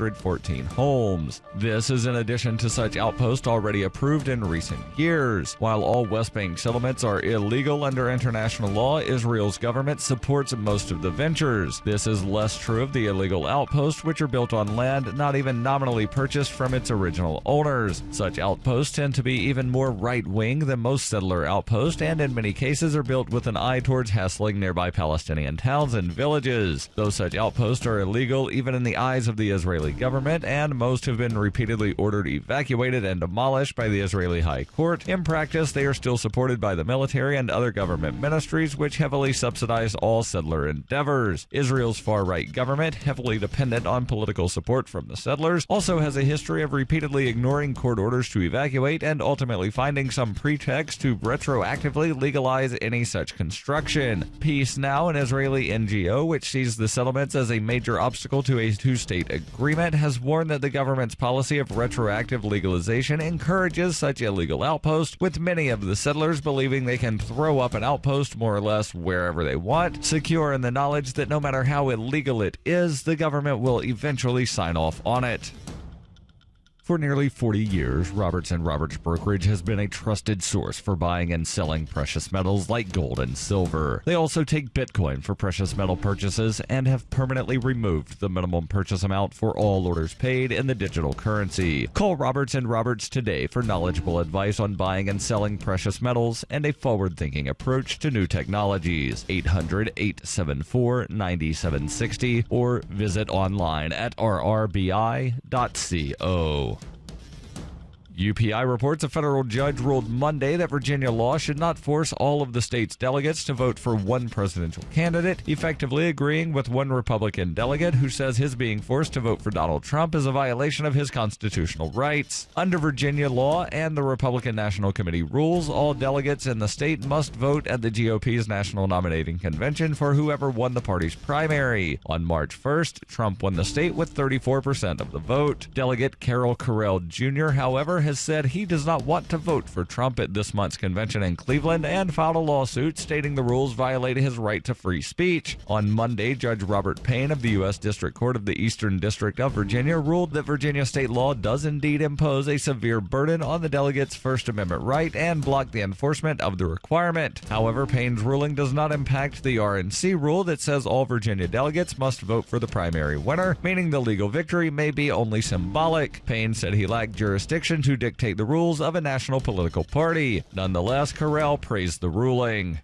114 homes. This is in addition to such outposts already approved in recent years. While all West Bank settlements are illegal under international law, Israel's government supports most of the ventures. This is less true of the illegal outposts, which are built on land not even nominally purchased from its original owners. Such outposts tend to be even more right-wing than most settler outposts, and in many cases are built with an eye towards hassling nearby Palestinian towns and villages. Though such outposts are illegal even in the eyes of the Israeli government, and most have been repeatedly ordered evacuated and demolished by the Israeli High Court, in practice they are still supported by the military and other government ministries, which heavily subsidize all settler endeavors. Israel's far-right government, heavily dependent on political support from the settlers, also has a history of repeatedly ignoring court orders to evacuate and ultimately finding some pretext to retroactively legalize any such construction. Peace Now, an Israeli NGO which sees the settlements as a major obstacle to a two-state agreement, has warned that the government's policy of retroactive legalization encourages such illegal outposts, with many of the settlers believing they can throw up an outpost more or less wherever they want, secure in the knowledge that no matter how illegal it is, the government will eventually sign off on it. For nearly 40 years, Roberts & Roberts Brokerage has been a trusted source for buying and selling precious metals like gold and silver. They also take Bitcoin for precious metal purchases and have permanently removed the minimum purchase amount for all orders paid in the digital currency. Call Roberts & Roberts today for knowledgeable advice on buying and selling precious metals and a forward-thinking approach to new technologies. 800-874-9760 or visit online at rrbi.co. UPI reports a federal judge ruled Monday that Virginia law should not force all of the state's delegates to vote for one presidential candidate, effectively agreeing with one Republican delegate who says his being forced to vote for Donald Trump is a violation of his constitutional rights. Under Virginia law and the Republican National Committee rules, all delegates in the state must vote at the GOP's National Nominating Convention for whoever won the party's primary. On March 1st, Trump won the state with 34% of the vote. Delegate Carol Carell Jr., however, has said he does not want to vote for Trump at this month's convention in Cleveland and filed a lawsuit stating the rules violate his right to free speech. On Monday, Judge Robert Payne of the U.S. District Court of the Eastern District of Virginia ruled that Virginia state law does indeed impose a severe burden on the delegates' First Amendment right and block the enforcement of the requirement. However, Payne's ruling does not impact the RNC rule that says all Virginia delegates must vote for the primary winner, meaning the legal victory may be only symbolic. Payne said he lacked jurisdiction to dictate the rules of a national political party. Nonetheless, Carell praised the ruling.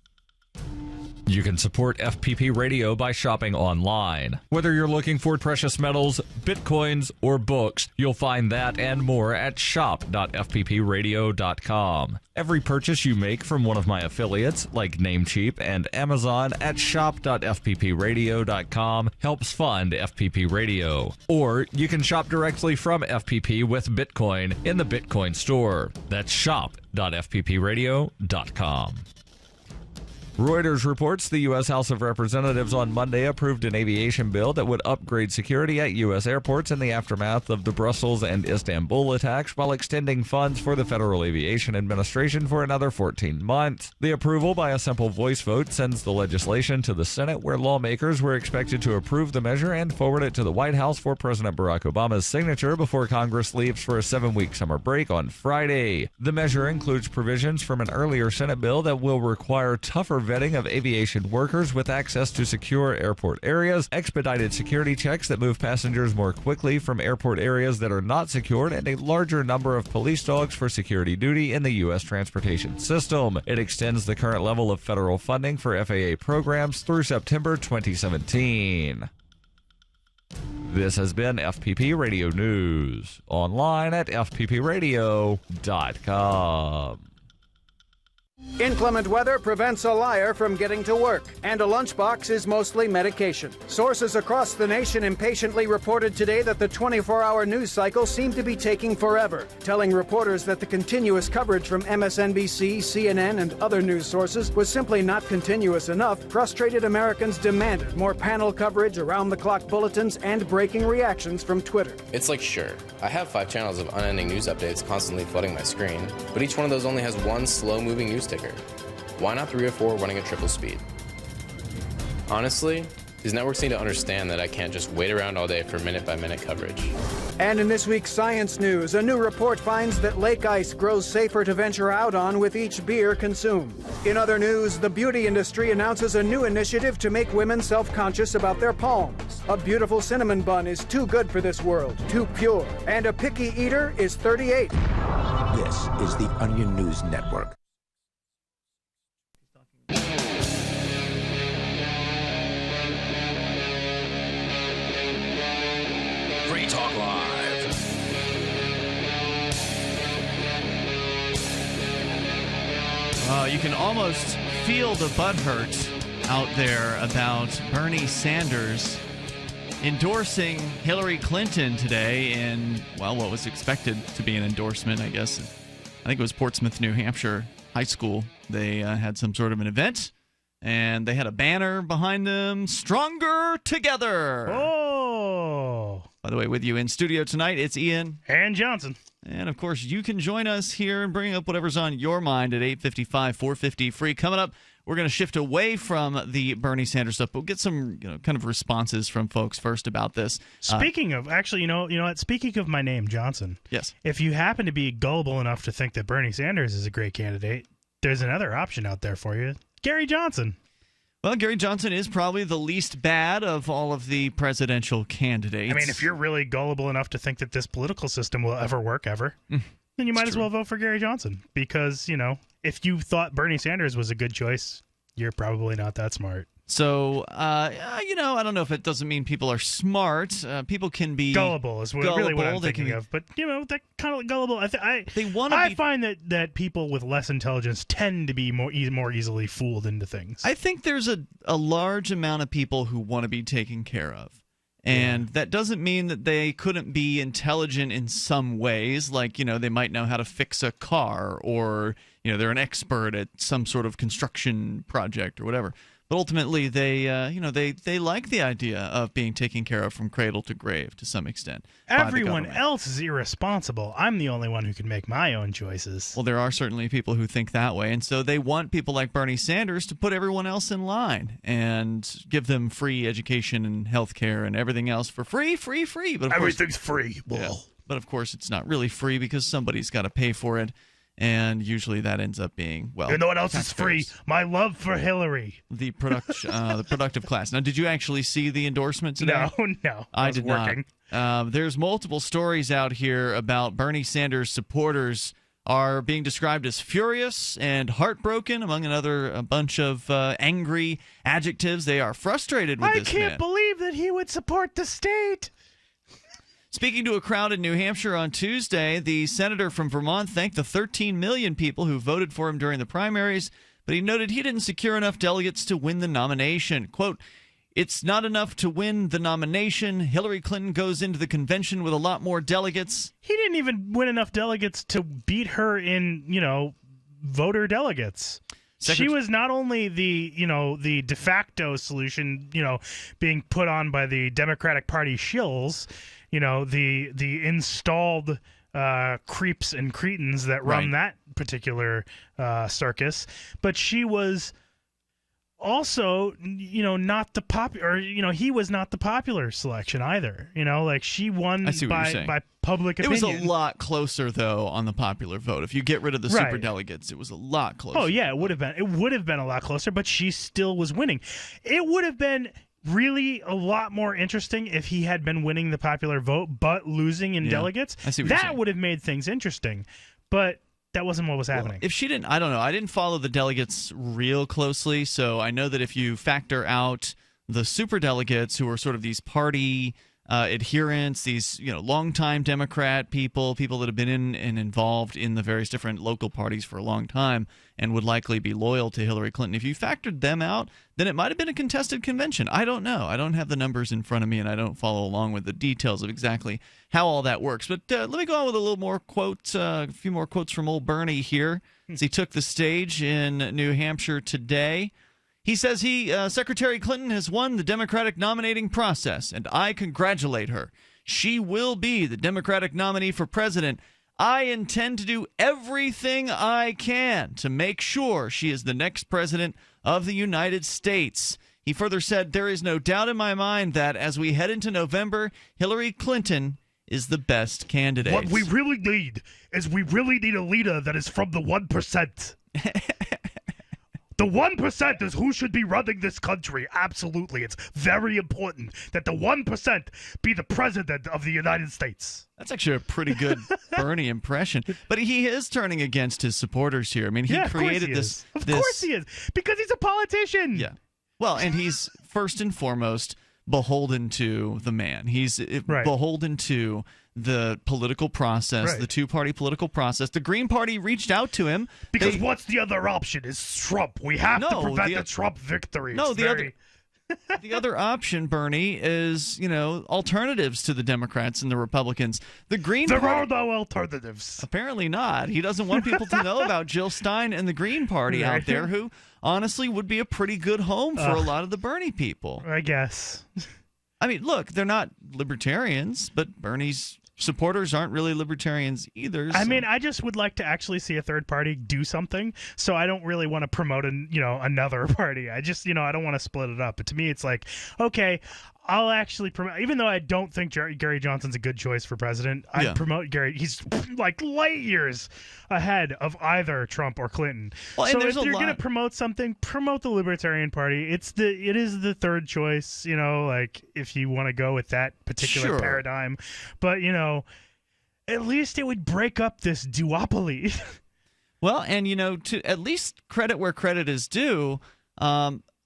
You can support FPP Radio by shopping online. Whether you're looking for precious metals, bitcoins, or books, you'll find that and more at shop.fppradio.com. Every purchase you make from one of my affiliates, like Namecheap and Amazon, at shop.fppradio.com helps fund FPP Radio. Or you can shop directly from FPP with Bitcoin in the Bitcoin store. That's shop.fppradio.com. Reuters reports the U.S. House of Representatives on Monday approved an aviation bill that would upgrade security at U.S. airports in the aftermath of the Brussels and Istanbul attacks while extending funds for the Federal Aviation Administration for another 14 months. The approval by a simple voice vote sends the legislation to the Senate, where lawmakers were expected to approve the measure and forward it to the White House for President Barack Obama's signature before Congress leaves for a 7-week summer break on Friday. The measure includes provisions from an earlier Senate bill that will require tougher vetting of aviation workers with access to secure airport areas, expedited security checks that move passengers more quickly from airport areas that are not secured, and a larger number of police dogs for security duty in the U.S. transportation system. It extends the current level of federal funding for FAA programs through September 2017. This has been FPP Radio News, online at fppradio.com. Inclement weather prevents a liar from getting to work, and a lunchbox is mostly medication. Sources across the nation impatiently reported today that the 24-hour news cycle seemed to be taking forever, telling reporters that the continuous coverage from MSNBC, CNN, and other news sources was simply not continuous enough. Frustrated Americans demanded more panel coverage, around-the-clock bulletins, and breaking reactions from Twitter. It's like, sure, I have 5 channels of unending news updates constantly flooding my screen, but each one of those only has one slow-moving news ticker. Why not 3 or 4 running at triple speed? Honestly, These networks need to understand that I can't just wait around all day for minute-by-minute coverage. And in this week's science news, a new report finds that lake ice grows safer to venture out on with each beer consumed. In other news, the beauty industry announces a new initiative to make women self-conscious about their palms. A beautiful cinnamon bun is too good for this world, too pure. And a picky eater is 38. This is the Onion News Network. Free Talk Live. You can almost feel the butthurt out there about Bernie Sanders endorsing Hillary Clinton today in, well, what was expected to be an endorsement, I guess. I think it was Portsmouth, New Hampshire High School. They had some sort of an event, and they had a banner behind them, Stronger Together. Oh! By the way, with you in studio tonight, it's Ian. And Johnson. And, of course, you can join us here and bring up whatever's on your mind at 855-450-FREE. Coming up, we're going to shift away from the Bernie Sanders stuff, but we'll get some kind of responses from folks first about this. Speaking of, actually, you know what? Speaking of my name, Johnson. Yes. If you happen to be gullible enough to think that Bernie Sanders is a great candidate, there's another option out there for you. Gary Johnson. Well, Gary Johnson is probably the least bad of all of the presidential candidates. I mean, if you're really gullible enough to think that this political system will ever work ever, then you might as well vote for Gary Johnson. Because, if you thought Bernie Sanders was a good choice, you're probably not that smart. So, I don't know if it doesn't mean people are smart. People can be gullible is really what I'm thinking of. But that kind of gullible. I find that people with less intelligence tend to be more easily fooled into things. I think there's a large amount of people who want to be taken care of. And that doesn't mean that they couldn't be intelligent in some ways, like, they might know how to fix a car, or, they're an expert at some sort of construction project or whatever. But ultimately, they like the idea of being taken care of from cradle to grave to some extent. Everyone else is irresponsible. I'm the only one who can make my own choices. Well, there are certainly people who think that way, and so they want people like Bernie Sanders to put everyone else in line and give them free education and health care and everything else for free. But everything's free. Yeah. But of course, it's not really free because somebody's got to pay for it. And usually that ends up being, well, you know what else is free? My love for Hillary. The productive class. Now, did you actually see the endorsement today? No. I did working. Not. There's multiple stories out here about Bernie Sanders supporters are being described as furious and heartbroken, among a bunch of angry adjectives. They are frustrated with this man. I can't believe that he would support the state. Speaking to a crowd in New Hampshire on Tuesday, the senator from Vermont thanked the 13 million people who voted for him during the primaries, but he noted he didn't secure enough delegates to win the nomination. Quote, "It's not enough to win the nomination. Hillary Clinton goes into the convention with a lot more delegates." He didn't even win enough delegates to beat her in, voter delegates. She was not only the de facto solution, being put on by the Democratic Party shills, the installed creeps and cretins that run that particular circus, but she was also, not the popular, he was not the popular selection either. She won by public opinion. It was a lot closer, though, on the popular vote. If you get rid of the super delegates, it was a lot closer. Oh, yeah, it would have been. It would have been a lot closer, but she still was winning. It would have been really a lot more interesting if he had been winning the popular vote but losing in delegates. I see what you're saying. That would have made things interesting, but that wasn't what was happening. Well, if she didn't, I don't know. I didn't follow the delegates real closely, so I know that if you factor out the super delegates who are sort of these party adherents, these longtime Democrat people that have been in and involved in the various different local parties for a long time and would likely be loyal to Hillary Clinton. If you factored them out, then it might have been a contested convention. I don't know. I don't have the numbers in front of me, and I don't follow along with the details of exactly how all that works. But let me go on with a little more quotes, a few more quotes from old Bernie here as he took the stage in New Hampshire today. He says Secretary Clinton has won the Democratic nominating process, and I congratulate her. She will be the Democratic nominee for president. I intend to do everything I can to make sure she is the next president of the United States. He further said, "There is no doubt in my mind that as we head into November, Hillary Clinton is the best candidate." What we really need is we really need a leader that is from the 1%. The 1% is who should be running this country. Absolutely. It's very important that the 1% be the president of the United States. That's actually a pretty good Bernie impression. But he is turning against his supporters here. I mean, he created this. Of course he is. Because he's a politician. Yeah. Well, and he's first and foremost beholden to the man. He's beholden to the political process, the two-party political process. The Green Party reached out to him. Because what's the other option is Trump. We have to prevent the Trump victory. The other option, Bernie, is, alternatives to the Democrats and the Republicans. The Green Party... There are no alternatives. Apparently not. He doesn't want people to know about Jill Stein and the Green Party out there, who honestly would be a pretty good home for a lot of the Bernie people. I guess. I mean, look, they're not libertarians, but Bernie's supporters aren't really libertarians either. So. I mean, I just would like to actually see a third party do something. So I don't really want to promote another party. I just, I don't want to split it up. But to me, it's like, okay, I'll actually promote, even though I don't think Gary Johnson's a good choice for president, I'd promote Gary. He's like light years ahead of either Trump or Clinton. Well, so if you're going to promote something, promote the Libertarian Party. It is the third choice, like if you want to go with that particular paradigm. But, at least it would break up this duopoly. Well, and, to at least credit where credit is due,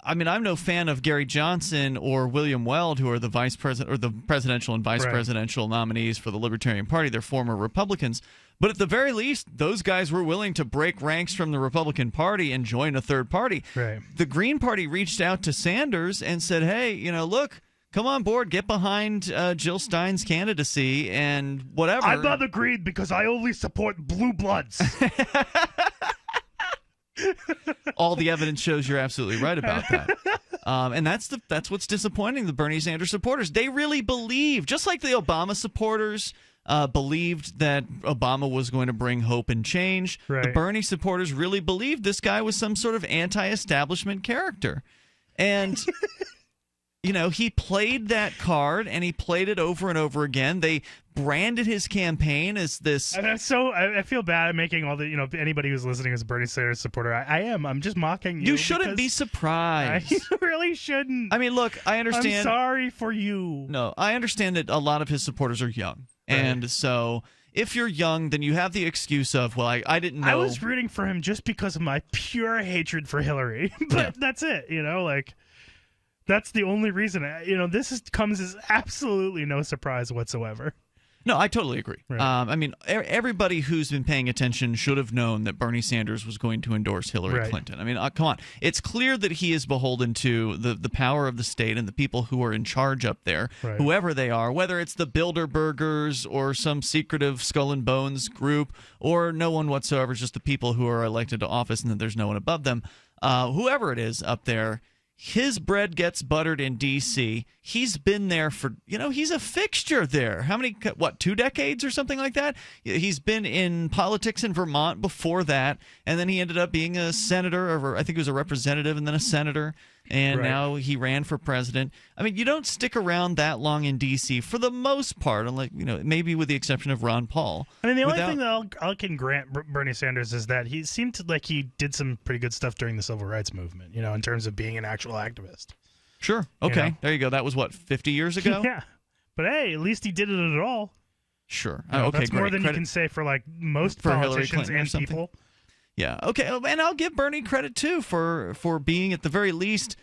I mean, I'm no fan of Gary Johnson or William Weld, who are the vice president or the presidential and vice presidential nominees for the Libertarian Party. They're former Republicans. But at the very least, those guys were willing to break ranks from the Republican Party and join a third party. Right. The Green Party reached out to Sanders and said, hey, look, come on board, get behind Jill Stein's candidacy and whatever. I'm not agreed because I only support blue bloods. All the evidence shows you're absolutely right about that. And that's what's disappointing the Bernie Sanders supporters. They really believe, just like the Obama supporters believed that Obama was going to bring hope and change, the Bernie supporters really believed this guy was some sort of anti-establishment character. And... he played that card, and he played it over and over again. They branded his campaign as this. And I feel bad making all the, anybody who's listening as a Bernie Sanders supporter. I am. I'm just mocking you. You shouldn't be surprised. You really shouldn't. I mean, look, I understand. I'm sorry for you. No, I understand that a lot of his supporters are young. Right. And so if you're young, then you have the excuse of, well, I didn't know. I was rooting for him just because of my pure hatred for Hillary. But that's it, That's the only reason. This comes as absolutely no surprise whatsoever. No, I totally agree. Right. I mean, everybody who's been paying attention should have known that Bernie Sanders was going to endorse Hillary Clinton. I mean, come on. It's clear that he is beholden to the power of the state and the people who are in charge up there, whoever they are, whether it's the Bilderbergers or some secretive Skull and Bones group or no one whatsoever, just the people who are elected to office and that there's no one above them. Whoever it is up there, his bread gets buttered in D.C. He's been there for, he's a fixture there. How many, 2 decades or something like that? He's been in politics in Vermont before that, and then he ended up being a senator, or I think he was a representative and then a senator, and now he ran for president. I mean, you don't stick around that long in D.C. for the most part, unless, maybe with the exception of Ron Paul. I mean, the only thing that I can grant Bernie Sanders is that he seemed like he did some pretty good stuff during the Civil Rights Movement, in terms of being an actual activist. Sure. Okay. There you go. That was, 50 years ago? Yeah. But hey, at least he did it at all. Sure. Okay, that's more than you can say for, most politicians and people. Yeah. Okay. And I'll give Bernie credit, too, for being, at the very least,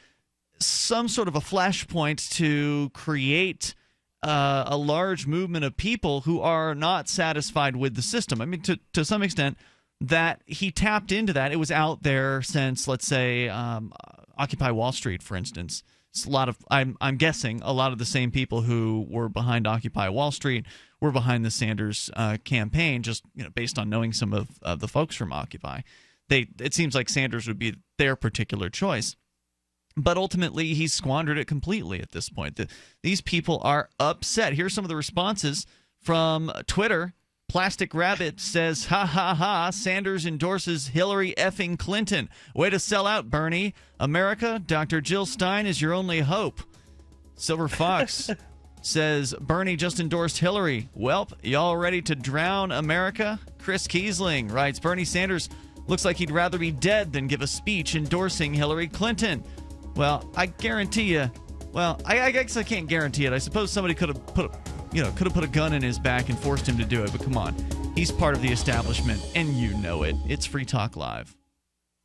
some sort of a flashpoint to create a large movement of people who are not satisfied with the system. I mean, to some extent, that he tapped into that. It was out there since, let's say, Occupy Wall Street, for instance. It's a lot of, I'm guessing, a lot of the same people who were behind Occupy Wall Street were behind the Sanders campaign, just based on knowing some of the folks from Occupy. It seems like Sanders would be their particular choice. But ultimately, he's squandered it completely at this point. These people are upset. Here's some of the responses from Twitter Plastic Rabbit says, ha ha ha, Sanders endorses Hillary effing Clinton. Way to sell out, Bernie. America, Dr. Jill Stein is your only hope. Silver Fox says, Bernie just endorsed Hillary. Welp, y'all ready to drown America? Chris Kiesling writes, Bernie Sanders looks like he'd rather be dead than give a speech endorsing Hillary Clinton. Well, I guarantee you. Well, I guess I can't guarantee it. I suppose somebody could have put a gun in his back and forced him to do it. But come on, he's part of the establishment, and you know it. It's Free Talk Live.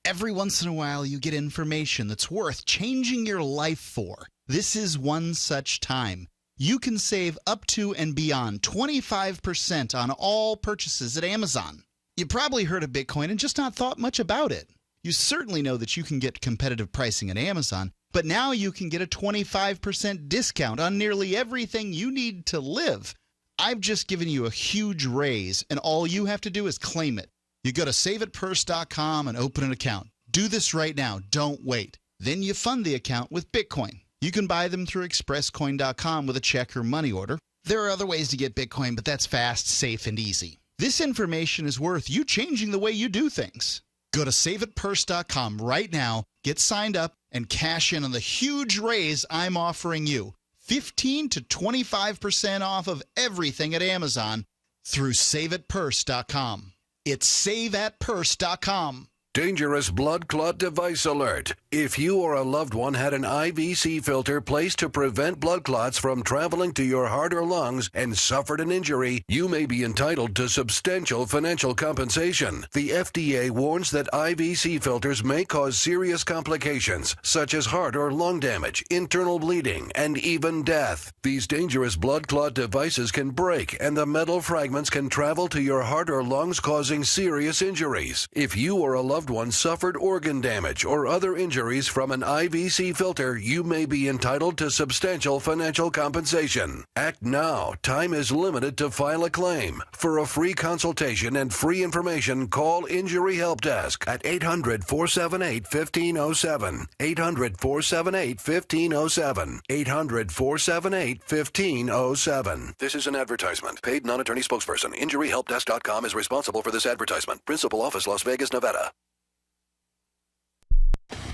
Every once in a while, you get information that's worth changing your life for. This is one such time. You can save up to and beyond 25% on all purchases at Amazon. You probably heard of Bitcoin and just not thought much about it. You certainly know that you can get competitive pricing at Amazon, but now you can get a 25% discount on nearly everything you need to live. I've just given you a huge raise, and all you have to do is claim it. You go to saveitpurse.com and open an account. Do this right now. Don't wait. Then you fund the account with Bitcoin. You can buy them through expresscoin.com with a check or money order. There are other ways to get Bitcoin, but that's fast, safe, and easy. This information is worth you changing the way you do things. Go to saveitpurse.com right now, get signed up, and cash in on the huge raise I'm offering you. 15 to 25% off of everything at Amazon through saveitpurse.com. It's saveatpurse.com. Dangerous blood clot device alert. If you or a loved one had an IVC filter placed to prevent blood clots from traveling to your heart or lungs and suffered an injury, you may be entitled to substantial financial compensation. The FDA warns that IVC filters may cause serious complications, such as heart or lung damage, internal bleeding, and even death. These dangerous blood clot devices can break, and the metal fragments can travel to your heart or lungs, causing serious injuries. If you or a loved one suffered organ damage or other injuries from an IVC filter, you may be entitled to substantial financial compensation. Act now. Time is limited to file a claim. For a free consultation and free information, call Injury Help Desk at 800-478-1507. 800-478-1507. 800-478-1507. This is an advertisement. Paid non-attorney spokesperson. InjuryHelpDesk.com is responsible for this advertisement. Principal office, Las Vegas, Nevada.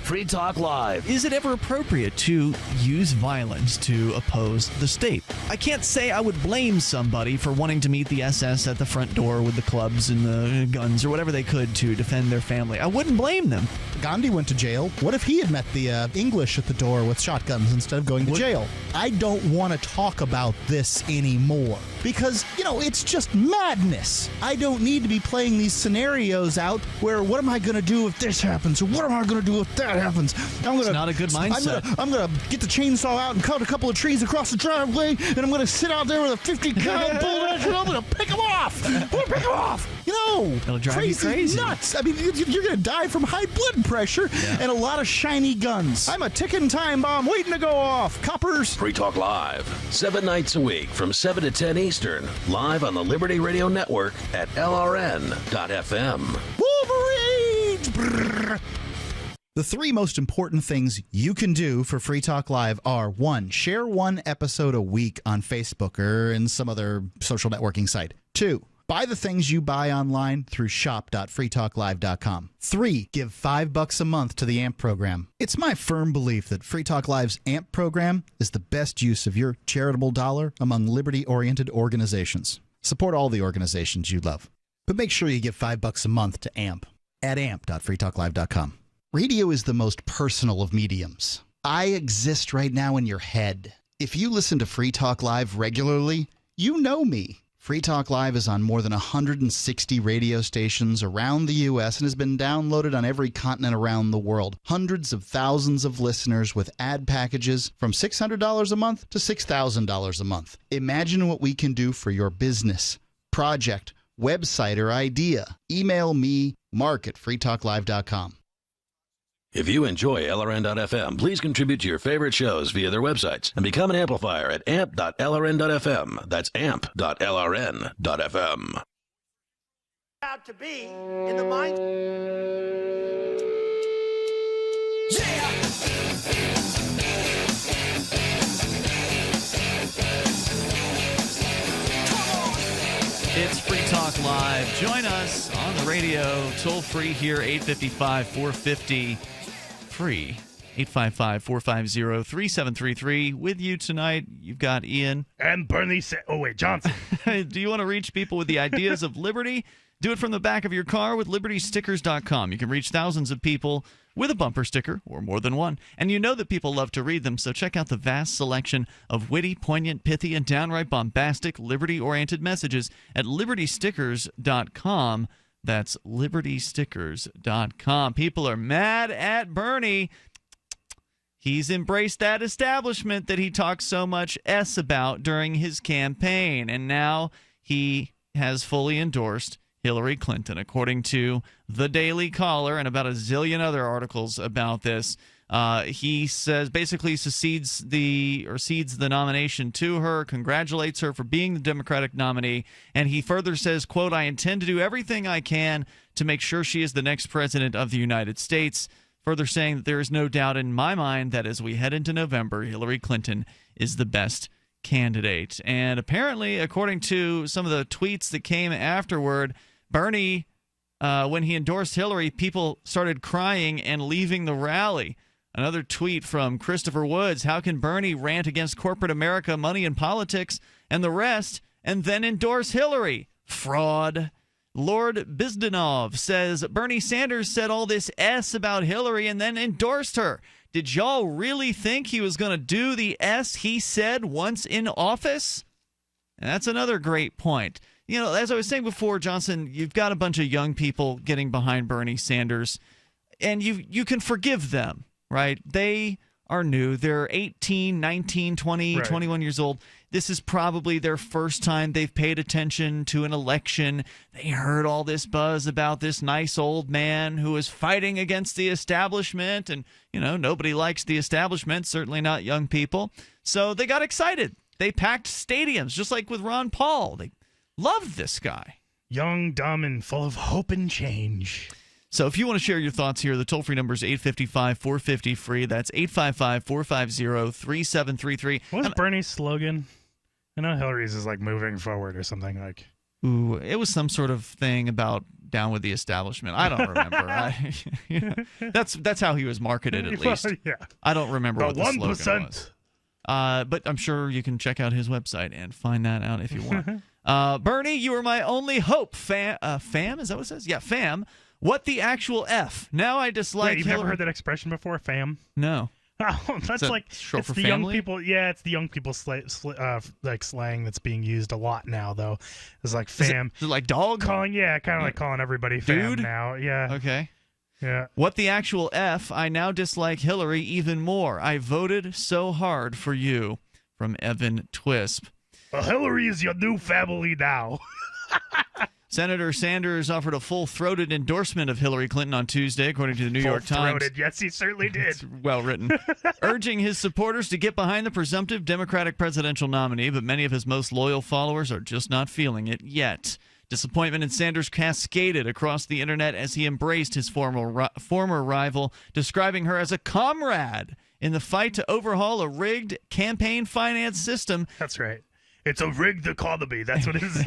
Free Talk Live. Is it ever appropriate to use violence to oppose the state? I can't say I would blame somebody for wanting to meet the SS at the front door with the clubs and the guns or whatever they could to defend their family. I wouldn't blame them. Gandhi went to jail. What if he had met the English at the door with shotguns instead of going to jail? I don't want to talk about this anymore because, it's just madness. I don't need to be playing these scenarios out where what am I going to do if this happens or what am I going to do if that happens? It's not a good mindset. I'm going to get the chainsaw out and cut a couple of trees across the driveway, and I'm going to sit out there with a 50 cal bullet and I'm going to pick them off. I'm going to pick them off. It'll drive you crazy. Nuts. I mean, you're going to die from high blood pressure and a lot of shiny guns. I'm a ticking time bomb waiting to go off. Coppers. Free Talk Live. 7 nights a week from 7 to 10 Eastern. Live on the Liberty Radio Network at LRN.FM. Wolverines. Brrr. The 3 most important things you can do for Free Talk Live are 1. Share 1 episode a week on Facebook or in some other social networking site. 2. Buy the things you buy online through shop.freetalklive.com. 3. Give $5 a month to the AMP program. It's my firm belief that Free Talk Live's AMP program is the best use of your charitable dollar among liberty-oriented organizations. Support all the organizations you love. But make sure you give $5 a month to AMP at amp.freetalklive.com. Radio is the most personal of mediums. I exist right now in your head. If you listen to Free Talk Live regularly, you know me. Free Talk Live is on more than 160 radio stations around the U.S. and has been downloaded on every continent around the world. Hundreds of thousands of listeners with ad packages from $600 a month to $6,000 a month. Imagine what we can do for your business, project, website, or idea. Email me, mark@freetalklive.com. If you enjoy LRN.FM, please contribute to your favorite shows via their websites and become an amplifier at amp.lrn.fm. That's amp.lrn.fm. Out to be in the mind. It's Free Talk Live. Join us on the radio, toll free here, 855-450-FREE. 855-450-3733. With you tonight, you've got Ian. And Bernie Johnson. Do you want to reach people with the ideas of liberty? Do it from the back of your car with libertystickers.com. You can reach thousands of people with a bumper sticker or more than one. And you know that people love to read them, so check out the vast selection of witty, poignant, pithy, and downright bombastic, liberty-oriented messages at libertystickers.com. That's libertystickers.com. People are mad at Bernie. He's embraced that establishment that he talked so much S about during his campaign, and now he has fully endorsed Hillary Clinton, according to The Daily Caller and about a zillion other articles about this. He says basically cedes the nomination to her, congratulates her for being the Democratic nominee, and he further says, quote, "I intend to do everything I can to make sure she is the next president of the United States." Further saying that there is no doubt in my mind that as we head into November, Hillary Clinton is the best candidate. And apparently, according to some of the tweets that came afterward, Bernie, when he endorsed Hillary, people started crying and leaving the rally. Another tweet from Christopher Woods: "How can Bernie rant against corporate America, money and politics, and the rest, and then endorse Hillary? Fraud." Lord Bizdanov says Bernie Sanders said all this S about Hillary and then endorsed her. Did y'all really think he was going to do the S he said once in office? And that's another great point. You know, as I was saying before, Johnson, you've got a bunch of young people getting behind Bernie Sanders, and you can forgive them, right? They are new. They're 18, 19, 20, right. 21 years old. This is probably their first time they've paid attention to an election. They heard all this buzz about this nice old man who is fighting against the establishment. And, you know, nobody likes the establishment, certainly not young people. So they got excited. They packed stadiums, just like with Ron Paul. They loved this guy. Young, dumb, and full of hope and change. So if you want to share your thoughts here, the toll-free number is 855-450-FREE. That's 855-450-3733. What was Bernie's slogan? I know Hillary's is like moving forward or something like. Ooh, it was some sort of thing about down with the establishment. I don't remember. That's how he was marketed, at least. Yeah. I don't remember what the 1%. slogan was. But I'm sure you can check out his website and find that out if you want. Bernie, you are my only hope. Fam, is that what it says? Yeah, fam. What the actual F? Now I dislike. Wait, you've never heard that expression before, fam? No. Oh, that's like short for the family? young people. Yeah, it's the young people like slang that's being used a lot now, though. It's like fam, is it like dog calling. Yeah, kind of like calling everybody fam dude now. Yeah. Okay. Yeah. What the actual F? I now dislike Hillary even more. I voted so hard for you. From Evan Twisp. Well, Hillary is your new family now. Senator Sanders offered a full-throated endorsement of Hillary Clinton on Tuesday, according to the New York Times. Full-throated, yes, he certainly did. It's well written. Urging his supporters to get behind the presumptive Democratic presidential nominee, but many of his most loyal followers are just not feeling it yet. Disappointment in Sanders cascaded across the internet as he embraced his former rival, describing her as a comrade in the fight to overhaul a rigged campaign finance system. That's right. It's a rigged economy. That's what it is.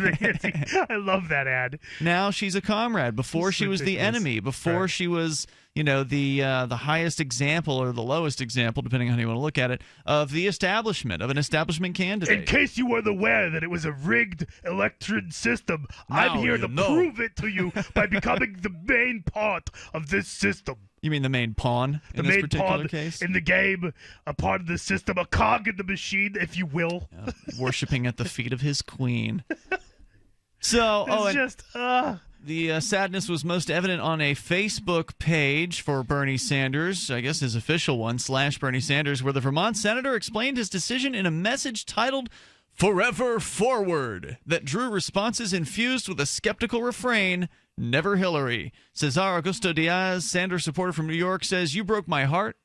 I love that ad. Now she's a comrade. Before she was the enemy. Before she was, you know, the highest example or the lowest example, depending on how you want to look at it, of the establishment, of an establishment candidate. In case you weren't aware that it was a rigged election system, I'm here to prove it to you by becoming the main part of this system. You mean the main pawn in this particular case? In the game, a part of the system, a cog in the machine, if you will. Yeah, worshipping at the feet of his queen. So, the sadness was most evident on a Facebook page for Bernie Sanders, I guess his official one, /Bernie Sanders, where the Vermont senator explained his decision in a message titled Forever Forward that drew responses infused with a skeptical refrain, Never Hillary. Cesar Augusto Diaz, Sanders supporter from New York, says, "You broke my heart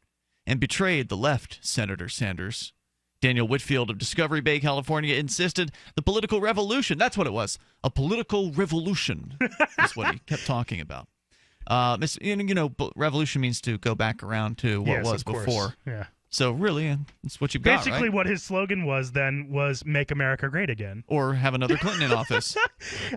and betrayed the left, Senator Sanders." Daniel Whitfield of Discovery Bay, California, insisted the political revolution, that's what it was, a political revolution is what he kept talking about. You know, revolution means to go back around to what was before. Yeah. So really, it's what you've got, Basically, right? what his slogan was then was "Make America Great Again," Or have another Clinton in office.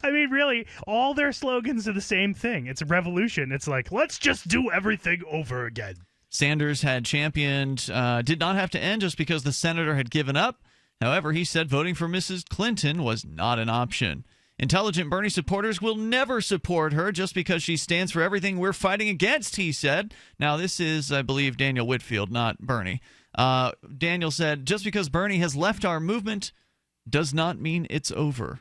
I mean, really, all their slogans are the same thing. It's a revolution. It's like, let's just do everything over again. Sanders had championed, did not have to end just because the senator had given up. However, he said voting for Mrs. Clinton was not an option. Intelligent Bernie supporters will never support her just because she stands for everything we're fighting against, he said. Now, this is, I believe, Daniel Whitfield, not Bernie. Daniel said, just because Bernie has left our movement does not mean it's over.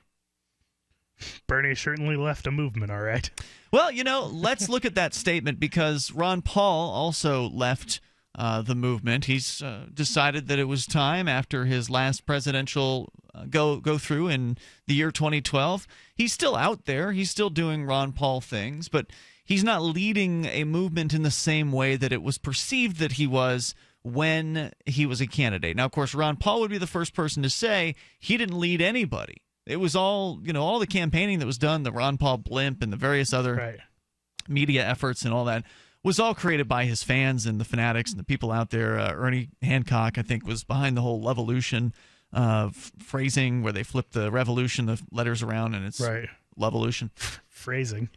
Bernie certainly left a movement, all right. Well, let's look at that statement because Ron Paul also left the movement. He's decided that it was time after his last presidential go through in the year 2012. He's still out there. He's still doing Ron Paul things, but he's not leading a movement in the same way that it was perceived that he was when he was a candidate. Now, of course, Ron Paul would be the first person to say he didn't lead anybody. It was all, all the campaigning that was done, the Ron Paul blimp and the various other media efforts and all that was all created by his fans and the fanatics and the people out there. Ernie Hancock, I think, was behind the whole Levolution phrasing where they flip the revolution, the letters around, and it's Levolution. Phrasing.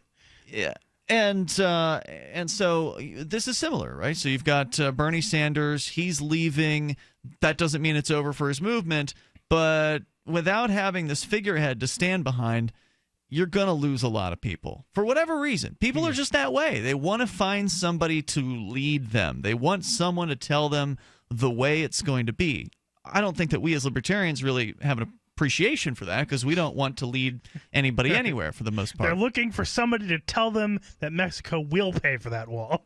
Yeah. And so this is similar, right? So you've got Bernie Sanders. He's leaving. That doesn't mean it's over for his movement. But without having this figurehead to stand behind, you're going to lose a lot of people. For whatever reason. People are just that way. They want to find somebody to lead them. They want someone to tell them the way it's going to be. I don't think that we as libertarians really have an appreciation for that because we don't want to lead anybody anywhere for the most part. They're looking for somebody to tell them that Mexico will pay for that wall.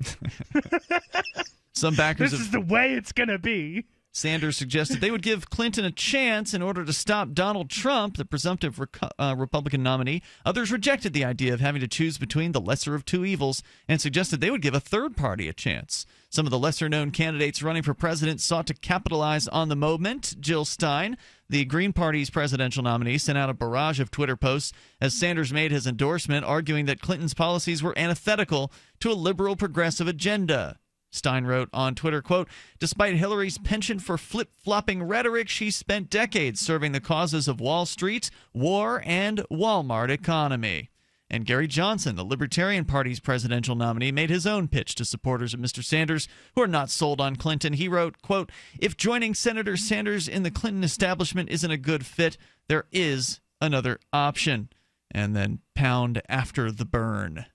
Some backers This is the way it's going to be. Sanders suggested they would give Clinton a chance in order to stop Donald Trump, the presumptive Republican nominee. Others rejected the idea of having to choose between the lesser of two evils and suggested they would give a third party a chance. Some of the lesser-known candidates running for president sought to capitalize on the moment. Jill Stein, the Green Party's presidential nominee, sent out a barrage of Twitter posts as Sanders made his endorsement, arguing that Clinton's policies were antithetical to a liberal progressive agenda. Stein wrote on Twitter, quote, despite Hillary's penchant for flip-flopping rhetoric, she spent decades serving the causes of Wall Street, war, and Walmart economy. And Gary Johnson, the Libertarian Party's presidential nominee, made his own pitch to supporters of Mr. Sanders who are not sold on Clinton. He wrote, quote, if joining Senator Sanders in the Clinton establishment isn't a good fit, there is another option. And then pound after the burn.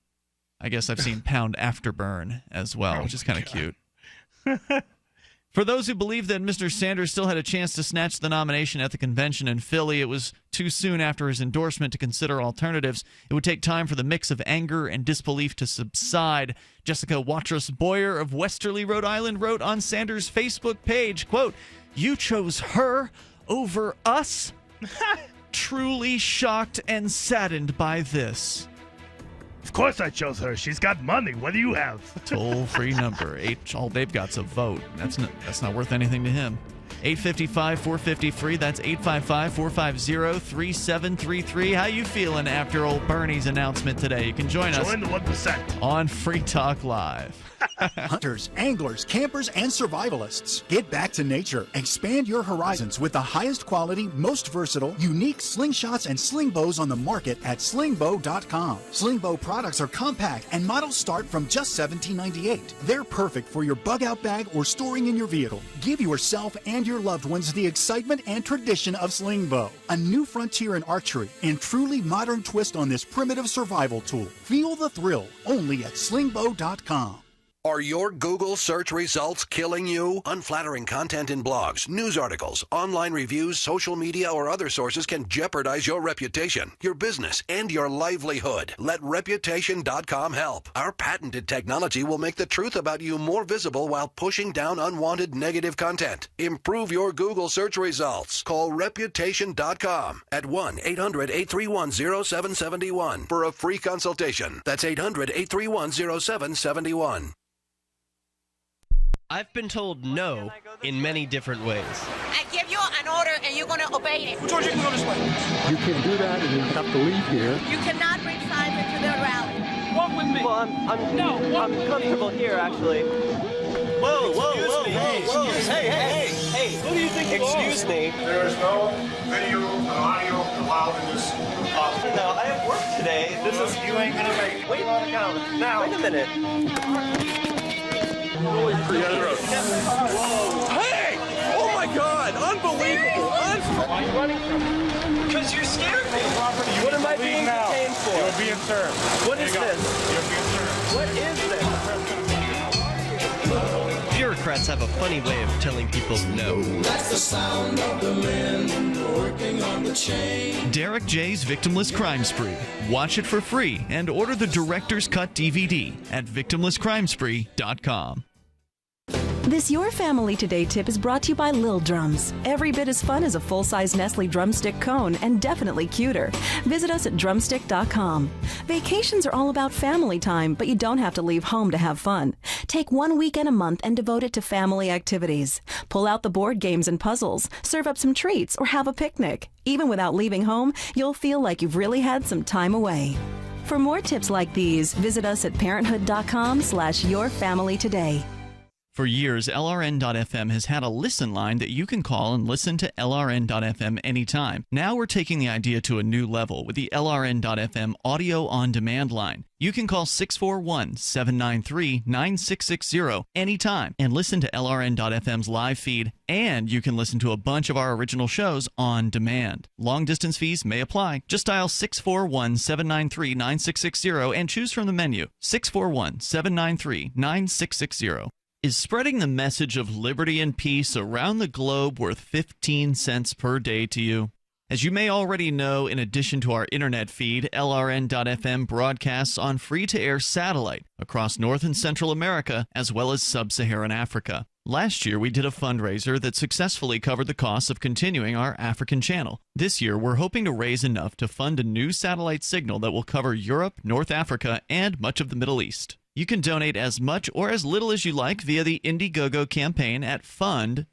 I guess I've seen Pound Afterburn as well, which is kind of cute. For those who believe that Mr. Sanders still had a chance to snatch the nomination at the convention in Philly, it was too soon after his endorsement to consider alternatives. It would take time for the mix of anger and disbelief to subside. Jessica Watrous Boyer of Westerly, Rhode Island, wrote on Sanders' Facebook page, quote, you chose her over us? Truly shocked and saddened by this. Of course I chose her. She's got money. What do you have? Toll-free number. All they've got's a vote. That's not worth anything to him. 855-450-FREE. That's 855-450-3733. How you feeling after old Bernie's announcement today? You can join us. Join the 1%. On Free Talk Live. Hunters, anglers, campers, and survivalists. Get back to nature. Expand your horizons with the highest quality, most versatile, unique slingshots and sling bows on the market at slingbow.com. Slingbow products are compact and models start from just $17.98. They're perfect for your bug out bag or storing in your vehicle. Give yourself and your loved ones the excitement and tradition of Slingbow. A new frontier in archery and truly modern twist on this primitive survival tool. Feel the thrill only at slingbow.com. Are your Google search results killing you? Unflattering content in blogs, news articles, online reviews, social media, or other sources can jeopardize your reputation, your business, and your livelihood. Let Reputation.com help. Our patented technology will make the truth about you more visible while pushing down unwanted negative content. Improve your Google search results. Call Reputation.com at 1-800-831-0771 for a free consultation. That's 800-831-0771. I've been told no in many different ways. I give you an order and you're going to obey it. George, you can go this way. You can do that and you have to leave here. You cannot bring Simon to the rally. Walk with me. Well, I'm comfortable here, actually. Hey, who do you think you are? Excuse me. There is no video and audio allowed in this office. No, I have work today. This is... You ain't gonna make it. Wait on account. Now. Wait a minute. Hey! Oh my God! Unbelievable! Why are you running from me? Because you scared me. What am I being detained for? You're being served. What is this? You're being served. What is this? Bureaucrats have a funny way of telling people no. That's the sound of the men working on the chain. Derek J's Victimless Crime Spree. Watch it for free and order the Director's Cut DVD at victimlesscrimespree.com. This Your Family Today tip is brought to you by Lil Drums. Every bit as fun as a full-size Nestle drumstick cone and definitely cuter. Visit us at drumstick.com. Vacations are all about family time, but you don't have to leave home to have fun. Take 1 weekend a month and devote it to family activities. Pull out the board games and puzzles, serve up some treats, or have a picnic. Even without leaving home, you'll feel like you've really had some time away. For more tips like these, visit us at parenthood.com/yourfamilytoday. For years, LRN.FM has had a listen line that you can call and listen to LRN.FM anytime. Now we're taking the idea to a new level with the LRN.FM audio on demand line. You can call 641-793-9660 anytime and listen to LRN.FM's live feed, and you can listen to a bunch of our original shows on demand. Long distance fees may apply. Just dial 641-793-9660 and choose from the menu. 641-793-9660. Is spreading the message of liberty and peace around the globe worth 15 cents per day to you? As you may already know, in addition to our internet feed, LRN.FM broadcasts on free-to-air satellite across North and Central America, as well as Sub-Saharan Africa. Last year, we did a fundraiser that successfully covered the costs of continuing our African channel. This year, we're hoping to raise enough to fund a new satellite signal that will cover Europe, North Africa, and much of the Middle East. You can donate as much or as little as you like via the Indiegogo campaign at fund.lrn.fm.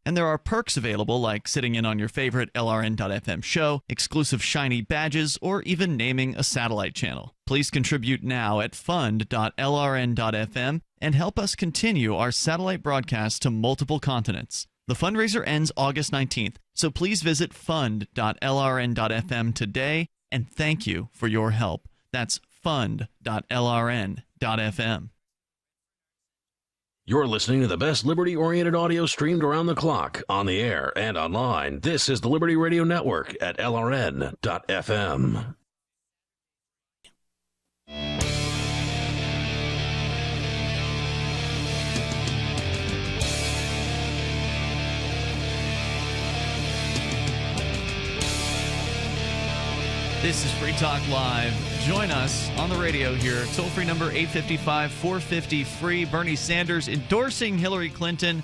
And there are perks available like sitting in on your favorite LRN.FM show, exclusive shiny badges, or even naming a satellite channel. Please contribute now at fund.lrn.fm and help us continue our satellite broadcast to multiple continents. The fundraiser ends August 19th, so please visit fund.lrn.fm today, and thank you for your help. That's fund.lrn.fm. You're listening to the best liberty-oriented audio streamed around the clock, on the air, and online. This is the Liberty Radio Network at LRN.fm. This is Free Talk Live. Join us on the radio here. Toll-free number 855-450-FREE. Bernie Sanders endorsing Hillary Clinton,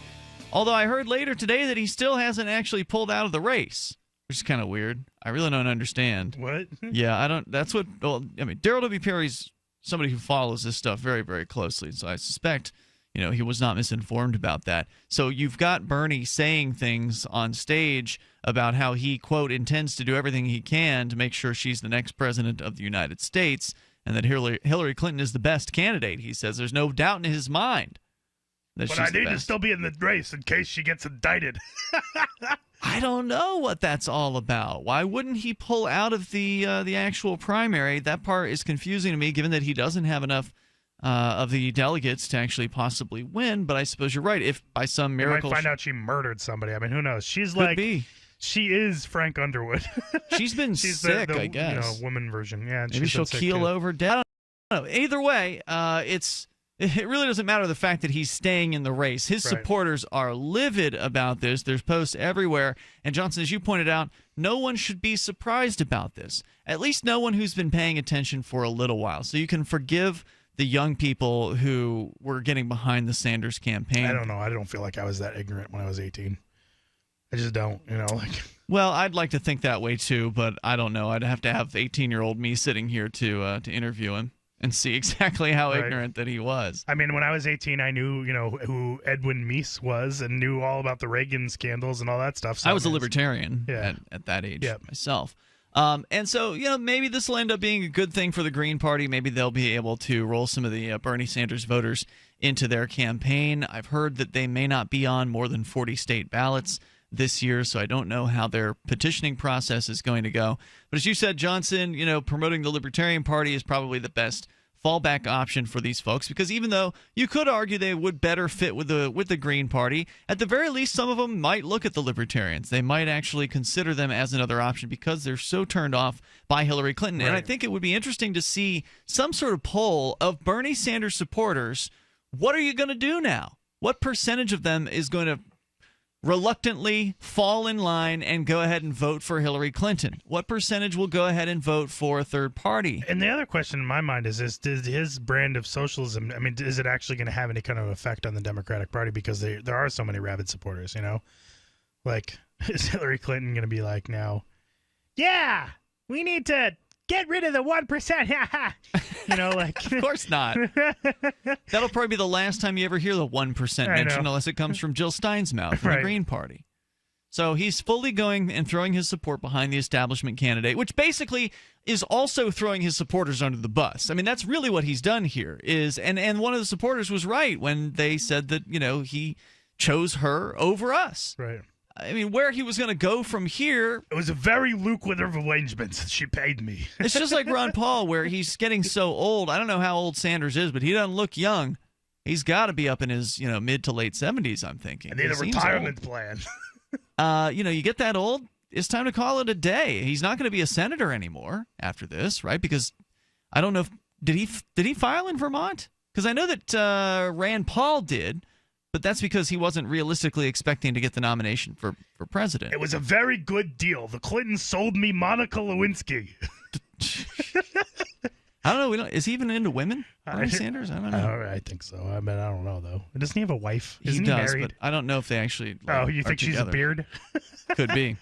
although I heard later today that he still hasn't actually pulled out of the race, which is kind of weird. I really don't understand. What? Yeah, I don't. That's what. Well, I mean, Daryl W. Perry's somebody who follows this stuff very, very closely, so I suspect, you know, he was not misinformed about that. So you've got Bernie saying things on stage about how he, quote, intends to do everything he can to make sure she's the next president of the United States, and that Hillary Clinton is the best candidate. He says there's no doubt in his mind that but she's I the need best. to still be in the race in case she gets indicted. I don't know what that's all about. Why wouldn't he pull out of the actual primary? That part is confusing to me, given that he doesn't have enough of the delegates to actually possibly win. But I suppose you're right. If by some miracle You might find out she murdered somebody. I mean, who knows? She's Could like be. She is Frank Underwood. She's been She's sick, the I guess. You know, woman version. Yeah, and Maybe she's been she'll sick keel too. over dead. I don't know. Either way, it really doesn't matter the fact that he's staying in the race. His Right. supporters are livid about this. There's posts everywhere. And Johnson, as you pointed out, no one should be surprised about this. At least no one who's been paying attention for a little while. So you can forgive the young people who were getting behind the Sanders campaign. I don't know. I don't feel like I was that ignorant when I was 18. I just don't, you know, like. Well, I'd like to think that way too, but I don't know. I'd have to have 18-year-old me sitting here to interview him and see exactly how Right. ignorant that he was. I mean, when I was 18, I knew, you know, who Edwin Meese was and knew all about the Reagan scandals and all that stuff. So I was a mean, libertarian Yeah. at that age Yep. myself. And so, you know, maybe this will end up being a good thing for the Green Party. Maybe they'll be able to roll some of the Bernie Sanders voters into their campaign. I've heard that they may not be on more than 40 state ballots this year, so I don't know how their petitioning process is going to go. But as you said, Johnson, promoting the Libertarian Party is probably the best fallback option for these folks, because even though you could argue they would better fit with the Green Party, at the very least some of them might look at the Libertarians. They might actually consider them as another option because they're so turned off by Hillary Clinton. Right. And I think it would be interesting to see some sort of poll of Bernie Sanders supporters. What are you going to do now? What percentage of them is going to reluctantly fall in line and go ahead and vote for Hillary Clinton? What percentage will go ahead and vote for a third party? And the other question in my mind is his brand of socialism, is it actually going to have any kind of effect on the Democratic Party? Because there are so many rabid supporters, Like, is Hillary Clinton going to be like now, yeah, we need to get rid of the 1%. Of course not. That'll probably be the last time you ever hear the 1% mentioned, unless it comes from Jill Stein's mouth from the Green Party. So he's fully going and throwing his support behind the establishment candidate, which basically is also throwing his supporters under the bus. That's really what he's done here. And one of the supporters was right when they said that, he chose her over us. Right. Where he was going to go from here... It was a very lucrative arrangement. She paid me. It's just like Ron Paul, where he's getting so old. I don't know how old Sanders is, but he doesn't look young. He's got to be up in his mid to late 70s, I'm thinking. I need a retirement plan. You get that old, it's time to call it a day. He's not going to be a senator anymore after this, right? Because I don't know if... Did he file in Vermont? Because I know that Rand Paul did... But that's because he wasn't realistically expecting to get the nomination for president. It was a very good deal. The Clintons sold me Monica Lewinsky. I don't know. Is he even into women, Bernie Sanders? I don't know. I think so. I don't know, though. Doesn't he have a wife? He does, but I don't know if they actually you think she's a beard? Could be.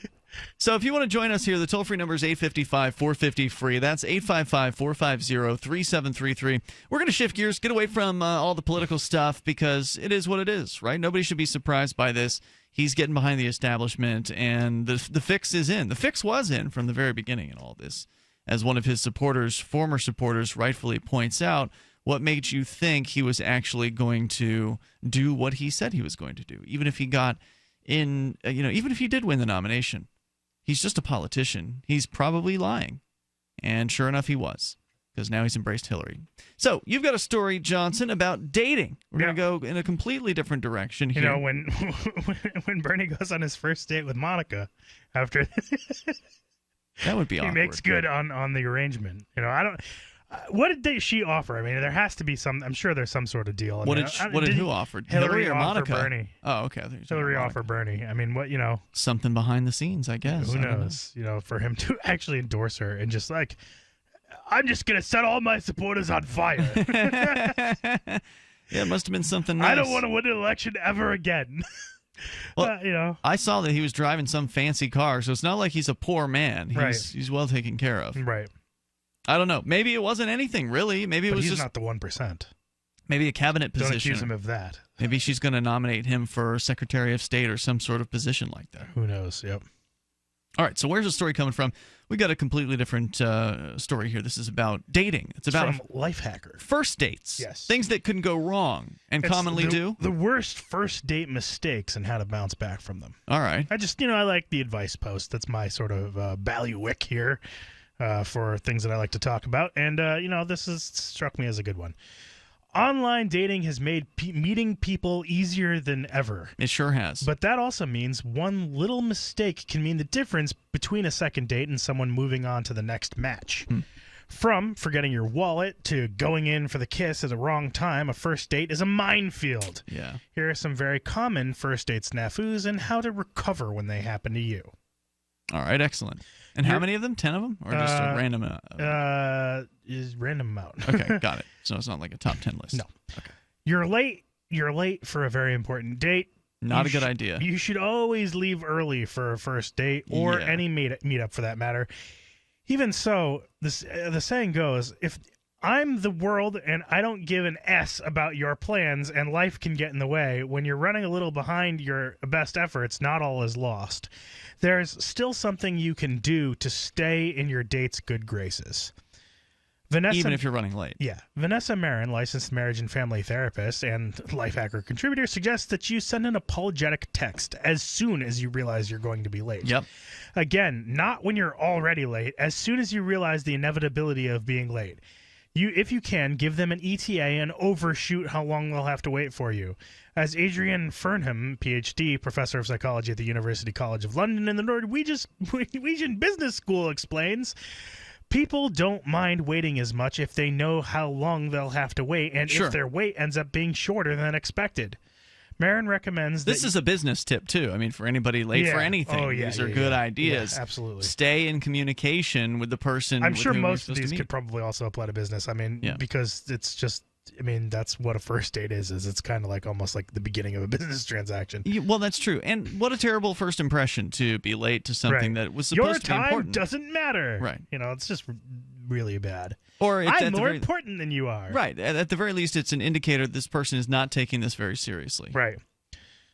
So if you want to join us here, the toll-free number is 855-450-FREE. That's 855-450-3733. We're going to shift gears, get away from all the political stuff, because it is what it is, right? Nobody should be surprised by this. He's getting behind the establishment, and the fix is in. The fix was in from the very beginning in all this. As one of his former supporters, rightfully points out, what made you think he was actually going to do what he said he was going to do, even if he got in, even if he did win the nomination? He's just a politician. He's probably lying. And sure enough, he was, because now he's embraced Hillary. So you've got a story, Johnson, about dating. We're going to go in a completely different direction here. When Bernie goes on his first date with Monica after that would be awkward. He makes good on the arrangement. What did she offer? There has to be some. I'm sure there's some sort of deal. What did who offer? Hillary or Monica? Bernie. Oh, okay. Hillary offered Bernie. What Something behind the scenes, I guess. Who knows? For him to actually endorse her and just like, I'm just gonna set all my supporters on fire. Yeah, it must have been something nice. I don't want to win an election ever again. Well, I saw that he was driving some fancy car, so it's not like he's a poor man. He's well taken care of. Right. I don't know. Maybe it wasn't anything, really. Maybe it was he's just not the 1%. Maybe a cabinet position. Don't accuse him of that. Maybe she's going to nominate him for Secretary of State or some sort of position like that. Who knows? Yep. All right, so where's the story coming from? We got a completely different story here. This is about dating. It's about from Lifehacker. First dates. Yes. Things that can go wrong and commonly do. The worst first date mistakes and how to bounce back from them. All right. I like the advice post. That's my sort of bailiwick here. For things that I like to talk about. And, this has struck me as a good one. Online dating has made meeting people easier than ever. It sure has. But that also means one little mistake can mean the difference between a second date and someone moving on to the next match. From forgetting your wallet to going in for the kiss at the wrong time, a first date is a minefield. Yeah. Here are some very common first date snafus and how to recover when they happen to you. All right, excellent. And how many of them? 10 of them? Or just a random amount? Is random amount. Okay, got it. So it's not like a top 10 list. No. Okay. You're late for a very important date. Not a good idea. You should always leave early for a first date or any meetup for that matter. Even so, the saying goes, if I'm the world and I don't give an S about your plans and life can get in the way, when you're running a little behind your best efforts, not all is lost. There's still something you can do to stay in your date's good graces. even if you're running late. Yeah. Vanessa Marin, licensed marriage and family therapist and Lifehacker contributor, suggests that you send an apologetic text as soon as you realize you're going to be late. Yep. Again, not when you're already late, as soon as you realize the inevitability of being late. If you can, give them an ETA and overshoot how long they'll have to wait for you. As Adrian Fernham, PhD, professor of psychology at the University College of London in the Norwegian Business School, explains, people don't mind waiting as much if they know how long they'll have to wait and if their wait ends up being shorter than expected. Marin recommends that... This is a business tip, too. I mean, for anybody late for anything, these are good ideas. Yeah, absolutely. Stay in communication with the person. I'm sure most of these could probably also apply to business. I mean, because it's just... I mean, that's what a first date is it's kind of like almost like the beginning of a business transaction. Well, that's true. And what a terrible first impression to be late to something that was supposed to be important. Your time doesn't matter. Right. You know, it's just really bad. Or it's I'm more important than you are. Right. At the very least, it's an indicator that this person is not taking this very seriously. Right.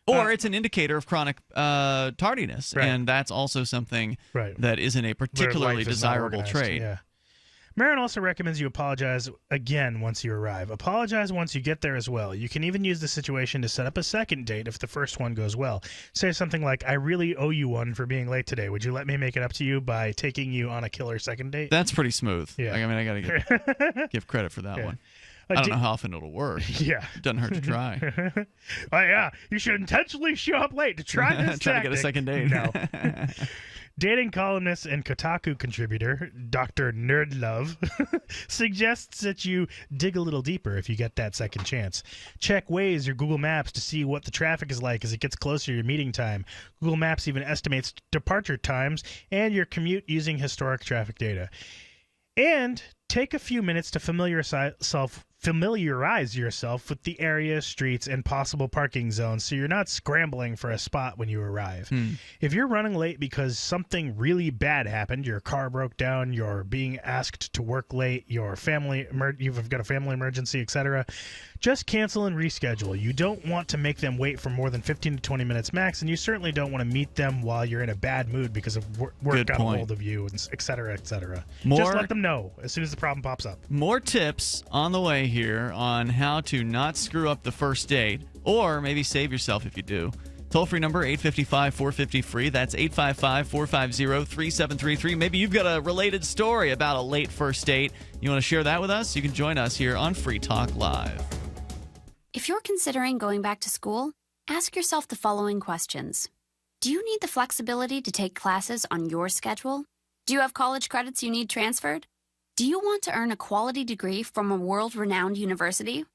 Or it's an indicator of chronic tardiness. Right. And that's also something that isn't a particularly desirable trait. Yeah. Marin also recommends you apologize again once you arrive. Apologize once you get there as well. You can even use the situation to set up a second date if the first one goes well. Say something like, I really owe you one for being late today. Would you let me make it up to you by taking you on a killer second date? That's pretty smooth. Yeah. I mean, I got to give credit for that one. I don't know how often it'll work. Yeah. Doesn't hurt to try. Oh, yeah. You should intentionally show up late to try this Try to get a second date. No. Dating columnist and Kotaku contributor, Dr. Nerdlove, suggests that you dig a little deeper if you get that second chance. Check Waze or Google Maps to see what the traffic is like as it gets closer to your meeting time. Google Maps even estimates departure times and your commute using historic traffic data. And take a few minutes to familiarize yourself with the area, streets, and possible parking zones so you're not scrambling for a spot when you arrive. If you're running late because something really bad happened, your car broke down, you're being asked to work late, you've got a family emergency, etc., just cancel and reschedule. You don't want to make them wait for more than 15 to 20 minutes max, and you certainly don't want to meet them while you're in a bad mood because of work got a hold of you, etc., etc. Just let them know as soon as the problem pops up. More tips on the way here on how to not screw up the first date, or maybe save yourself if you do. Toll-free number, 855-450-FREE. That's 855-450-3733. Maybe you've got a related story about a late first date. You want to share that with us? You can join us here on Free Talk Live. If you're considering going back to school, ask yourself the following questions. Do you need the flexibility to take classes on your schedule? Do you have college credits you need transferred? Do you want to earn a quality degree from a world-renowned university?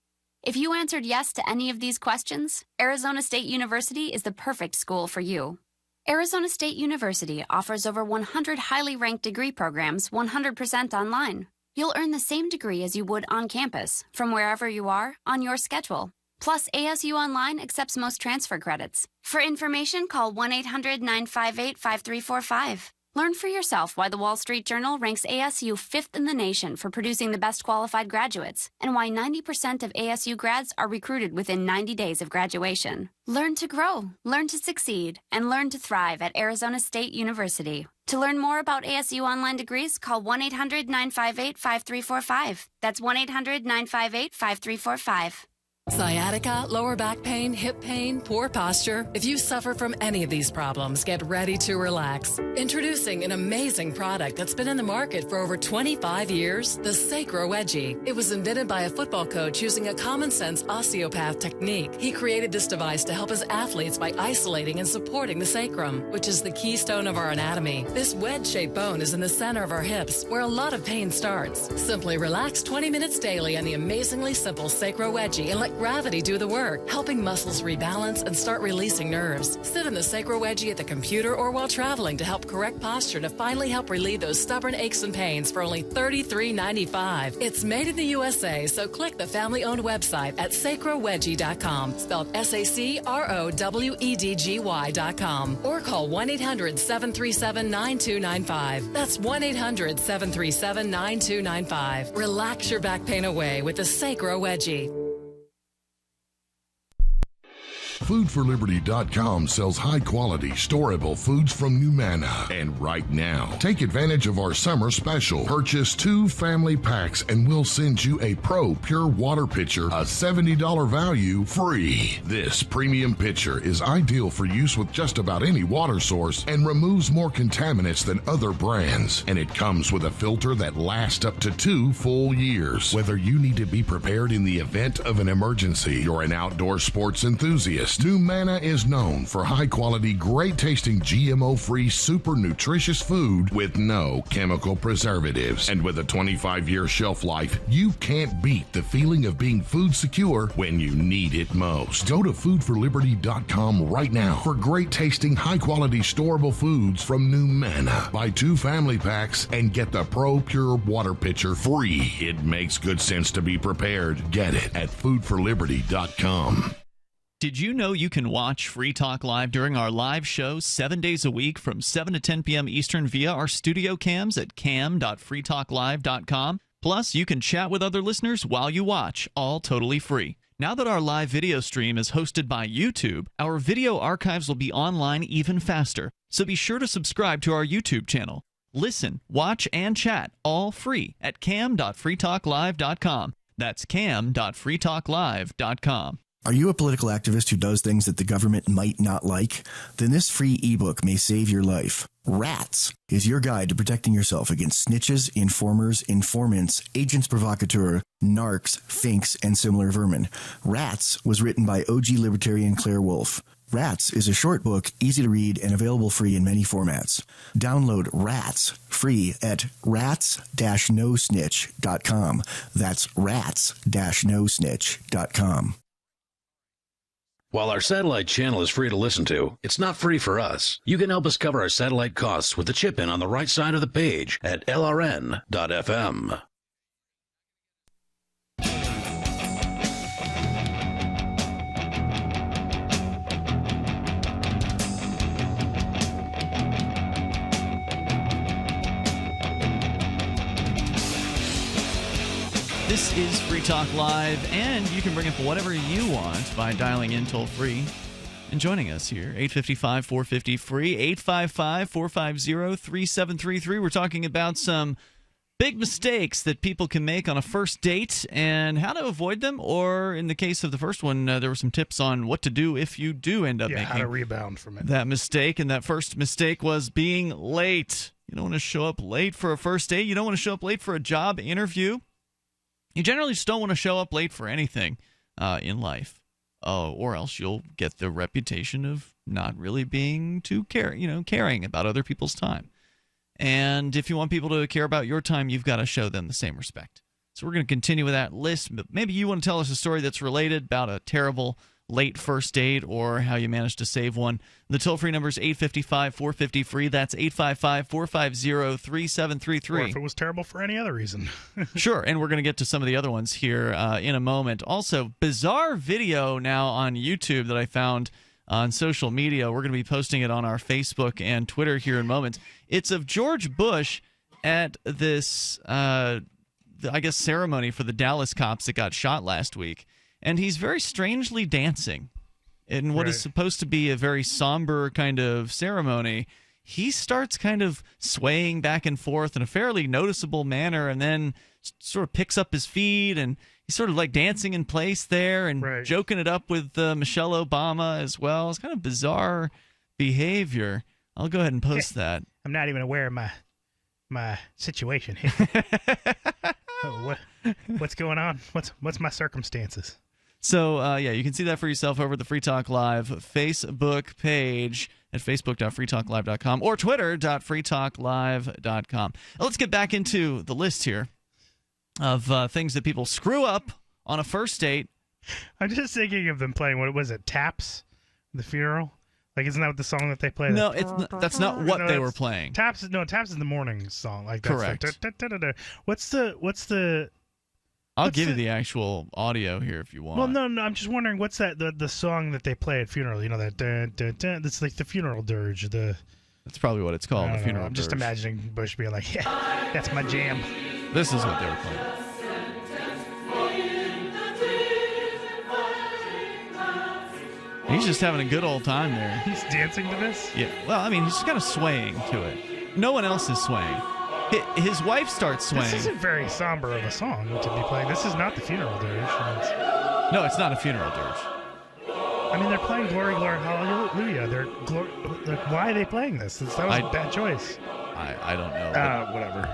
If you answered yes to any of these questions, Arizona State University is the perfect school for you. Arizona State University offers over 100 highly ranked degree programs 100% online. You'll earn the same degree as you would on campus, from wherever you are, on your schedule. Plus, ASU Online accepts most transfer credits. For information, call 1-800-958-5345. Learn for yourself why the Wall Street Journal ranks ASU 5th in the nation for producing the best qualified graduates, and why 90% of ASU grads are recruited within 90 days of graduation. Learn to grow, learn to succeed, and learn to thrive at Arizona State University. To learn more about ASU online degrees, call 1-800-958-5345. That's 1-800-958-5345. Sciatica, lower back pain, hip pain, poor posture. If you suffer from any of these problems, get ready to relax. Introducing an amazing product that's been in the market for over 25 years, the Sacro Wedgie. It was invented by a football coach using a common sense osteopath technique. He created this device to help his athletes by isolating and supporting the sacrum, which is the keystone of our anatomy. This wedge-shaped bone is in the center of our hips, where a lot of pain starts. Simply relax 20 minutes daily on the amazingly simple Sacro Wedgie and let gravity do the work, helping muscles rebalance and start releasing nerves. Sit in the Sacro Wedgie at the computer or while traveling to help correct posture to finally help relieve those stubborn aches and pains for only $33.95. It's made in the USA, so click the family-owned website at sacrowedgie.com, spelled SACROWEDGY.com, or call 1-800-737-9295. That's 1-800-737-9295. Relax your back pain away with the Sacro Wedgie. Foodforliberty.com sells high-quality, storable foods from Numana. And right now, take advantage of our summer special. Purchase 2 family packs and we'll send you a Pro Pure Water Pitcher, a $70 value, free. This premium pitcher is ideal for use with just about any water source and removes more contaminants than other brands. And it comes with a filter that lasts up to 2 full years. Whether you need to be prepared in the event of an emergency, you're an outdoor sports enthusiast, Numana is known for high-quality, great-tasting, GMO-free, super nutritious food with no chemical preservatives. And with a 25-year shelf life, you can't beat the feeling of being food secure when you need it most. Go to foodforliberty.com right now for great-tasting, high-quality, storable foods from Numana. Buy 2 family packs and get the Pro Pure Water Pitcher free. It makes good sense to be prepared. Get it at foodforliberty.com. Did you know you can watch Free Talk Live during our live shows 7 days a week from 7 to 10 p.m. Eastern via our studio cams at cam.freetalklive.com? Plus, you can chat with other listeners while you watch, all totally free. Now that our live video stream is hosted by YouTube, our video archives will be online even faster. So be sure to subscribe to our YouTube channel. Listen, watch, and chat all free at cam.freetalklive.com. That's cam.freetalklive.com. Are you a political activist who does things that the government might not like? Then this free ebook may save your life. Rats is your guide to protecting yourself against snitches, informers, informants, agents provocateur, narcs, finks, and similar vermin. Rats was written by OG libertarian Claire Wolfe. Rats is a short book, easy to read, and available free in many formats. Download Rats free at rats-nosnitch.com. That's rats-nosnitch.com. While our satellite channel is free to listen to, it's not free for us. You can help us cover our satellite costs with the chip-in on the right side of the page at lrn.fm. This is Free Talk Live, and you can bring up whatever you want by dialing in toll-free and joining us here. 855-450-FREE, 855-450-3733. We're talking about some big mistakes that people can make on a first date and how to avoid them, or in the case of the first one, there were some tips on what to do if you do end up making how to rebound from it. That mistake, and that first mistake was being late. You don't want to show up late for a first date. You don't want to show up late for a job interview. You generally just don't want to show up late for anything in life, or else you'll get the reputation of not really being too caring about other people's time. And if you want people to care about your time, you've got to show them the same respect. So we're going to continue with that list. But maybe you want to tell us a story that's related about a terrible late first date or how you managed to save one. The toll-free number is 855-450-FREE. That's 855-450-3733. Or if it was terrible for any other reason. Sure, and we're going to get to some of the other ones here in a moment. Also, bizarre video now on YouTube that I found on social media. We're going to be posting it on our Facebook and Twitter here in moments. It's of George Bush at this, ceremony for the Dallas cops that got shot last week. And he's very strangely dancing in what is supposed to be a very somber kind of ceremony. He starts kind of swaying back and forth in a fairly noticeable manner and then sort of picks up his feet and he's sort of like dancing in place there and joking it up with Michelle Obama as well. It's kind of bizarre behavior. I'll go ahead and post that. I'm not even aware of my situation here. What's going on? What's my circumstances? So, you can see that for yourself over the Free Talk Live Facebook page at facebook.freetalklive.com or twitter.freetalklive.com. Let's get back into the list here of things that people screw up on a first date. I'm just thinking of them playing, what was it, Taps? The funeral? Like, isn't that what the song that they play? No, that's not what they were playing. Taps is the morning song. Like, that's correct. Like, what's the... I'll give you the actual audio here if you want. Well, no, I'm just wondering, what's that the song that they play at funeral? You know, that that's like the funeral dirge. That's probably what it's called, the funeral dirge. I'm just imagining Bush being like, yeah, that's my jam. This is what they were playing. He's just having a good old time there. He's dancing to this? Yeah. Well, I mean, he's kind of swaying to it. No one else is swaying. His wife starts swaying. This isn't very somber of a song to be playing. This is not the funeral dirge. No, it's not a funeral dirge. I mean, they're playing Glory, Glory, Hallelujah. Why are they playing this? That was a bad choice. I don't know. Whatever.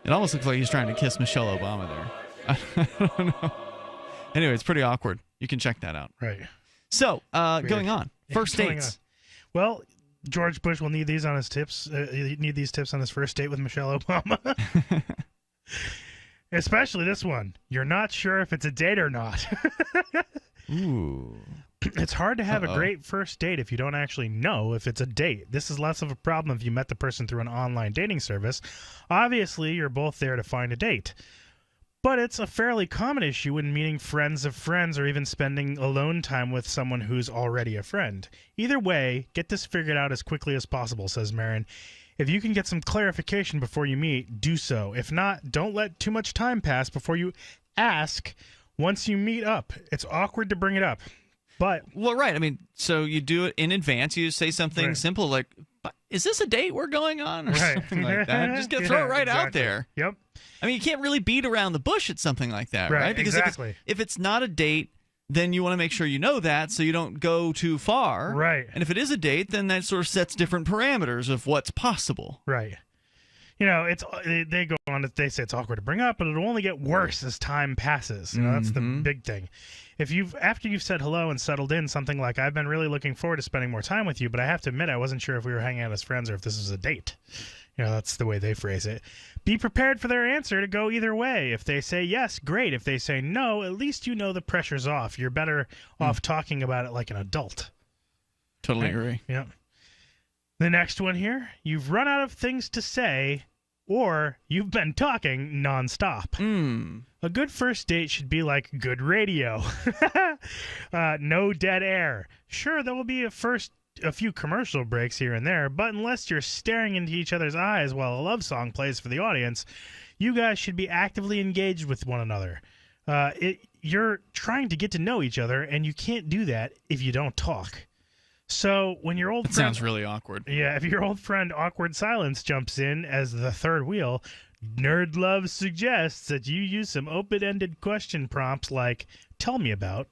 It almost looks like he's trying to kiss Michelle Obama there. I don't know. Anyway, it's pretty awkward. You can check that out. Right. So, going on. First dates. Well, George Bush will need these on his tips. Need these tips on his first date with Michelle Obama. Especially this one. You're not sure if it's a date or not. Ooh. It's hard to have a great first date if you don't actually know if it's a date. This is less of a problem if you met the person through an online dating service. Obviously, you're both there to find a date. But it's a fairly common issue when meeting friends of friends or even spending alone time with someone who's already a friend. Either way, get this figured out as quickly as possible, says Marin. If you can get some clarification before you meet, do so. If not, don't let too much time pass before you ask once you meet up. It's awkward to bring it up. But well, right. I mean, so you do it in advance. You say something simple like, is this a date we're going on? Or something like that. Just throw it right out there. Yep. I mean, you can't really beat around the bush at something like that, right? Because if it's not a date, then you want to make sure you know that so you don't go too far. Right. And if it is a date, then that sort of sets different parameters of what's possible. Right. You know, they go on. They say it's awkward to bring up, but it'll only get worse as time passes. You know, that's the big thing. If after you've said hello and settled in, something like, I've been really looking forward to spending more time with you, but I have to admit I wasn't sure if we were hanging out as friends or if this was a date. You know, that's the way they phrase it. Be prepared for their answer to go either way. If they say yes, great. If they say no, at least you know the pressure's off. You're better off talking about it like an adult. Totally agree. Yeah. The next one here, you've run out of things to say, or you've been talking nonstop. A good first date should be like good radio. No dead air. Sure, there will be a few commercial breaks here and there, but unless you're staring into each other's eyes while a love song plays for the audience, you guys should be actively engaged with one another. You're trying to get to know each other, and you can't do that if you don't talk. So when your old friend sounds really awkward. Yeah, if your old friend Awkward Silence jumps in as the third wheel, Nerd Love suggests that you use some open-ended question prompts like, tell me about,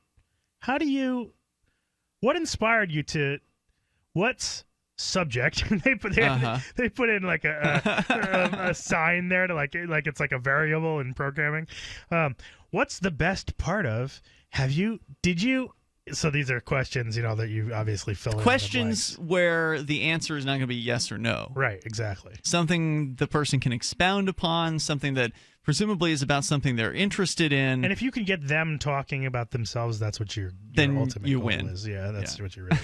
what inspired you to, what's subject? they put in like a sign there to like it's like a variable in programming. What's the best part of, did you... So these are questions, that you obviously fill in. Questions where the answer is not going to be yes or no. Right, exactly. Something the person can expound upon, something that presumably is about something they're interested in. And if you can get them talking about themselves, that's what your ultimate you goal win. is. Yeah, that's what you really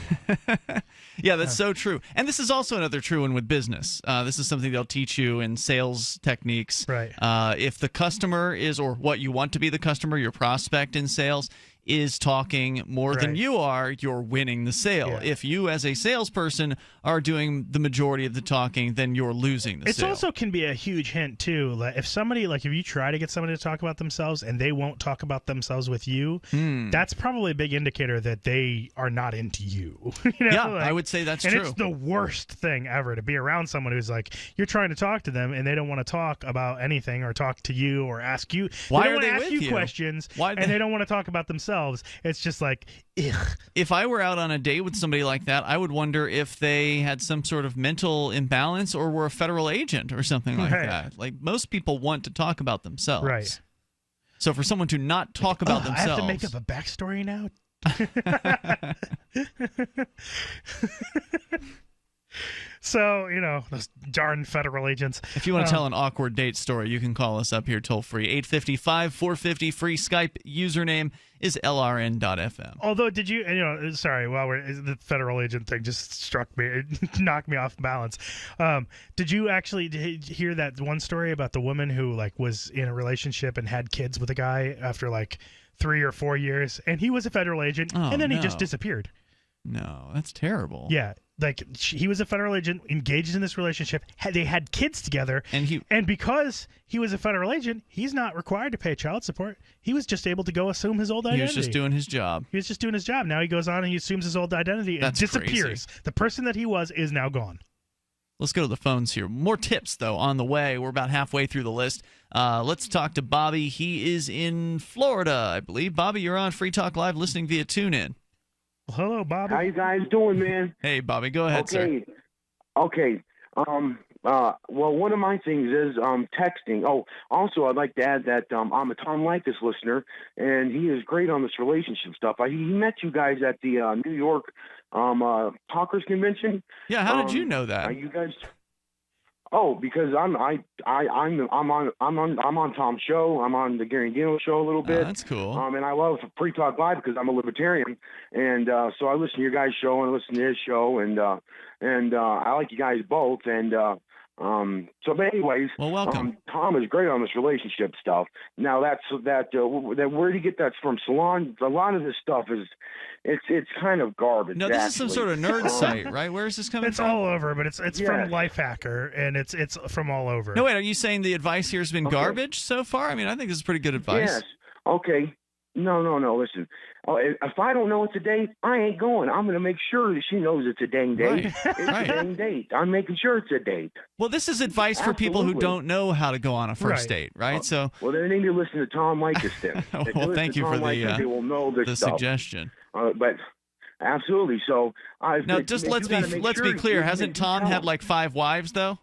want. Yeah, that's so true. And this is also another true one with business. This is something they'll teach you in sales techniques. Right. If the customer is, or what you want to be the customer, your prospect in sales, is talking more than you are, you're winning the sale. Yeah. If you, as a salesperson, are doing the majority of the talking, then you're losing the sale. It also can be a huge hint, too. Like if you try to get somebody to talk about themselves and they won't talk about themselves with you, that's probably a big indicator that they are not into you. I would say that's true. And it's the worst thing ever to be around someone who's like, you're trying to talk to them and they don't want to talk about anything or talk to you or ask you. Why they are don't they ask with you you? Questions and they don't want to talk about themselves. It's just like, ugh. If I were out on a date with somebody like that, I would wonder if they had some sort of mental imbalance or were a federal agent or something like that. Like, most people want to talk about themselves. Right. So for someone to not talk about themselves... I have to make up a backstory now? So, those darn federal agents. If you want to tell an awkward date story, you can call us up here toll free. 855-450 free. Skype username is LRN.FM. Although, did you, sorry, the federal agent thing just struck me. It knocked me off balance. Did you actually hear that one story about the woman who was in a relationship and had kids with a guy after 3 or 4 years, and he was a federal agent, and then he just disappeared? No, that's terrible. Yeah. Like he was a federal agent engaged in this relationship. They had kids together, and because he was a federal agent, he's not required to pay child support. He was just able to go assume his old identity. He was just doing his job. He was just doing his job. Now he goes on and he assumes his old identity and disappears. Crazy. The person that he was is now gone. Let's go to the phones here. More tips, though, on the way. We're about halfway through the list. Let's talk to Bobby. He is in Florida, I believe. Bobby, you're on Free Talk Live listening via TuneIn. Well, hello, Bobby. How you guys doing, man? Hey, Bobby. Go ahead, sir. Okay. Well, one of my things is texting. Oh, also, I'd like to add that I'm a Tom Leykis listener, and he is great on this relationship stuff. He met you guys at the New York Talkers Convention. Yeah, how did you know that? You guys? Oh, because I'm on Tom's show. I'm on the Gary Dino show a little bit. Oh, that's cool. And I love Free Talk Live because I'm a libertarian, and so I listen to your guys' show and I listen to his show, and I like you guys both. And so, but anyways, well, welcome. Tom is great on this relationship stuff. Now where do you get that from? Salon. A lot of this stuff is. It's kind of garbage. No, this is some sort of nerd site, right? Where is this coming from? It's all over, but it's from Lifehacker, and it's from all over. No, wait, are you saying the advice here has been garbage so far? I mean, I think this is pretty good advice. Yes. Okay. No. Listen, if I don't know it's a date, I ain't going. I'm going to make sure that she knows it's a dang date. Right. It's a dang date. I'm making sure it's a date. Well, this is advice for people who don't know how to go on a first date, right? Well, they need to listen to Tom Leykis then. Well, thank you for the suggestion. But absolutely. So now, just let's be clear. Hasn't Tom had like 5 wives though?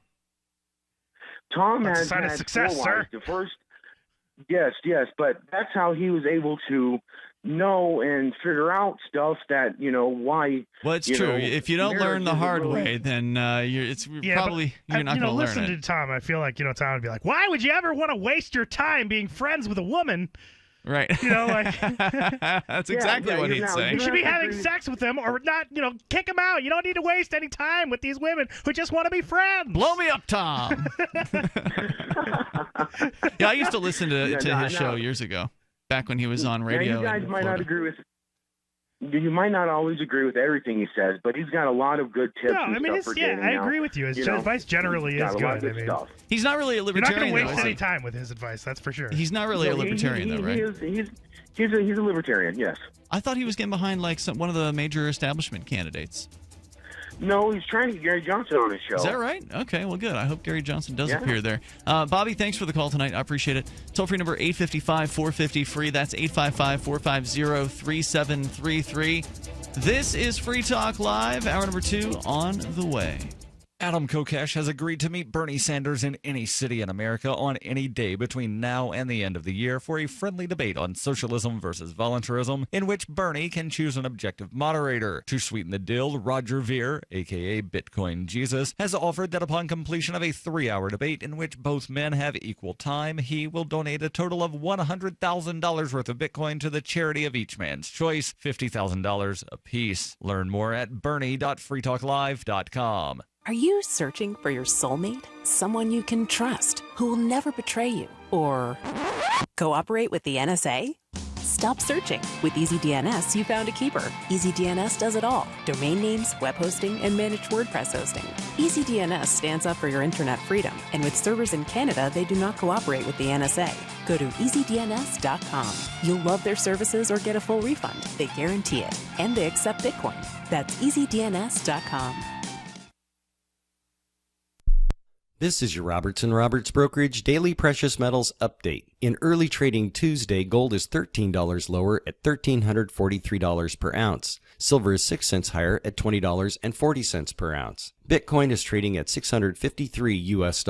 Tom That's has a sign of had success, 4 sir. wives. The first, yes, but that's how he was able to know and figure out stuff that why. Well, it's true. If you don't learn the hard way, then you're not going to learn listen it. to Tom. I feel like Tom would be like, "Why would you ever want to waste your time being friends with a woman?" Right. That's exactly what he'd say. You should be having sex with them or not, kick them out. You don't need to waste any time with these women who just want to be friends. Blow me up, Tom. Yeah, I used to listen to his show years ago, back when he was on radio. Now, you guys might not agree with. You might not always agree with everything he says, but he's got a lot of good tips. I agree with you. His advice generally is good. He's not really a libertarian. You're not going to waste any time with his advice, that's for sure. He's not really a libertarian, though, right? He's a libertarian, yes. I thought he was getting behind one of the major establishment candidates. No, he's trying to get Gary Johnson on his show. Is that right? Okay, well, good. I hope Gary Johnson does appear there. Bobby, thanks for the call tonight. I appreciate it. Toll-free number 855-450-FREE. That's 855-450-3733. This is Free Talk Live, hour number 2 on the way. Adam Kokesh has agreed to meet Bernie Sanders in any city in America on any day between now and the end of the year for a friendly debate on socialism versus voluntarism, in which Bernie can choose an objective moderator. To sweeten the deal, Roger Ver, a.k.a. Bitcoin Jesus, has offered that upon completion of a 3-hour debate in which both men have equal time, he will donate a total of $100,000 worth of Bitcoin to the charity of each man's choice, $50,000 apiece. Learn more at bernie.freetalklive.com. Are you searching for your soulmate? Someone you can trust, who will never betray you? Or cooperate with the NSA? Stop searching. With EasyDNS, you found a keeper. EasyDNS does it all. Domain names, web hosting, and managed WordPress hosting. EasyDNS stands up for your internet freedom. And with servers in Canada, they do not cooperate with the NSA. Go to EasyDNS.com. You'll love their services or get a full refund. They guarantee it. And they accept Bitcoin. That's EasyDNS.com. This is your Robertson Roberts Brokerage Daily Precious Metals Update. In early trading Tuesday, gold is $13 lower at $1,343 per ounce. Silver is 6 cents higher at $20.40 per ounce. Bitcoin is trading at $653 US.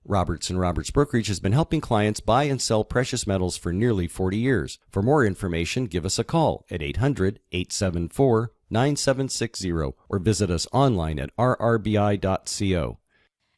Robertson Roberts Brokerage has been helping clients buy and sell precious metals for nearly 40 years. For more information, give us a call at 800-874-9760 or visit us online at rrbi.co.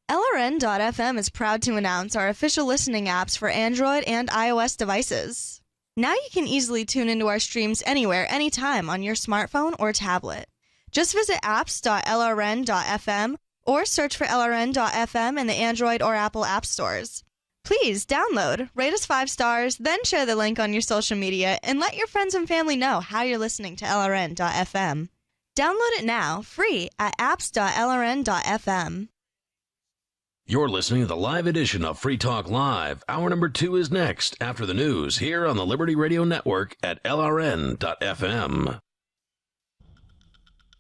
LRN.FM is proud to announce our official listening apps for Android and iOS devices. Now you can easily tune into our streams anywhere, anytime on your smartphone or tablet. Just visit apps.lrn.fm or search for LRN.FM in the Android or Apple app stores. Please download, rate us 5 stars, then share the link on your social media and let your friends and family know how you're listening to LRN.FM. Download it now, free, at apps.lrn.fm. You're listening to the live edition of Free Talk Live. Hour number 2 is next, after the news, here on the Liberty Radio Network at LRN.FM.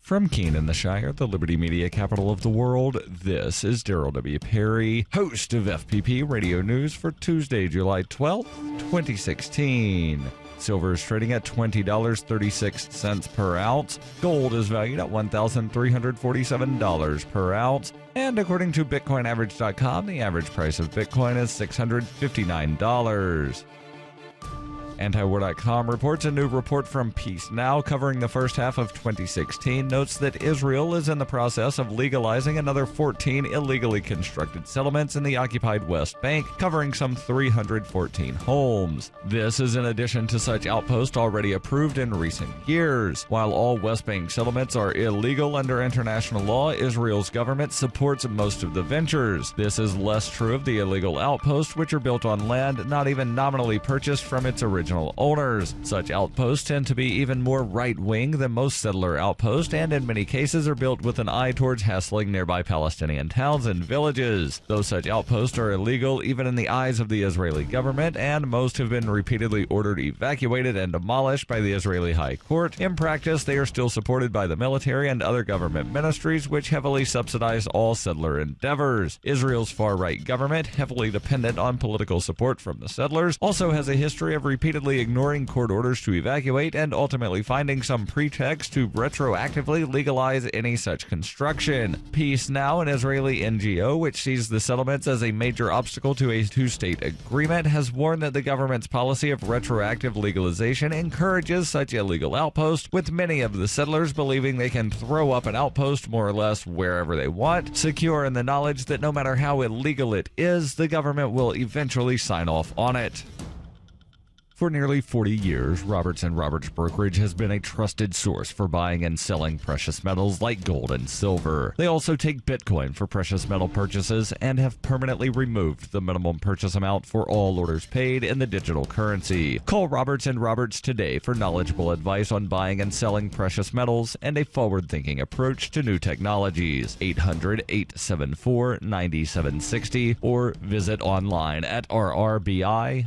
From Keene in the Shire, the Liberty Media capital of the world, this is Daryl W. Perry, host of FPP Radio News for Tuesday, July 12th, 2016. Silver is trading at $20.36 per ounce. Gold is valued at $1,347 per ounce. And according to BitcoinAverage.com, the average price of Bitcoin is $659. Antiwar.com reports a new report from Peace Now covering the first half of 2016 notes that Israel is in the process of legalizing another 14 illegally constructed settlements in the occupied West Bank, covering some 314 homes. This is in addition to such outposts already approved in recent years. While all West Bank settlements are illegal under international law, Israel's government supports most of the ventures. This is less true of the illegal outposts, which are built on land not even nominally purchased from its original owners. Such outposts tend to be even more right-wing than most settler outposts, and in many cases are built with an eye towards hassling nearby Palestinian towns and villages. Though such outposts are illegal even in the eyes of the Israeli government, and most have been repeatedly ordered evacuated and demolished by the Israeli High Court, in practice they are still supported by the military and other government ministries which heavily subsidize all settler endeavors. Israel's far-right government, heavily dependent on political support from the settlers, also has a history of repeatedly ignoring court orders to evacuate and ultimately finding some pretext to retroactively legalize any such construction. Peace Now, an Israeli NGO which sees the settlements as a major obstacle to a two-state agreement, has warned that the government's policy of retroactive legalization encourages such illegal outposts, with many of the settlers believing they can throw up an outpost more or less wherever they want, secure in the knowledge that no matter how illegal it is, the government will eventually sign off on it. For nearly 40 years, Roberts & Roberts Brokerage has been a trusted source for buying and selling precious metals like gold and silver. They also take Bitcoin for precious metal purchases and have permanently removed the minimum purchase amount for all orders paid in the digital currency. Call Roberts & Roberts today for knowledgeable advice on buying and selling precious metals and a forward-thinking approach to new technologies. 800-874-9760 or visit online at rrbi.co.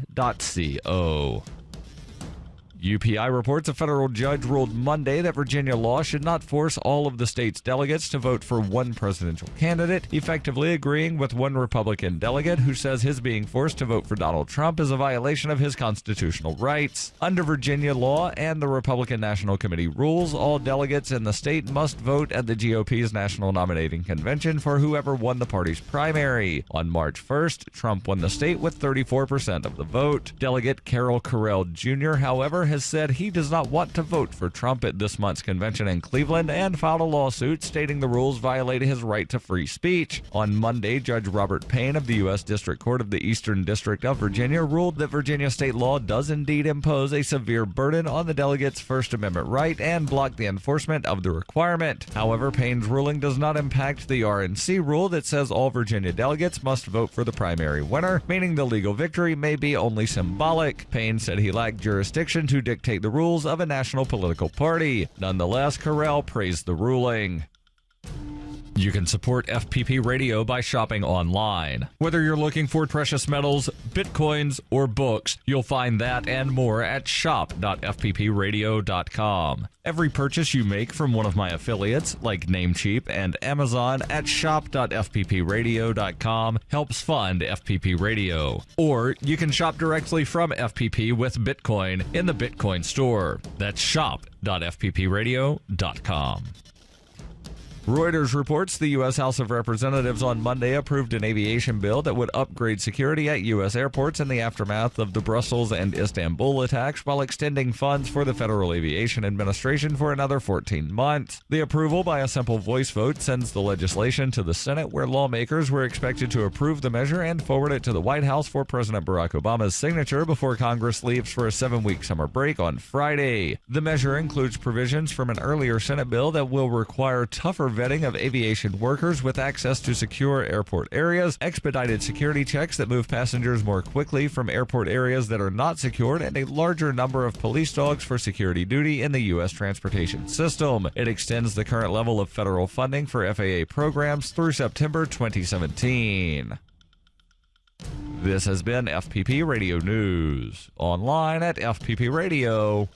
UPI reports a federal judge ruled Monday that Virginia law should not force all of the state's delegates to vote for one presidential candidate, effectively agreeing with one Republican delegate who says his being forced to vote for Donald Trump is a violation of his constitutional rights. Under Virginia law and the Republican National Committee rules, all delegates in the state must vote at the GOP's National Nominating Convention for whoever won the party's primary. On March 1st, Trump won the state with 34% of the vote. Delegate Carol Carell Jr., however, has said he does not want to vote for Trump at this month's convention in Cleveland and filed a lawsuit stating the rules violate his right to free speech. On Monday, Judge Robert Payne of the U.S. District Court of the Eastern District of Virginia ruled that Virginia state law does indeed impose a severe burden on the delegates' First Amendment right and block the enforcement of the requirement. However, Payne's ruling does not impact the RNC rule that says all Virginia delegates must vote for the primary winner, meaning the legal victory may be only symbolic. Payne said he lacked jurisdiction to dictate the rules of a national political party. Nonetheless, Carell praised the ruling. You can support FPP Radio by shopping online. Whether you're looking for precious metals, bitcoins, or books, you'll find that and more at shop.fppradio.com. Every purchase you make from one of my affiliates, like Namecheap and Amazon, at shop.fppradio.com helps fund FPP Radio. Or you can shop directly from FPP with Bitcoin in the Bitcoin store. That's shop.fppradio.com. Reuters reports the U.S. House of Representatives on Monday approved an aviation bill that would upgrade security at U.S. airports in the aftermath of the Brussels and Istanbul attacks while extending funds for the Federal Aviation Administration for another 14 months. The approval by a simple voice vote sends the legislation to the Senate, where lawmakers were expected to approve the measure and forward it to the White House for President Barack Obama's signature before Congress leaves for a 7-week summer break on Friday. The measure includes provisions from an earlier Senate bill that will require tougher vetting of aviation workers with access to secure airport areas, expedited security checks that move passengers more quickly from airport areas that are not secured, and a larger number of police dogs for security duty in the U.S. transportation system. It extends the current level of federal funding for FAA programs through September 2017. This has been FPP Radio News, online at fppradio.com.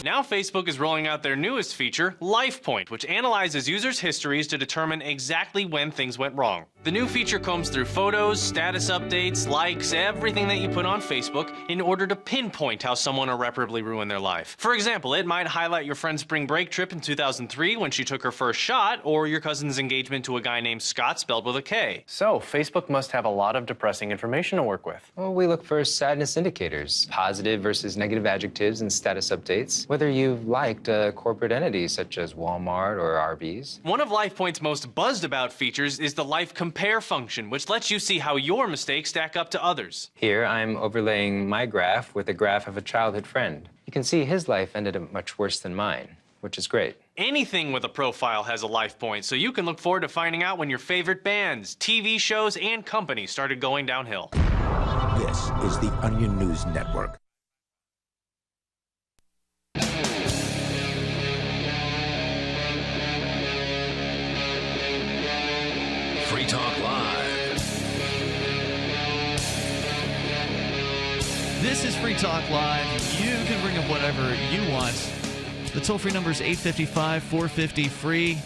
Now Facebook is rolling out their newest feature, LifePoint, which analyzes users' histories to determine exactly when things went wrong. The new feature combs through photos, status updates, likes, everything that you put on Facebook in order to pinpoint how someone irreparably ruined their life. For example, it might highlight your friend's spring break trip in 2003 when she took her first shot, or your cousin's engagement to a guy named Scott spelled with a K. So, Facebook must have a lot of depressing information to work with. Well, we look for sadness indicators, positive versus negative adjectives and status updates, whether you've liked a corporate entity such as Walmart or Arby's. One of LifePoint's most buzzed about features is the Life Compare function, which lets you see how your mistakes stack up to others. Here, I'm overlaying my graph with a graph of a childhood friend. You can see his life ended up much worse than mine, which is great. Anything with a profile has a LifePoint, so you can look forward to finding out when your favorite bands, TV shows, and companies started going downhill. This is the Onion News Network. Free Talk Live. This is Free Talk Live. You can bring up whatever you want. The toll-free number is 855-450-FREE.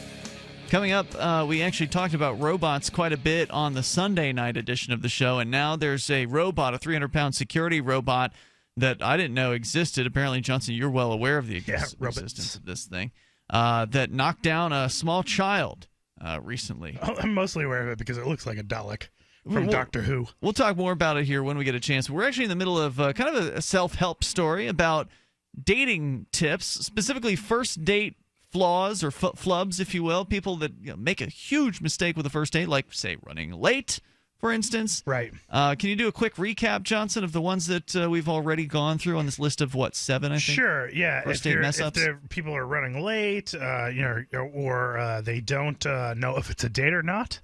Coming up, we actually talked about robots quite a bit on the Sunday night edition of the show, and now there's a robot, a 300-pound security robot that I didn't know existed. Apparently, Johnson, you're well aware of the existence of this thing, that knocked down a small child recently. I'm mostly aware of it because it looks like a Dalek from Doctor Who. We'll talk more about it here when we get a chance. We're actually in the middle of kind of a self-help story about dating tips, specifically first date flaws or flubs, if you will. People that make a huge mistake with a first date, like, say, running late, for instance. Right. Can you do a quick recap, Johnson, of the ones that we've already gone through on this list of, 7, I think? Sure, yeah. First date mess-ups? If people are running late, or they don't know if it's a date or not.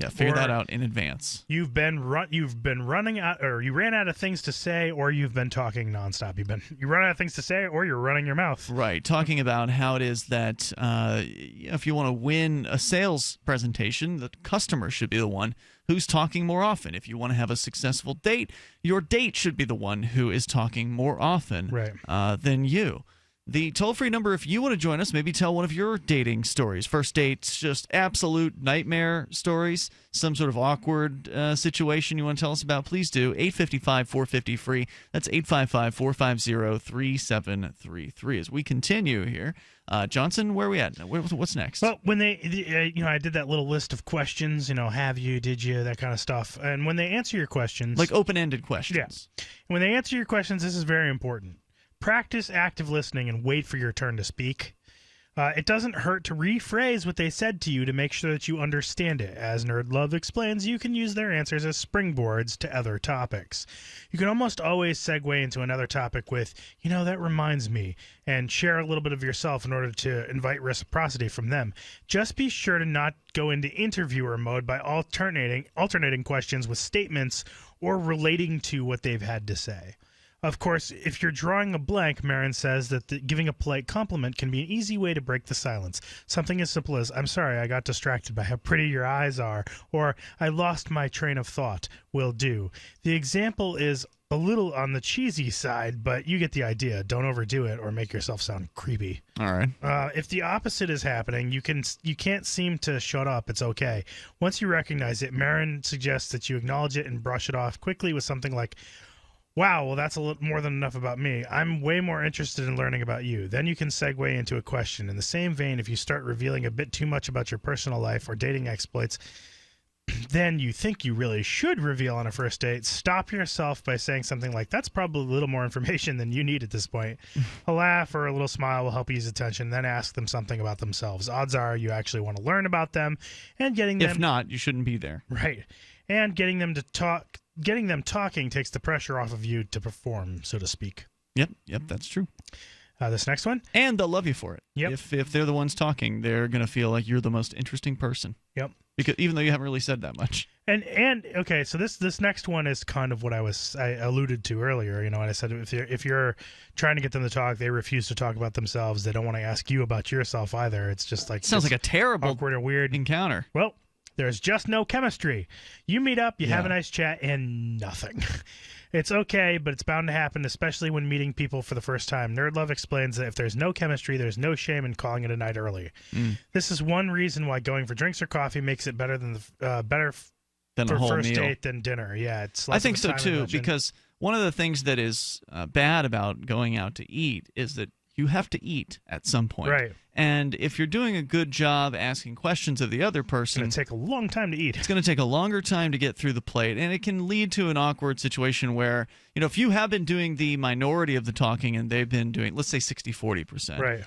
Yeah, figure that out in advance. You've been running out, or you ran out of things to say, or you've been talking nonstop. You run out of things to say, or you're running your mouth. Right, talking about how it is that if you want to win a sales presentation, the customer should be the one who's talking more often. If you want to have a successful date, your date should be the one who is talking more often than you. The toll-free number, if you want to join us, maybe tell one of your dating stories. First dates, just absolute nightmare stories, some sort of awkward situation you want to tell us about, please do. 855-450-FREE. That's 855-450-3733. As we continue here, Johnson, where are we at? What's next? Well, when they, I did that little list of questions, have you, did you, that kind of stuff. And when they answer your questions. Like open-ended questions. Yes. Yeah. When they answer your questions, this is very important. Practice active listening and wait for your turn to speak. It doesn't hurt to rephrase what they said to you to make sure that you understand it. As Nerd Love explains, you can use their answers as springboards to other topics. You can almost always segue into another topic with, that reminds me, and share a little bit of yourself in order to invite reciprocity from them. Just be sure to not go into interviewer mode by alternating questions with statements or relating to what they've had to say. Of course, if you're drawing a blank, Marin says that giving a polite compliment can be an easy way to break the silence. Something as simple as, I'm sorry, I got distracted by how pretty your eyes are, or I lost my train of thought, will do. The example is a little on the cheesy side, but you get the idea. Don't overdo it or make yourself sound creepy. All right. If the opposite is happening, you can't seem to shut up. It's okay. Once you recognize it, Marin suggests that you acknowledge it and brush it off quickly with something like, wow, well, that's a little more than enough about me. I'm way more interested in learning about you. Then you can segue into a question. In the same vein, if you start revealing a bit too much about your personal life or dating exploits, then you think you really should reveal on a first date, stop yourself by saying something like, that's probably a little more information than you need at this point. A laugh or a little smile will help ease attention, then ask them something about themselves. Odds are you actually want to learn about them, and getting them... If not, you shouldn't be there. Right. And getting them talking takes the pressure off of you to perform, so to speak. Yep, that's true. This next one? And they'll love you for it. Yep. If they're the ones talking, they're going to feel like you're the most interesting person. Yep. Because even though you haven't really said that much. And okay, so this next one is kind of what I alluded to earlier. And I said if you're trying to get them to talk, they refuse to talk about themselves. They don't want to ask you about yourself either. It's just like sounds like a terrible, awkward and weird encounter. Well, there's just no chemistry. You meet up, you have a nice chat, and nothing. It's okay, but it's bound to happen, especially when meeting people for the first time. Nerd Love explains that if there's no chemistry, there's no shame in calling it a night early. This is one reason why going for drinks or coffee makes it better than than for a whole first meal. date than dinner. Yeah, it's. I think so too, because one of the things that is bad about going out to eat is that you have to eat at some point. Right. And if you're doing a good job asking questions of the other person, it's going to take a long time to eat. It's going to take a longer time to get through the plate, and it can lead to an awkward situation where, if you have been doing the minority of the talking and they've been doing, let's say 60-40%, right.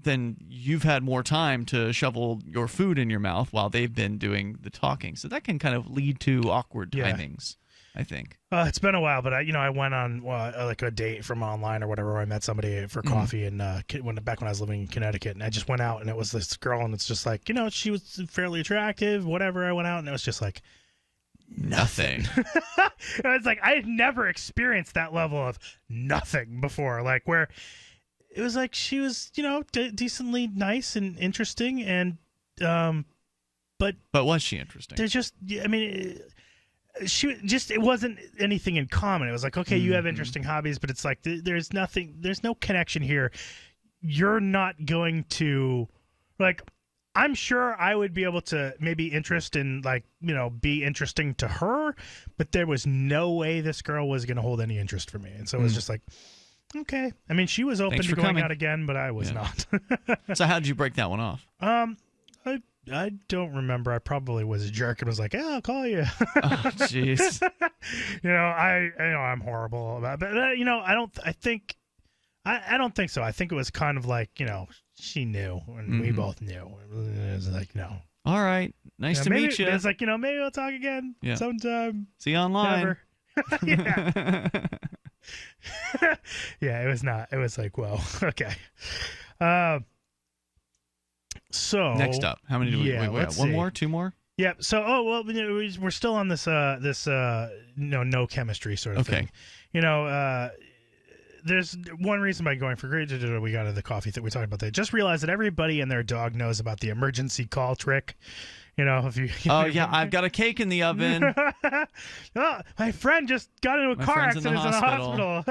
Then you've had more time to shovel your food in your mouth while they've been doing the talking. So that can kind of lead to awkward timings. I think. It's been a while, but I went on like a date from online or whatever, where I met somebody for coffee, and back when I was living in Connecticut, and I just went out, and it was this girl, and it's just like, she was fairly attractive, whatever. I went out, and it was just like nothing. It's like I had never experienced that level of nothing before, like where it was like she was, decently nice and interesting, and but was she interesting? There's just, it wasn't anything in common. It was like, okay, you have interesting hobbies, but it's like there's no connection here. You're not going to, like, I'm sure I would be able to maybe interest in, like, be interesting to her, but there was no way this girl was going to hold any interest for me. And so it was just like, okay. I mean, she was open to going out again, but I was not. So how did you break that one off? I don't remember. I probably was a jerk and was like, I'll call you. Oh, jeez. I'm horrible about it. But, I don't think so. I think it was kind of like, she knew and we both knew. It was like, no. All right. Nice to meet you. It's like, maybe we'll talk again sometime. See you online. Yeah. Yeah, it was not. It was like, whoa, okay. So next up, how many do we have? One more, two more? Yeah. So, we're still on this no chemistry sort of thing. There's one reason by going for great. We got to the coffee that we talked about. They just realized that everybody and their dog knows about the emergency call trick. If you. I've got a cake in the oven. My friend just got into a car accident in the hospital.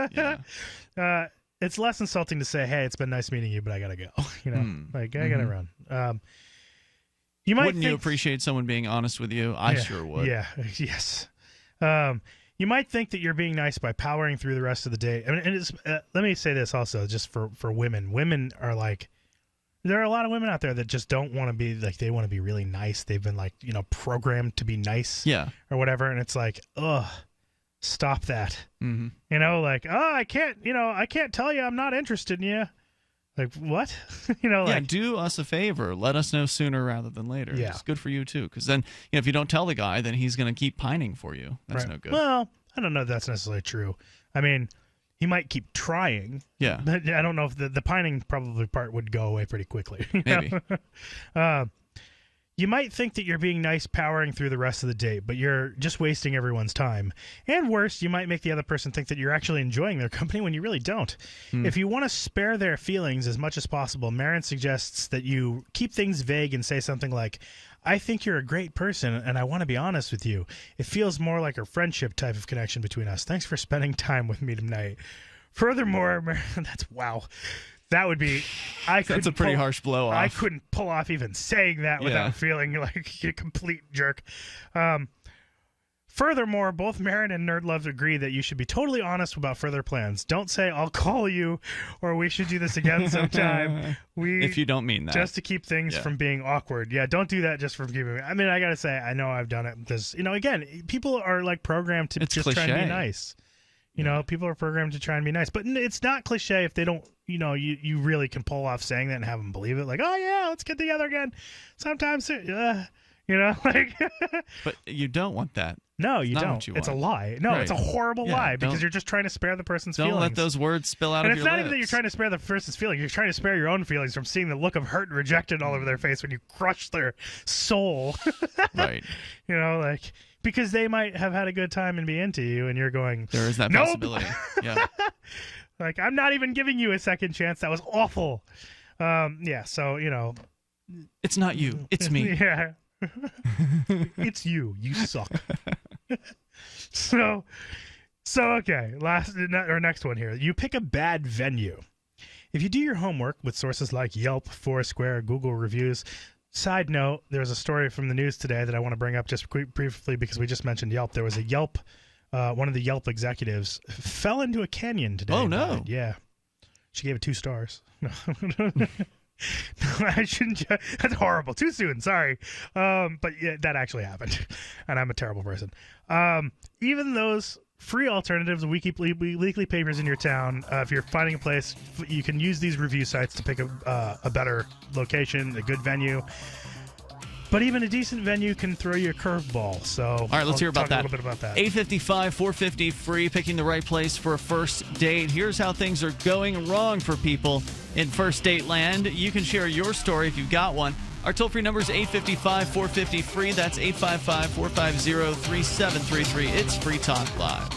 Yeah. It's less insulting to say, "Hey, it's been nice meeting you, but I gotta go." I gotta run. You might you appreciate someone being honest with you? I sure would. Yeah. Yes. You might think that you're being nice by powering through the rest of the day. I mean, and it's, let me say this also, just for women. Women are like, there are a lot of women out there that just don't want to be like, they want to be really nice. They've been like, programmed to be nice, or whatever. And it's like, ugh. Stop that. Mm-hmm. Like, I can't tell you I'm not interested in you. Like, what? Do us a favor. Let us know sooner rather than later. Yeah. It's good for you, too. Because then, if you don't tell the guy, then he's going to keep pining for you. That's no good. Well, I don't know if that's necessarily true. I mean, he might keep trying. Yeah. But I don't know if the pining probably part would go away pretty quickly. Maybe. You might think that you're being nice powering through the rest of the date, but you're just wasting everyone's time. And worse, you might make the other person think that you're actually enjoying their company when you really don't. If you want to spare their feelings as much as possible, Marin suggests that you keep things vague and say something like, I think you're a great person, and I want to be honest with you. It feels more like a friendship type of connection between us. Thanks for spending time with me tonight. Furthermore, that's wow. That would be. That's a pretty harsh blow off. I couldn't pull off even saying that without feeling like a complete jerk. Furthermore, both Marin and Nerd Love agree that you should be totally honest about further plans. Don't say, I'll call you, or we should do this again sometime. If you don't mean that. Just to keep things from being awkward. Yeah, don't do that just from keeping. I mean, I got to say, I know I've done it because, again, people are like programmed to just try and be nice. People are programmed to try and be nice. But it's not cliche if they don't, you really can pull off saying that and have them believe it. Like, oh, yeah, let's get together again. Sometimes, like. But you don't want that No, you not don't. what you It's a want. lie. No, Right. it's a horrible Yeah, lie because don't- you're just trying to spare the person's Don't feelings. let those words spill out And of it's your not even that you're lips. trying to spare the person's feelings. You're trying to spare your own feelings from seeing the look of hurt and rejected all over their face when you crush their soul. Right. Like, because they might have had a good time and be into you, and you're going, There is that nope. possibility. Yeah. Like, I'm not even giving you a second chance. That was awful. Yeah, so, It's not you. It's me. Yeah. It's you. You suck. So okay. Next one here. You pick a bad venue. If you do your homework with sources like Yelp, Foursquare, Google reviews. Side note: there's a story from the news today that I want to bring up just briefly because we just mentioned Yelp. There was a Yelp, one of the Yelp executives fell into a canyon today. Oh no! Died. Yeah, she gave it 2 stars. I shouldn't. That's horrible. Too soon. Sorry. But yeah, that actually happened, and I'm a terrible person. Even those free alternatives, weekly papers in your town. If you're finding a place, you can use these review sites to pick a better location, a good venue. But even a decent venue can throw you a curveball. So, all right, let's hear about that. A little bit about that. 855-450 free, picking the right place for a first date. Here's how things are going wrong for people in first date land. You can share your story if you've got one. Our toll-free number is 855-450 free. That's 855-450-3733. It's Free Talk Live.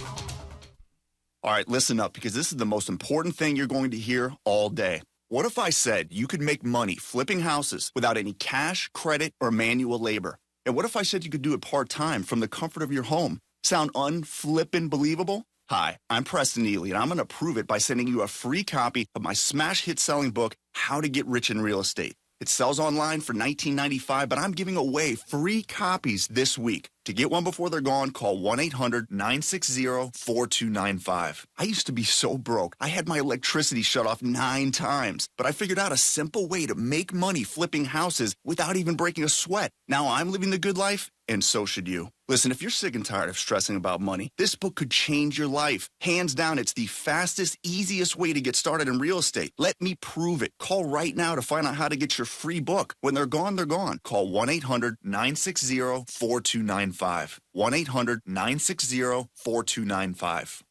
All right, listen up, because this is the most important thing you're going to hear all day. What if I said you could make money flipping houses without any cash, credit, or manual labor? And what if I said you could do it part-time from the comfort of your home? Sound unflippin' believable? Hi, I'm Preston Neely, and I'm going to prove it by sending you a free copy of my smash hit selling book, How to Get Rich in Real Estate. It sells online for $19.95, but I'm giving away free copies this week. To get one before they're gone, call 1-800-960-4295. I used to be so broke. I had my electricity shut off 9 times, but I figured out a simple way to make money flipping houses without even breaking a sweat. Now I'm living the good life, and so should you. Listen, if you're sick and tired of stressing about money, this book could change your life. Hands down, it's the fastest, easiest way to get started in real estate. Let me prove it. Call right now to find out how to get your free book. When they're gone, they're gone. Call 1-800-960-4295. 1-800-960-4295.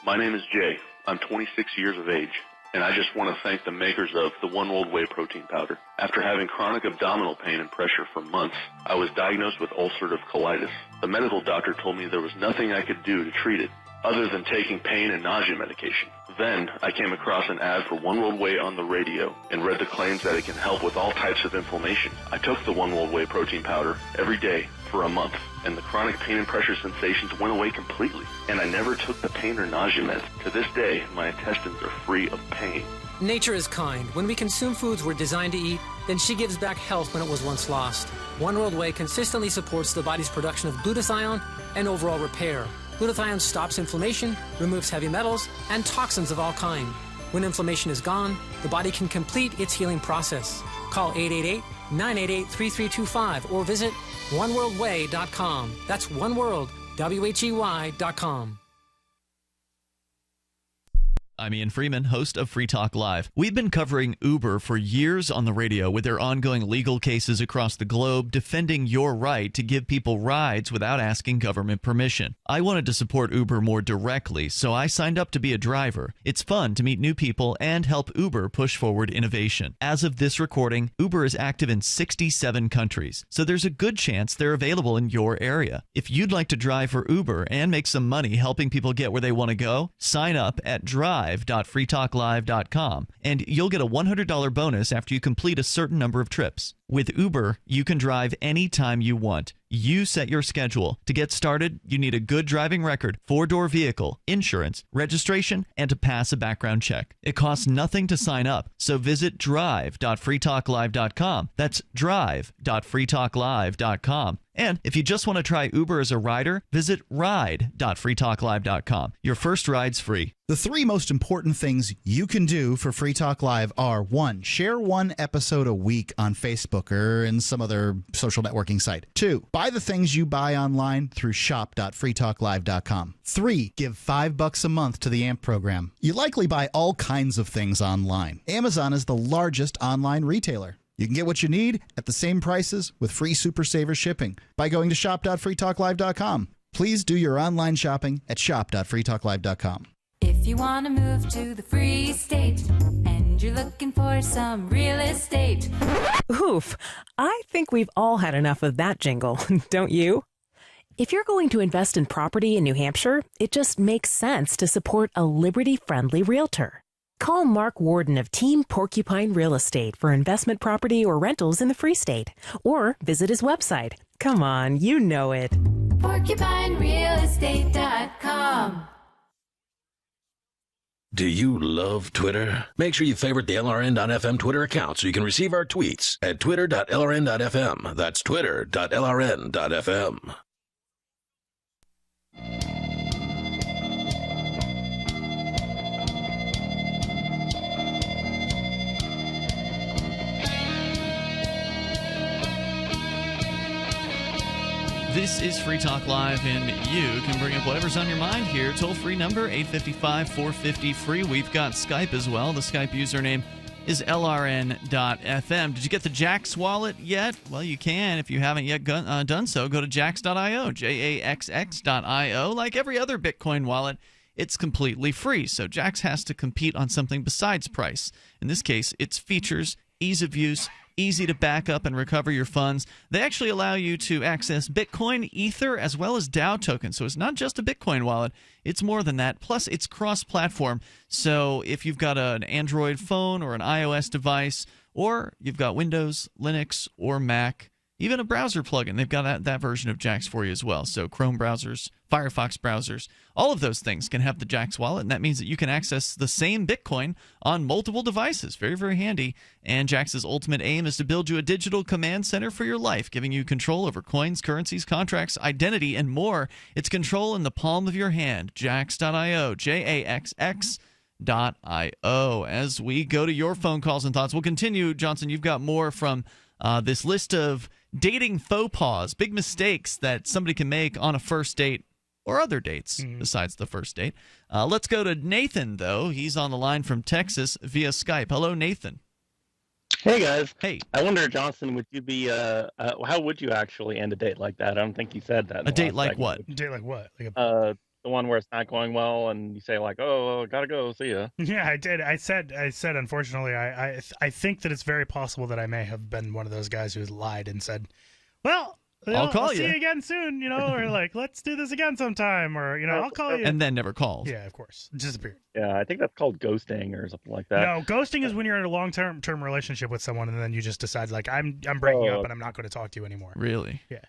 My name is Jay. I'm 26 years of age, and I just want to thank the makers of the One World Whey protein powder. After having chronic abdominal pain and pressure for months, I was diagnosed with ulcerative colitis. The medical doctor told me there was nothing I could do to treat it other than taking pain and nausea medication. Then I came across an ad for One World Whey on the radio and read the claims that it can help with all types of inflammation. I took the One World Whey protein powder every day for a month, and the chronic pain and pressure sensations went away completely. And I never took the pain or nausea meds. To this day, my intestines are free of pain. Nature is kind. When we consume foods we're designed to eat, then she gives back health when it was once lost. One World Whey consistently supports the body's production of glutathione and overall repair. Glutathione stops inflammation, removes heavy metals, and toxins of all kind. When inflammation is gone, the body can complete its healing process. Call 888-988-3325 or visit oneworldwhey.com. That's oneworld, WHEY.com. I'm Ian Freeman, host of Free Talk Live. We've been covering Uber for years on the radio with their ongoing legal cases across the globe defending your right to give people rides without asking government permission. I wanted to support Uber more directly, so I signed up to be a driver. It's fun to meet new people and help Uber push forward innovation. As of this recording, Uber is active in 67 countries, so there's a good chance they're available in your area. If you'd like to drive for Uber and make some money helping people get where they want to go, sign up at drive.freetalklive.com, and you'll get a $100 bonus after you complete a certain number of trips. With Uber, you can drive anytime you want. You set your schedule. To get started, you need a good driving record, 4-door vehicle, insurance, registration, and to pass a background check. It costs nothing to sign up, so visit drive.freetalklive.com. That's drive.freetalklive.com. And if you just want to try Uber as a rider, visit ride.freetalklive.com. Your first ride's free. The 3 most important things you can do for Free Talk Live are: 1, share 1 episode a week on Facebook or in some other social networking site. 2, buy the things you buy online through shop.freetalklive.com. 3, give $5 a month to the AMP program. You likely buy all kinds of things online. Amazon is the largest online retailer. You can get what you need at the same prices with free Super Saver shipping by going to shop.freetalklive.com. Please do your online shopping at shop.freetalklive.com. If you want to move to the free state and you're looking for some real estate. Oof, I think we've all had enough of that jingle, don't you? If you're going to invest in property in New Hampshire, it just makes sense to support a Liberty-friendly realtor. Call Mark Warden of Team Porcupine Real Estate for investment property or rentals in the Free State, or visit his website. Come on, you know it. PorcupineRealEstate.com. Do you love Twitter? Make sure you favorite the LRN.FM Twitter account so you can receive our tweets at twitter.lrn.fm. That's twitter.lrn.fm. This is Free Talk Live, and you can bring up whatever's on your mind here. Toll-free number, 855-450-FREE. We've got Skype as well. The Skype username is LRN.FM. Did you get the Jaxx wallet yet? Well, you can. If you haven't yet done so, go to Jaxx.io, Jaxx.io. Like every other Bitcoin wallet, it's completely free. So Jaxx has to compete on something besides price. In this case, it's features, ease of use, easy to back up and recover your funds. They actually allow you to access Bitcoin, Ether, as well as DAO tokens. So it's not just a Bitcoin wallet. It's more than that. Plus, it's cross-platform. So if you've got an Android phone or an iOS device, or you've got Windows, Linux, or Mac, even a browser plugin, they've got that version of Jaxx for you as well. So Chrome browsers, Firefox browsers, all of those things can have the Jaxx wallet, and that means that you can access the same Bitcoin on multiple devices. Very, very handy. And Jaxx's ultimate aim is to build you a digital command center for your life, giving you control over coins, currencies, contracts, identity, and more. It's control in the palm of your hand. Jaxx.io, Jaxx.io. As we go to your phone calls and thoughts, we'll continue. Johnson, you've got more from this list of dating faux pas, big mistakes that somebody can make on a first date or other dates besides the first date. Let's go to Nathan, though. He's on the line from Texas via Skype. Hello, Nathan. Hey, guys. Hey. I wonder, Johnson, would you be, how would you actually end a date like that? I don't think you said that. A date like what? A date like what? Like the one where it's not going well and you say like, oh, gotta go, see ya. Yeah, I did. I said, unfortunately, I think that it's very possible that I may have been one of those guys who lied and said, well, I'll call see you again soon, or like, let's do this again sometime, or, I'll call you. And then never called. Yeah, of course. Disappeared. Yeah, I think that's called ghosting or something like that. No, ghosting is when you're in a long-term relationship with someone and then you just decide, like, I'm breaking up and I'm not going to talk to you anymore. Really? Yeah.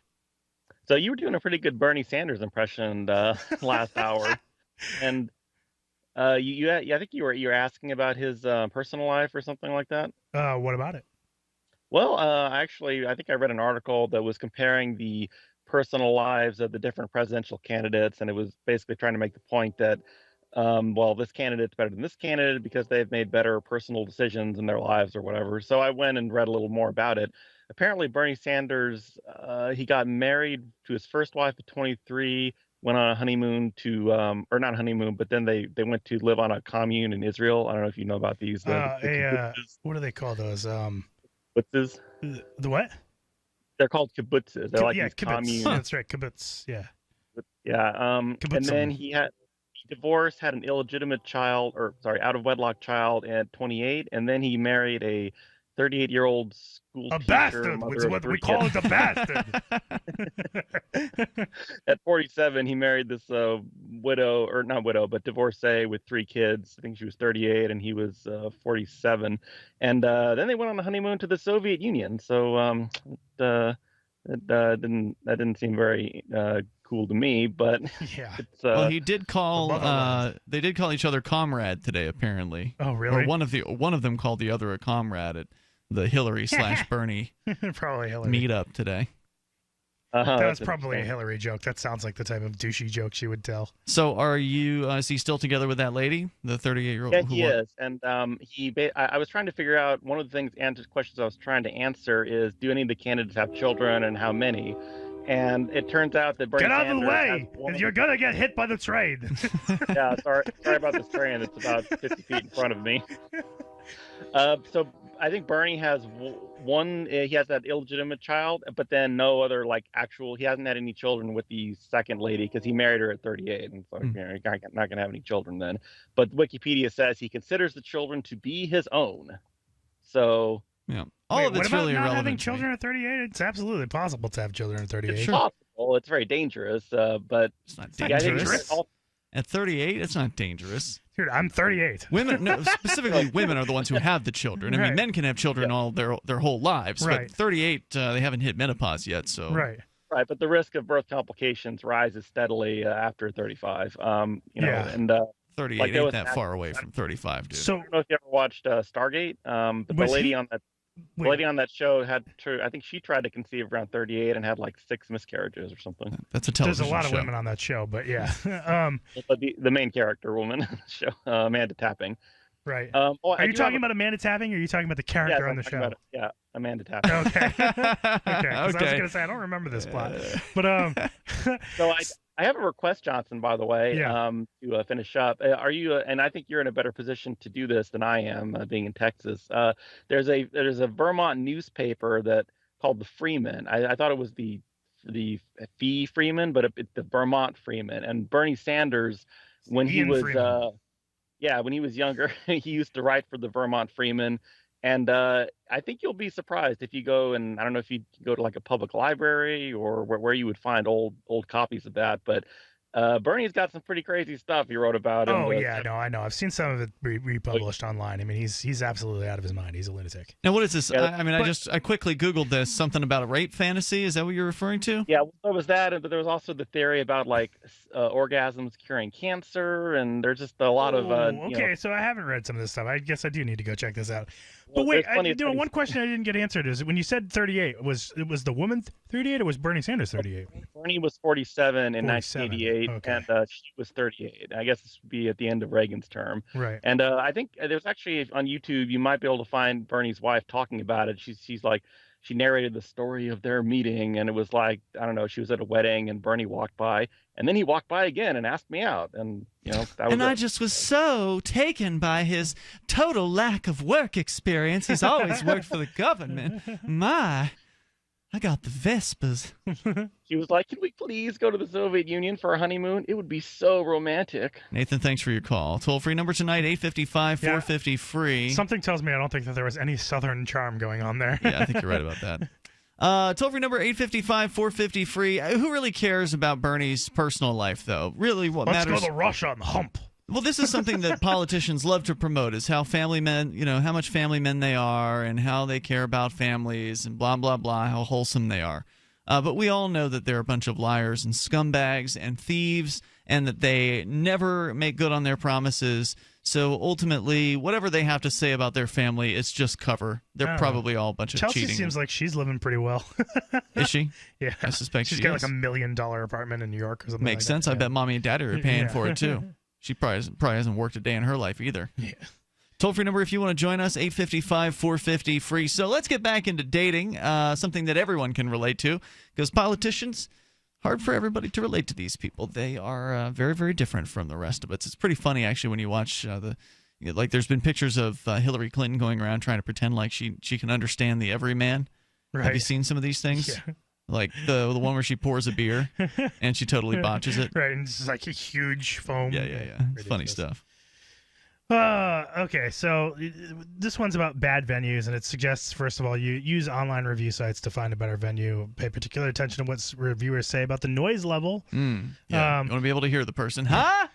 So you were doing a pretty good Bernie Sanders impression last hour, and I think you were asking about his personal life or something like that. What about it? Well, actually, I think I read an article that was comparing the personal lives of the different presidential candidates, and it was basically trying to make the point that, well, this candidate's better than this candidate because they've made better personal decisions in their lives or whatever. So I went and read a little more about it. Apparently, Bernie Sanders, he got married to his first wife at 23, went on a honeymoon to, or not honeymoon, but then they went to live on a commune in Israel. I don't know if you know about these. What do they call those? Kibbutzes. The what? They're called kibbutzes. They're like kibbutz. communes. That's right, kibbutz. Yeah. Yeah. And then he divorced, had an illegitimate child, out of wedlock child at 28, and then he married a 38-year-old school teacher. Bastard. It's what we call it, a bastard. At 47, he married this divorcee with 3 kids. I think she was 38 and he was 47. And then they went on a honeymoon to the Soviet Union. So that didn't seem very cool to me, but yeah. Well, he did call. They did call each other comrade today, apparently. Oh, really? Or one of them called the other a comrade at the Hillary/Bernie probably Hillary meetup today. That was probably a Hillary joke. That sounds like the type of douchey joke she would tell. So, are you? Is he still together with that lady, the 38-year-old? Yeah, he is. And I was trying to figure out one of the questions I was trying to answer is, do any of the candidates have children and how many? And it turns out that Bernie Sanders... Get out of the way! You're going to get hit by the train. Yeah, sorry about this train. It's about 50 feet in front of me. So I think Bernie has one. He has that illegitimate child, but then no other actual. He hasn't had any children with the second lady because he married her at 38, and so he's not going to have any children then. But Wikipedia says he considers the children to be his own. So yeah, all of it's what about really not irrelevant. having children at 38? It's absolutely possible to have children at 38. It's possible. It's very dangerous, but it's not dangerous. At 38, it's not dangerous. Dude, I'm 38. Women, no, specifically women, are the ones who have the children. I mean, Right. men can have children all their whole lives, Right. but 38, they haven't hit menopause yet. So Right. Right, but the risk of birth complications rises steadily after 35. Yeah. And 38 ain't that far away from 35, dude. So I don't know if you ever watched Stargate, but the lady on that show had I think she tried to conceive around 38 and had 6 miscarriages or something. That's a There's television a lot show. of women on that show, but yeah. But the main character woman on the show, Amanda Tapping. Right. Are Are you talking about Amanda Tapping, or are you talking about the character on the show? Yeah, Amanda Tapping. Okay. Okay. 'Cause I was Okay. going to say I don't remember this plot, but So I have a request, Johnson, by the way, Yeah. to finish up. Are you? And I think you're in a better position to do this than I am, being in Texas. There's a Vermont newspaper that called the Freeman. I thought it was the Fee Freeman, but it's the Vermont Freeman. And Bernie Sanders, when he Ian was Freeman. when he was younger, he used to write for the Vermont Freeman. And I think you'll be surprised if you go, and I don't know if you go to a public library or where you would find old copies of that, but Bernie's got some pretty crazy stuff he wrote about. oh yeah, no, I know. I've seen some of it republished online. I mean, he's absolutely out of his mind. He's a lunatic. Now, what is this? Yeah, I quickly Googled this. Something about a rape fantasy. Is that what you're referring to? Yeah, well, there was that, but there was also the theory about orgasms curing cancer, and there's just a lot of. Okay, so I haven't read some of this stuff. I guess I do need to go check this out. But wait, there's plenty of things. one question I didn't get answered is when you said 38, was the woman 38 or was Bernie Sanders 38? Bernie was 47 in 47, 1988, okay. and she was 38. I guess this would be at the end of Reagan's term. Right. And I think there's actually on YouTube, you might be able to find Bernie's wife talking about it. She's like, she narrated the story of their meeting, and it was I don't know, she was at a wedding, and Bernie walked by, and then he walked by again and asked me out, and that was And I it. just was so taken by his total lack of work experience. He's always worked for the government. My, I got the Vespers. She was like, can we please go to the Soviet Union for our honeymoon? It would be so romantic. Nathan, thanks for your call. Toll-free number tonight, 855-450-FREE. Something tells me I don't think that there was any Southern charm going on there. Yeah, I think you're right about that. Toll-free number 855-450-FREE. Who really cares about Bernie's personal life, though? Really, what Let's matters? go to Russia and hump. Well, this is something that politicians love to promote, is how family men, how much family men they are and how they care about families and blah, blah, blah, how wholesome they are. But we all know that they're a bunch of liars and scumbags and thieves and that they never make good on their promises. So ultimately, whatever they have to say about their family, it's just cover. They're probably all a bunch of Chelsea cheating. seems like she's living pretty well. Is she? Yeah. I suspect she's she got is. like $1 million apartment in New York or something. Makes like sense. That. I bet mommy and daddy are paying Yeah. for it, too. She probably hasn't worked a day in her life either. Yeah. Toll-free number if you want to join us, 855-450-FREE. So let's get back into dating, something that everyone can relate to, because politicians, hard for everybody to relate to these people. They are very, very different from the rest of us. It's pretty funny, actually, when you watch there's been pictures of Hillary Clinton going around trying to pretend like she can understand the everyman. Have you Right. seen some of these things? Yeah. Like the one where she pours a beer and she totally botches it. Right, and it's like a huge foam. Yeah. It's funny stuff. Okay, so this one's about bad venues, and it suggests, first of all, you use online review sites to find a better venue. Pay particular attention to what reviewers say about the noise level. Yeah. You want to be able to hear the person. Huh?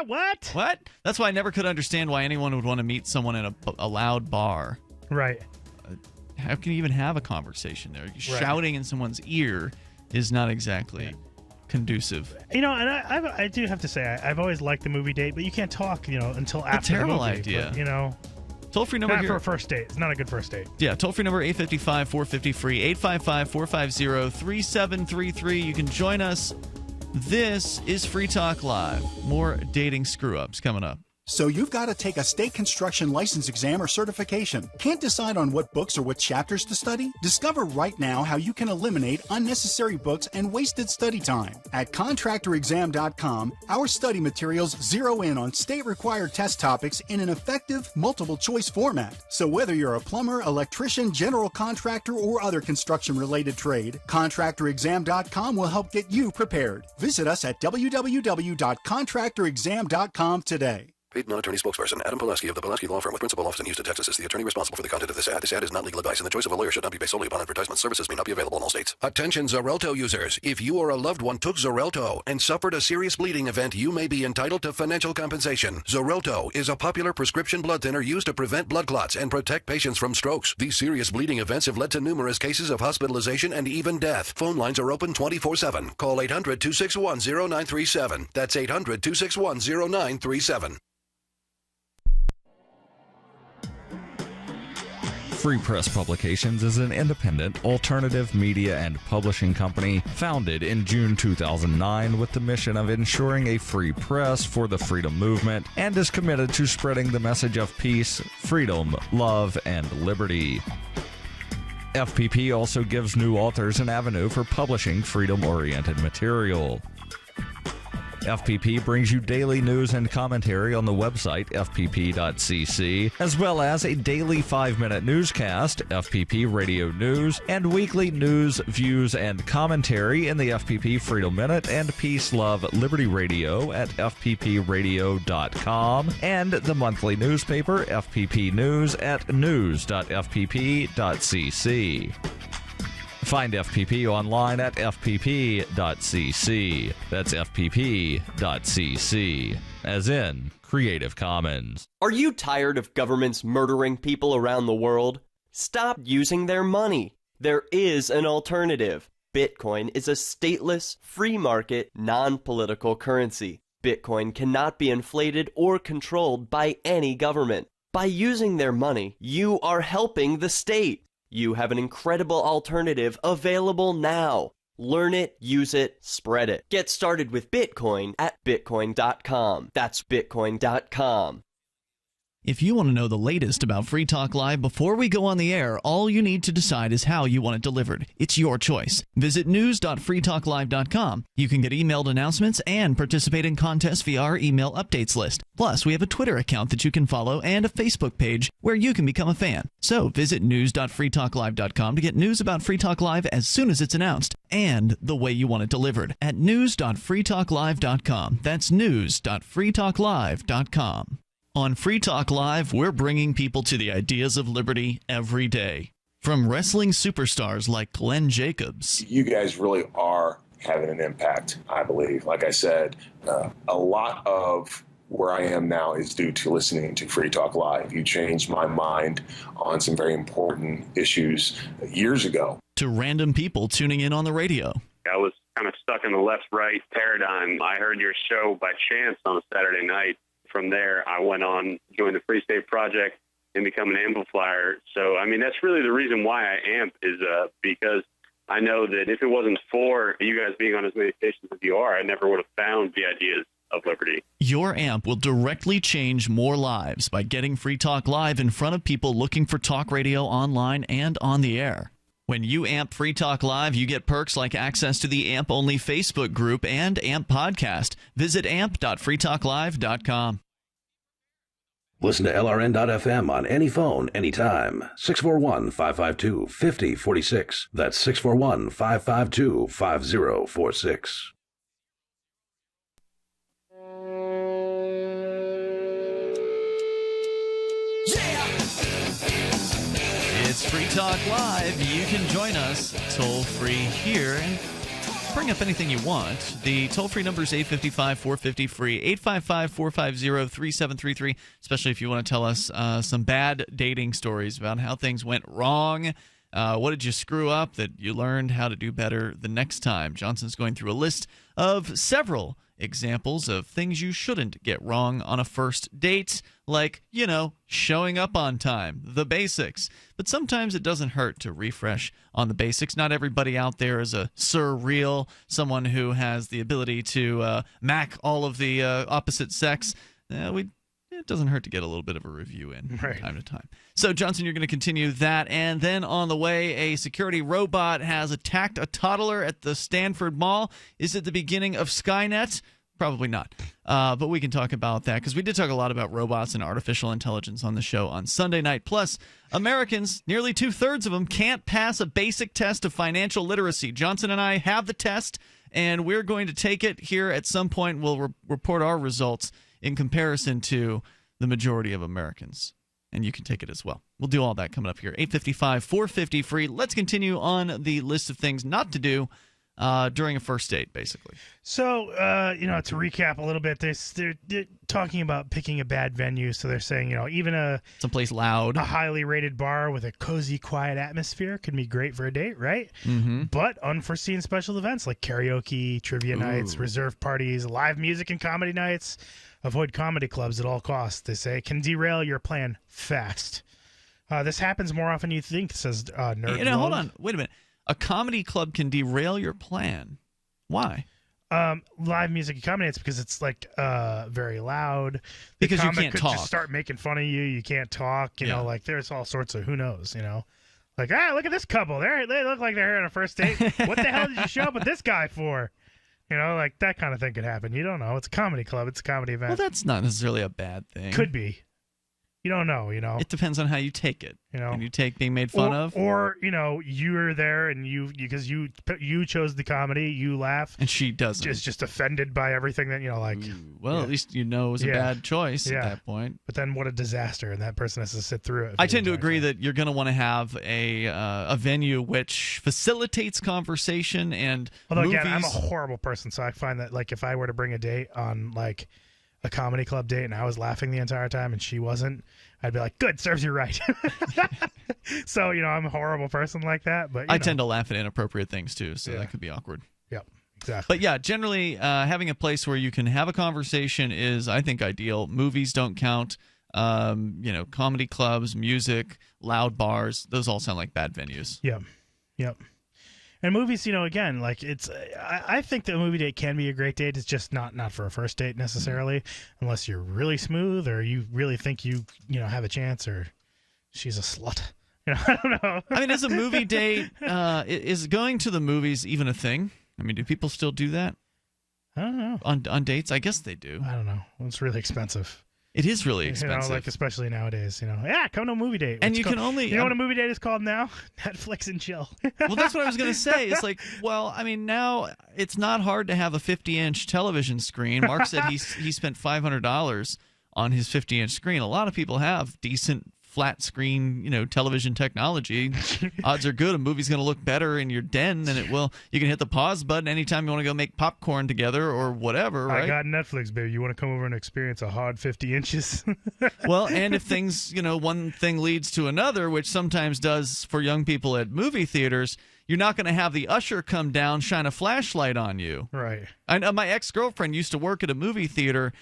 What? What? That's why I never could understand why anyone would want to meet someone in a loud bar. Right. How can you even have a conversation there? Shouting in someone's ear is not exactly conducive. And I do have to say, I've always liked the movie date, but you can't talk, until after terrible the movie. idea. But, Toll-free number not here. for a first date. It's not a good first date. Yeah, toll-free number 855-450-FREE, 855-450-3733. You can join us. This is Free Talk Live. More dating screw-ups coming up. So you've got to take a state construction license exam or certification. Can't decide on what books or what chapters to study? Discover right now how you can eliminate unnecessary books and wasted study time. At contractorexam.com, our study materials zero in on state-required test topics in an effective, multiple-choice format. So whether you're a plumber, electrician, general contractor, or other construction-related trade, contractorexam.com will help get you prepared. Visit us at www.contractorexam.com today. Paid non-attorney spokesperson Adam Pulaski of the Pulaski Law Firm with principal office in Houston, Texas is the attorney responsible for the content of this ad. This ad is not legal advice, and the choice of a lawyer should not be based solely upon advertisement. Services may not be available in all states. Attention Xarelto users. If you or a loved one took Xarelto and suffered a serious bleeding event, you may be entitled to financial compensation. Xarelto is a popular prescription blood thinner used to prevent blood clots and protect patients from strokes. These serious bleeding events have led to numerous cases of hospitalization and even death. Phone lines are open 24/7. Call 800-261-0937. That's 800-261-0937. Free Press Publications is an independent, alternative media and publishing company founded in June 2009 with the mission of ensuring a free press for the freedom movement and is committed to spreading the message of peace, freedom, love, and liberty. FPP also gives new authors an avenue for publishing freedom-oriented material. FPP brings you daily news and commentary on the website fpp.cc, as well as a daily 5-minute newscast, FPP Radio News, and weekly news, views, and commentary in the FPP Freedom Minute and Peace, Love, Liberty Radio at fppradio.com, and the monthly newspaper FPP News at news.fpp.cc. Find FPP online at fpp.cc. That's fpp.cc, as in Creative Commons. Are you tired of governments murdering people around the world? Stop using their money. There is an alternative. Bitcoin is a stateless, free market, non-political currency. Bitcoin cannot be inflated or controlled by any government. By using their money, you are helping the state. You have an incredible alternative available now. Learn it, use it, spread it. Get started with Bitcoin at Bitcoin.com. That's Bitcoin.com. If you want to know the latest about Free Talk Live before we go on the air, all you need to decide is how you want it delivered. It's your choice. Visit news.freetalklive.com. You can get emailed announcements and participate in contests via our email updates list. Plus, we have a Twitter account that you can follow and a Facebook page where you can become a fan. So visit news.freetalklive.com to get news about Free Talk Live as soon as it's announced and the way you want it delivered at news.freetalklive.com. That's news.freetalklive.com. On Free Talk Live, we're bringing people to the ideas of liberty every day. From wrestling superstars like Glenn Jacobs. You guys really are having an impact, I believe. Like I said, a lot of where I am now is due to listening to Free Talk Live. You changed my mind on some very important issues years ago. To random people tuning in on the radio. I was kind of stuck in the left-right paradigm. I heard your show by chance on a Saturday night. From there, I went on, joined the Free State Project, and become an amplifier. So, I mean, that's really the reason why I amp is because I know that if it wasn't for you guys being on as many stations as you are, I never would have found the ideas of liberty. Your amp will directly change more lives by getting Free Talk Live in front of people looking for talk radio online and on the air. When you amp Free Talk Live, you get perks like access to the AMP-only Facebook group and AMP podcast. Visit amp.freetalklive.com. Listen to LRN.FM on any phone, anytime. 641-552-5046. That's 641-552-5046. It's Free Talk Live. You can join us toll free here and bring up anything you want. The toll-free number is 855-450-FREE, 855-450-3733, especially if you want to tell us some bad dating stories about how things went wrong. What did you screw up that you learned how to do better the next time? Johnson's going through a list of several examples of things you shouldn't get wrong on a first date, like, you know, showing up on time, the basics. But sometimes it doesn't hurt to refresh on the basics. Not everybody out there is a surreal, someone who has the ability to mac all of the opposite sex. We it doesn't hurt to get a little bit of a review in from time to time. So, Johnson, you're going to continue that. And then on the way, a security robot has attacked a toddler at the Stanford Mall. Is it the beginning of Skynet? Probably not. But we can talk about that because we did talk a lot about robots and artificial intelligence on the show on Sunday night. Plus, Americans, nearly 2/3 of them, can't pass a basic test of financial literacy. Johnson and I have the test, and we're going to take it here at some point. We'll report our results in comparison to the majority of Americans. And you can take it as well. We'll do all that coming up here. 855 450 free. Let's continue on the list of things not to do during a first date, basically. So, to recap a little bit, they're talking about picking a bad venue. So they're saying, even someplace loud, a highly rated bar with a cozy, quiet atmosphere could be great for a date, right? Mm-hmm. But unforeseen special events like karaoke, trivia nights, reserve parties, live music and comedy nights. Avoid comedy clubs at all costs, they say, can derail your plan fast. This happens more often than you think, says Nerd. Hold on. Wait a minute. A comedy club can derail your plan. Why? Live music and comedy nights because it's like very loud. Because you comic can't could talk. just start making fun of you. You can't talk. You know, like there's all sorts of who knows. Like look at this couple. They look like they're on a first date. What the hell did you show up with this guy for? Like that kind of thing could happen. You don't know. It's a comedy club. It's a comedy event. Well, that's not necessarily a bad thing. Could be. You don't know, It depends on how you take it. Can you take being made fun of? Or, you were there and because you chose the comedy, you laugh. And she doesn't. Just offended by everything that, Well, at least it was a bad choice at that point. But then what a disaster, and that person has to sit through it. I tend to agree that you're going to want to have a venue which facilitates conversation and Although, movies. again, I'm a horrible person, so I find that, if I were to bring a date on, a comedy club date and I was laughing the entire time and she wasn't, I'd be like, good, serves you right. So, I'm a horrible person like that. But I tend to laugh at inappropriate things too, so that could be awkward. Yep, exactly. But yeah, generally having a place where you can have a conversation is, I think, ideal. Movies don't count. Comedy clubs, music, loud bars, those all sound like bad venues. Yep. And movies, again, I think that a movie date can be a great date. It's just not for a first date necessarily, unless you're really smooth or you really think you have a chance or she's a slut. I don't know. I mean, as a movie date, is going to the movies even a thing? I mean, do people still do that? I don't know. On dates? I guess they do. I don't know. It's really expensive. It is really expensive. Especially nowadays, come to a movie date. And you can only... You know what a movie date is called now? Netflix and chill. Well, that's what I was going to say. It's now it's not hard to have a 50-inch television screen. Mark said he spent $500 on his 50-inch screen. A lot of people have decent flat screen, television technology. Odds are good a movie's going to look better in your den than it will. You can hit the pause button anytime you want to go make popcorn together or whatever, right? I got Netflix, baby. You want to come over and experience a hard 50 inches? Well, and if things, one thing leads to another, which sometimes does for young people at movie theaters, you're not going to have the usher come down, shine a flashlight on you. Right. My ex-girlfriend used to work at a movie theater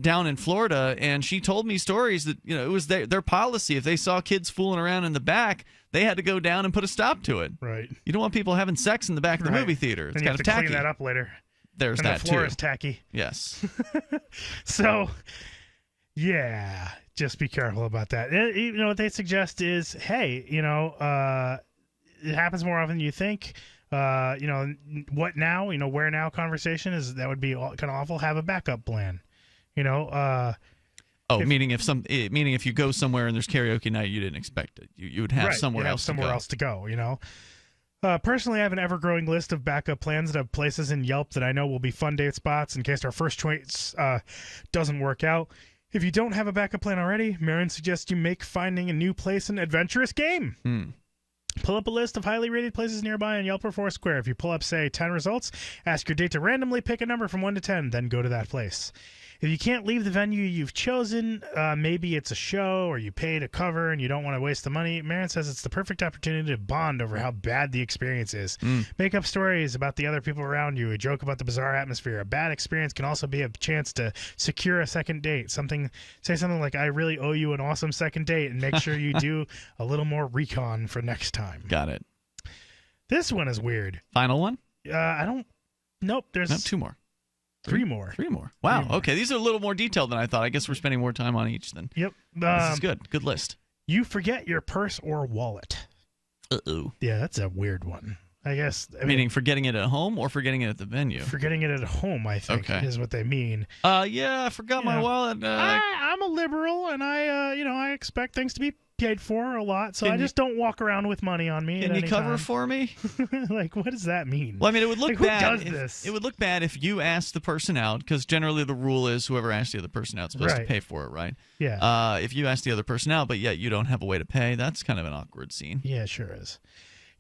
down in Florida, and she told me stories that it was their policy. If they saw kids fooling around in the back, they had to go down and put a stop to it. Right. You don't want people having sex in the back of the movie theater. It's kind of tacky. Clean that up later. There's and that the floor too. is tacky. Yes. So, yeah, just be careful about that. What they suggest is, hey, it happens more often than you think. What now? Where now? Conversation that would be kind of awful. Have a backup plan. Meaning if you go somewhere and there's karaoke night, you didn't expect it. You would have somewhere else to go. Personally, I have an ever-growing list of backup plans that have places in Yelp that I know will be fun date spots in case our first choice doesn't work out. If you don't have a backup plan already, Marin suggests you make finding a new place an adventurous game. Pull up a list of highly rated places nearby on Yelp or Foursquare. If you pull up, say, 10 results, ask your date to randomly pick a number from 1 to 10, then go to that place. If you can't leave the venue you've chosen, maybe it's a show or you pay to cover and you don't want to waste the money, Marin says it's the perfect opportunity to bond over how bad the experience is. Make up stories about the other people around you, a joke about the bizarre atmosphere. A bad experience can also be a chance to secure a second date. Say something like, I really owe you an awesome second date, and make sure you do a little more recon for next time. Got it. This one is weird. Final one? Nope. There's 2 more. Three more. Wow. Okay, these are a little more detailed than I thought. I guess we're spending more time on each then. Yep. This is good. Good list. You forget your purse or wallet. Uh-oh. Yeah, that's a weird one. I guess. Meaning forgetting it at home or forgetting it at the venue? Forgetting it at home, I think, is what they mean. Yeah, I forgot my wallet. I'm a liberal, and I expect things to be paid for a lot, so I just don't walk around with money on me. Can you cover for me? Like, what does that mean? Well, I mean, it would look bad. Who does this? It would look bad if you asked the person out, because generally the rule is whoever asked the other person out is supposed to pay for it, right? Yeah. If you ask the other person out, but yet you don't have a way to pay, that's kind of an awkward scene. Yeah, it sure is.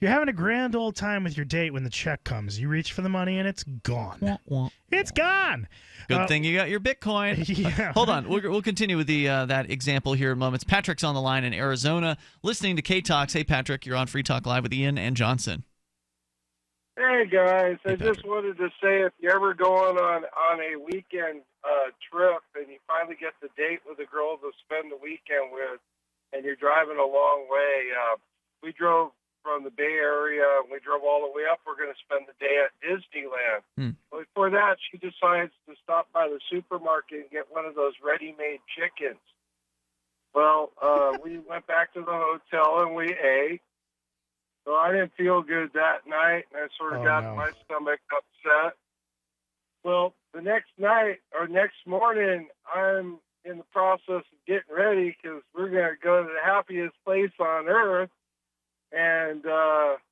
You're having a grand old time with your date when the check comes. You reach for the money and it's gone. It's gone. Good thing you got your Bitcoin. Yeah. Hold on. We'll continue with that example here in moments. Patrick's on the line in Arizona listening to K-Talks. Hey, Patrick, you're on Free Talk Live with Ian and Johnson. Hey, guys. I just wanted to say if you're ever going on a weekend trip and you finally get the date with a girl to spend the weekend with and you're driving a long way, we drove from the Bay Area, and we drove all the way up. We're going to spend the day at Disneyland. But before that, she decides to stop by the supermarket and get one of those ready-made chickens. Well, we went back to the hotel and we ate. So I didn't feel good that night, and I sort of got my stomach upset. Well, the next night or next morning, I'm in the process of getting ready because we're going to go to the happiest place on earth. And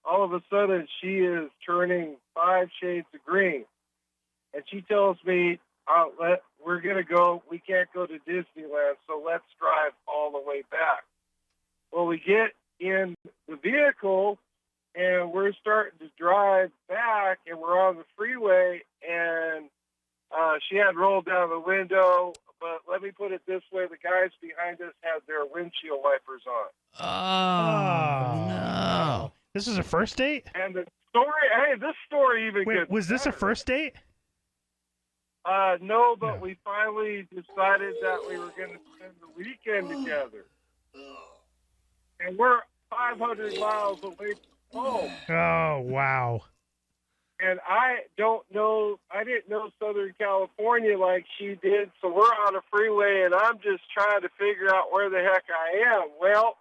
all of a sudden, she is turning 5 shades of green. And she tells me, we're going to go, we can't go to Disneyland, so let's drive all the way back. Well, we get in the vehicle, and we're starting to drive back, and we're on the freeway, and she had rolled down the window. But let me put it this way, the guys behind us had their windshield wipers on. Oh, no. This is a first date? And the story, this story even gets was this a first date? No, but we finally decided that we were going to spend the weekend together. And we're 500 miles away from home. Oh, wow. And I didn't know Southern California like she did, so we're on a freeway, and I'm just trying to figure out where the heck I am. Well,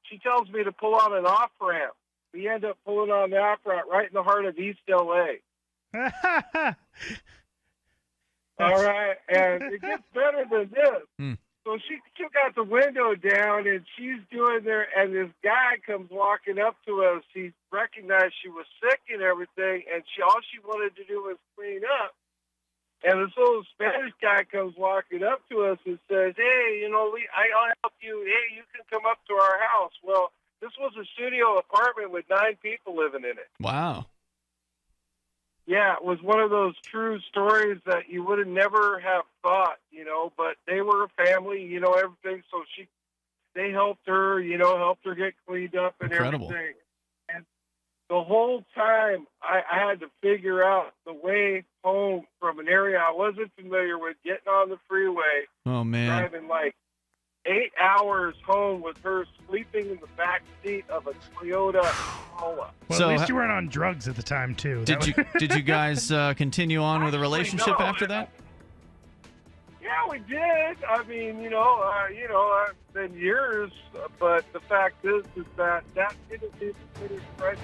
she tells me to pull on an off-ramp. We end up pulling on the off-ramp right in the heart of East L.A. All right, and it gets better than this. So she got the window down, and she's doing there, and this guy comes walking up to us. He recognized she was sick and everything, and all she wanted to do was clean up. And this little Spanish guy comes walking up to us and says, hey, I'll help you. Hey, you can come up to our house. Well, this was a studio apartment with 9 people living in it. Wow. Yeah, it was one of those true stories that you would have never have thought, but they were a family, everything. So they helped her, helped her get cleaned up and everything. And the whole time I had to figure out the way home from an area I wasn't familiar with, getting on the freeway. Oh, man. Driving like 8 hours home with her sleeping in the back seat of a Toyota Corolla. Well, So at least you weren't on drugs at the time, too. Did you guys continue on with a relationship after that? Yeah, we did. I mean, it's been years, but the fact is that didn't even finish right.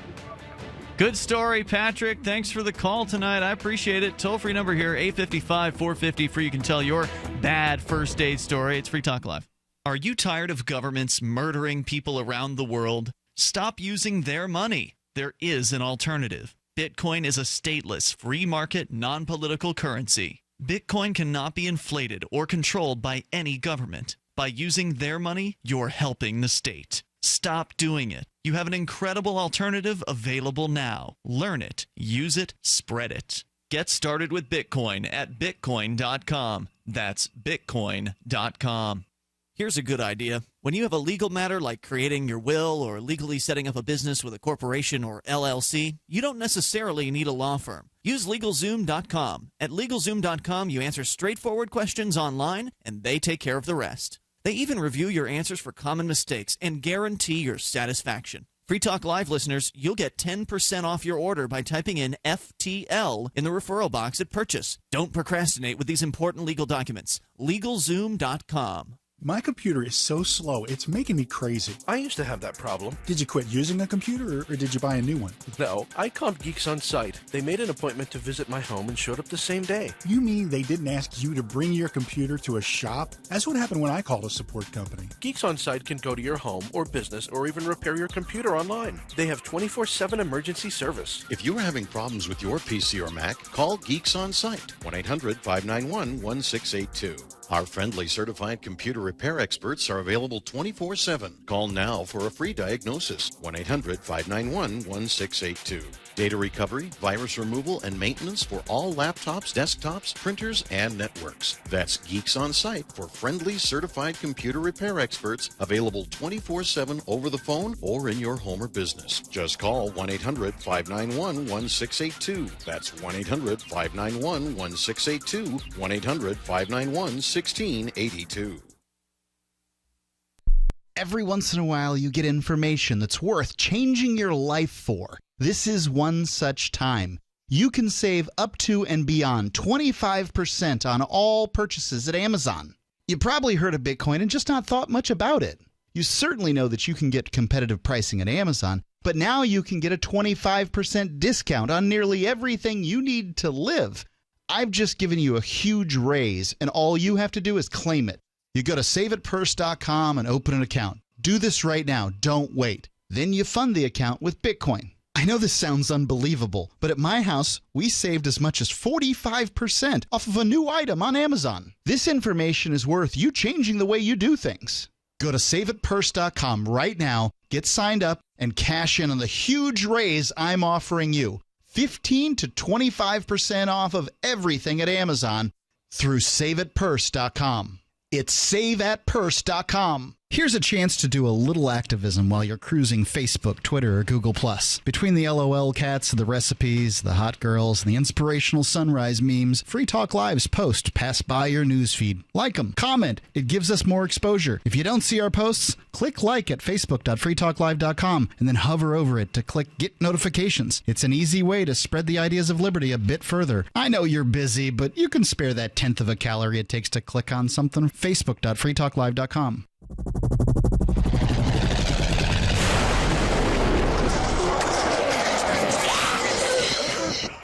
Good story, Patrick. Thanks for the call tonight. I appreciate it. Toll-free number here, 855-450, for you can tell your bad first date story. It's Free Talk Live. Are you tired of governments murdering people around the world? Stop using their money. There is an alternative. Bitcoin is a stateless, free market, non-political currency. Bitcoin cannot be inflated or controlled by any government. By using their money, you're helping the state. Stop doing it. You have an incredible alternative available now. Learn it, use it, spread it. Get started with Bitcoin at Bitcoin.com. That's Bitcoin.com. Here's a good idea. When you have a legal matter like creating your will or legally setting up a business with a corporation or LLC, you don't necessarily need a law firm. Use LegalZoom.com. At LegalZoom.com, you answer straightforward questions online, and they take care of the rest. They even review your answers for common mistakes and guarantee your satisfaction. Free Talk Live listeners, you'll get 10% off your order by typing in FTL in the referral box at purchase. Don't procrastinate with these important legal documents. LegalZoom.com. My computer is so slow, it's making me crazy. I used to have that problem. Did you quit using a computer, or did you buy a new one? No, I called Geeks On Site. They made an appointment to visit my home and showed up the same day. You mean they didn't ask you to bring your computer to a shop? That's what happened when I called a support company. Geeks On Site can go to your home or business or even repair your computer online. They have 24/7 emergency service. If you are having problems with your PC or Mac, call Geeks On Site, 1-800-591-1682. Our friendly certified computer repair experts are available 24/7. Call now for a free diagnosis, 1-800-591-1682. Data recovery, virus removal, and maintenance for all laptops, desktops, printers, and networks. That's Geeks On Site for friendly certified computer repair experts, available 24/7 over the phone or in your home or business. Just call 1-800-591-1682. That's 1-800-591-1682, 1-800-591-1682. Every once in a while, you get information that's worth changing your life for. This is one such time. You can save up to and beyond 25% on all purchases at Amazon. You probably heard of Bitcoin and just not thought much about it. You certainly know that you can get competitive pricing at Amazon, but now you can get a 25% discount on nearly everything you need to live. I've just given you a huge raise, and all you have to do is claim it. You go to saveitpurse.com and open an account. Do this right now. Don't wait. Then you fund the account with Bitcoin. I know this sounds unbelievable, but at my house, we saved as much as 45% off of a new item on Amazon. This information is worth you changing the way you do things. Go to saveitpurse.com right now, get signed up, and cash in on the huge raise I'm offering you. 15 to 25% off of everything at Amazon through saveitpurse.com. It's saveatpurse.com. Here's a chance to do a little activism while you're cruising Facebook, Twitter, or Google+. Between the LOL cats, the recipes, the hot girls, and the inspirational sunrise memes, Free Talk Live's posts pass by your newsfeed. Like them, comment. It gives us more exposure. If you don't see our posts, click like at facebook.freetalklive.com and then hover over it to click Get Notifications. It's an easy way to spread the ideas of liberty a bit further. I know you're busy, but you can spare that 1/10 of a calorie it takes to click on something. facebook.freetalklive.com.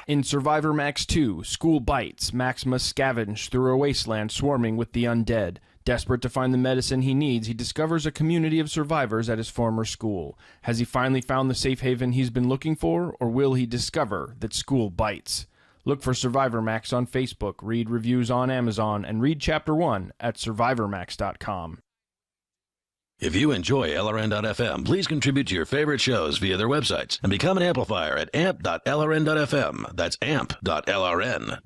In Survivor Max 2, School Bites, Max must scavenge through a wasteland swarming with the undead. Desperate to find the medicine he needs, he discovers a community of survivors at his former school. Has he finally found the safe haven he's been looking for, or will he discover that school bites? Look for Survivor Max on Facebook, read reviews on Amazon, and read Chapter 1 at survivormax.com. If you enjoy LRN.FM, please contribute to your favorite shows via their websites and become an amplifier at amp.lrn.fm. That's amp.lrn.fm.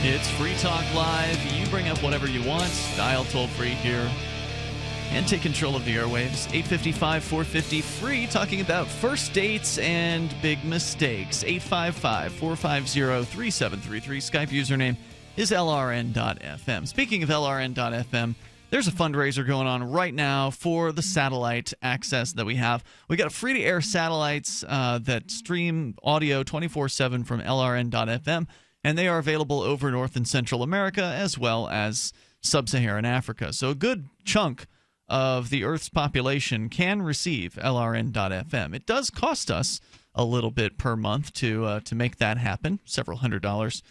It's Free Talk Live. You bring up whatever you want. Dial toll-free here. And take control of the airwaves. 855-450-FREE, talking about first dates and big mistakes. 855-450-3733. Skype username is LRN.FM. Speaking of LRN.FM, there's a fundraiser going on right now for the satellite access that we have. We got free-to-air satellites that stream audio 24/7 from LRN.FM, and they are available over North and Central America as well as Sub-Saharan Africa. So a good chunk of the Earth's population can receive LRN.FM. It does cost us a little bit per month to make that happen, several $100s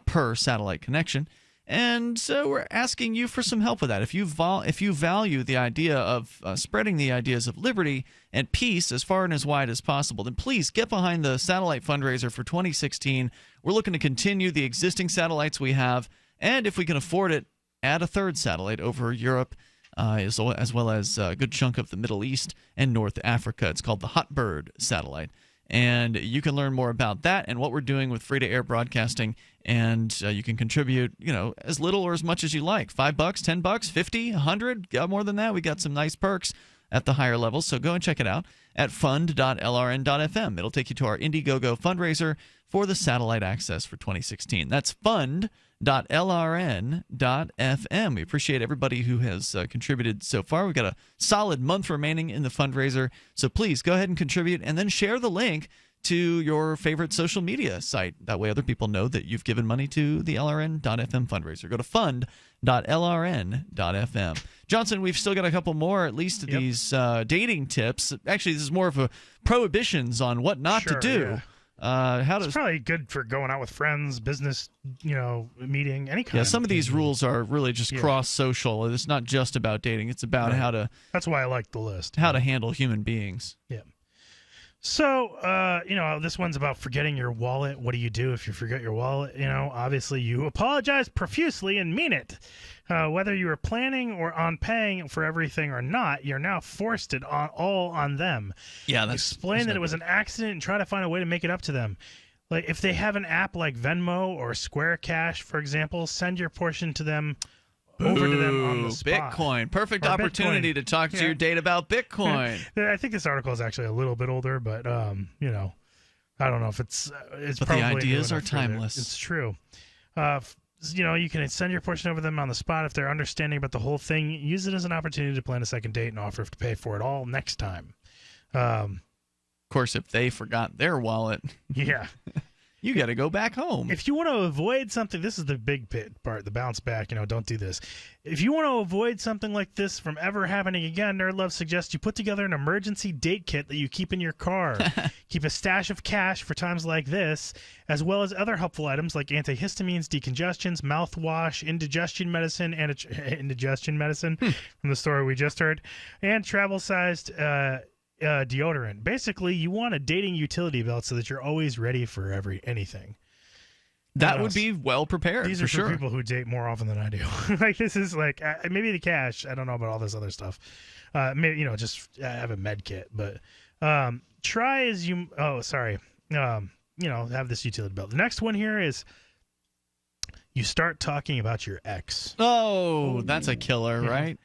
per satellite connection. And so we're asking you for some help with that. If you value the idea of spreading the ideas of liberty and peace as far and as wide as possible, then please get behind the satellite fundraiser for 2016. We're looking to continue the existing satellites we have, and if we can afford it, add a third satellite over Europe, as well as a good chunk of the Middle East and North Africa. It's called the Hotbird satellite. And you can learn more about that and what we're doing with free-to-air broadcasting. And you can contribute, as little or as much as you like. $5, $10, $50, $100. Got more than that. We got some nice perks at the higher levels. So go and check it out at fund.lrn.fm. It'll take you to our Indiegogo fundraiser for the satellite access for 2016. That's fund.lrn.fm. We appreciate everybody who has contributed so far. We've got a solid month remaining in the fundraiser, so please go ahead and contribute and then share the link to your favorite social media site. That way other people know that you've given money to the LRN.FM fundraiser. Go to fund.lrn.fm. Johnson, we've still got a couple more, at least of these dating tips. Actually, this is more of a prohibitions on what not to do. Yeah. It's probably good for going out with friends, business, meeting, any kind. Yeah, some of these rules are really just cross-social. It's not just about dating. It's about how to. That's why I like the list. How to handle human beings. Yeah. So, this one's about forgetting your wallet. What do you do if you forget your wallet? Obviously you apologize profusely and mean it. Whether you were planning or on paying for everything or not, you're now forced it all on them. Yeah, Explain that it was an accident and try to find a way to make it up to them. Like if they have an app like Venmo or Square Cash, for example, send your portion to them. Over to them on the spot. Bitcoin. Perfect opportunity to talk to your date about Bitcoin. I think this article is actually a little bit older, but I don't know if it's but probably the ideas are timeless. It's true. You can send your portion over them on the spot if they're understanding about the whole thing. Use it as an opportunity to plan a second date and offer to pay for it all next time. Of course, if they forgot their wallet, yeah. You got to go back home. If you want to avoid something, this is the big part, the bounce back, don't do this. If you want to avoid something like this from ever happening again, Nerd Love suggests you put together an emergency date kit that you keep in your car. Keep a stash of cash for times like this, as well as other helpful items like antihistamines, decongestions, mouthwash, indigestion medicine, from the story we just heard, and travel-sized deodorant. Basically, you want a dating utility belt so that you're always ready for anything. That would be well prepared. These are for people who date more often than I do. Like this is like maybe the cash. I don't know about all this other stuff. Maybe just have a med kit. But try as you. Oh, sorry. Have this utility belt. The next one here is you start talking about your ex. Oh, that's a killer, right?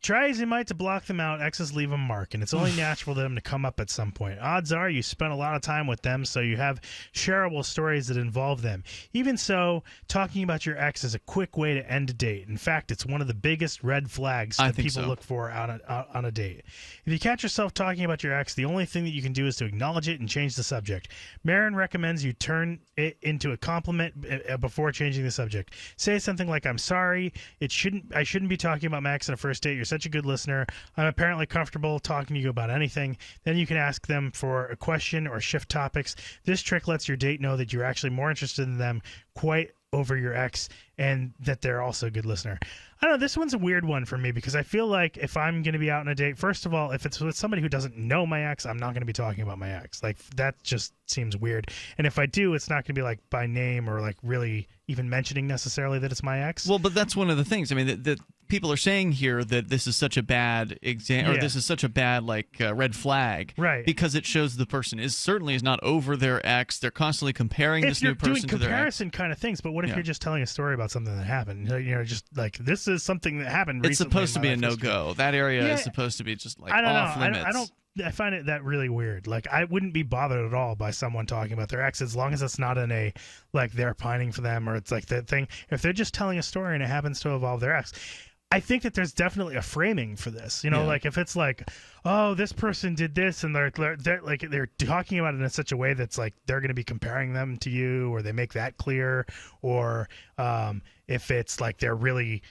Try as you might to block them out, exes leave a mark, and it's only natural for them to come up at some point. Odds are you spent a lot of time with them, so you have shareable stories that involve them. Even so, talking about your ex is a quick way to end a date. In fact, it's one of the biggest red flags that people look for on a date. If you catch yourself talking about your ex, the only thing that you can do is to acknowledge it and change the subject. Marin recommends you turn it into a compliment before changing the subject. Say something like, "I'm sorry. I shouldn't be talking about my ex on a first date. You're such a good listener. I'm apparently comfortable talking to you about anything." Then you can ask them for a question or shift topics. This trick lets your date know that you're actually more interested in them quite over your ex and that they're also a good listener. I don't know, this one's a weird one for me because I feel like if I'm going to be out on a date, first of all, if it's with somebody who doesn't know my ex, I'm not going to be talking about my ex. Like that just seems weird. And if I do, it's not going to be like by name or like really even mentioning necessarily that it's my ex. Well, but that's one of the things. I mean, that people are saying here that this is such a bad or this is such a bad red flag, right? Because it shows the person is not over their ex. They're constantly comparing this new person to their ex. If you're doing comparison kind of things, but what if you're just telling a story about something that happened? Just like this is something that happened recently. It's supposed to be a no-go. That area is supposed to be just like off limits. I find it that really weird. Like I wouldn't be bothered at all by someone talking about their ex as long as it's not in a like they're pining for them or it's like that thing. If they're just telling a story and it happens to involve their ex, I think that there's definitely a framing for this. Like if it's like, oh, this person did this and they're talking about it in such a way that's like they're going to be comparing them to you, or they make that clear, or if it's like they're really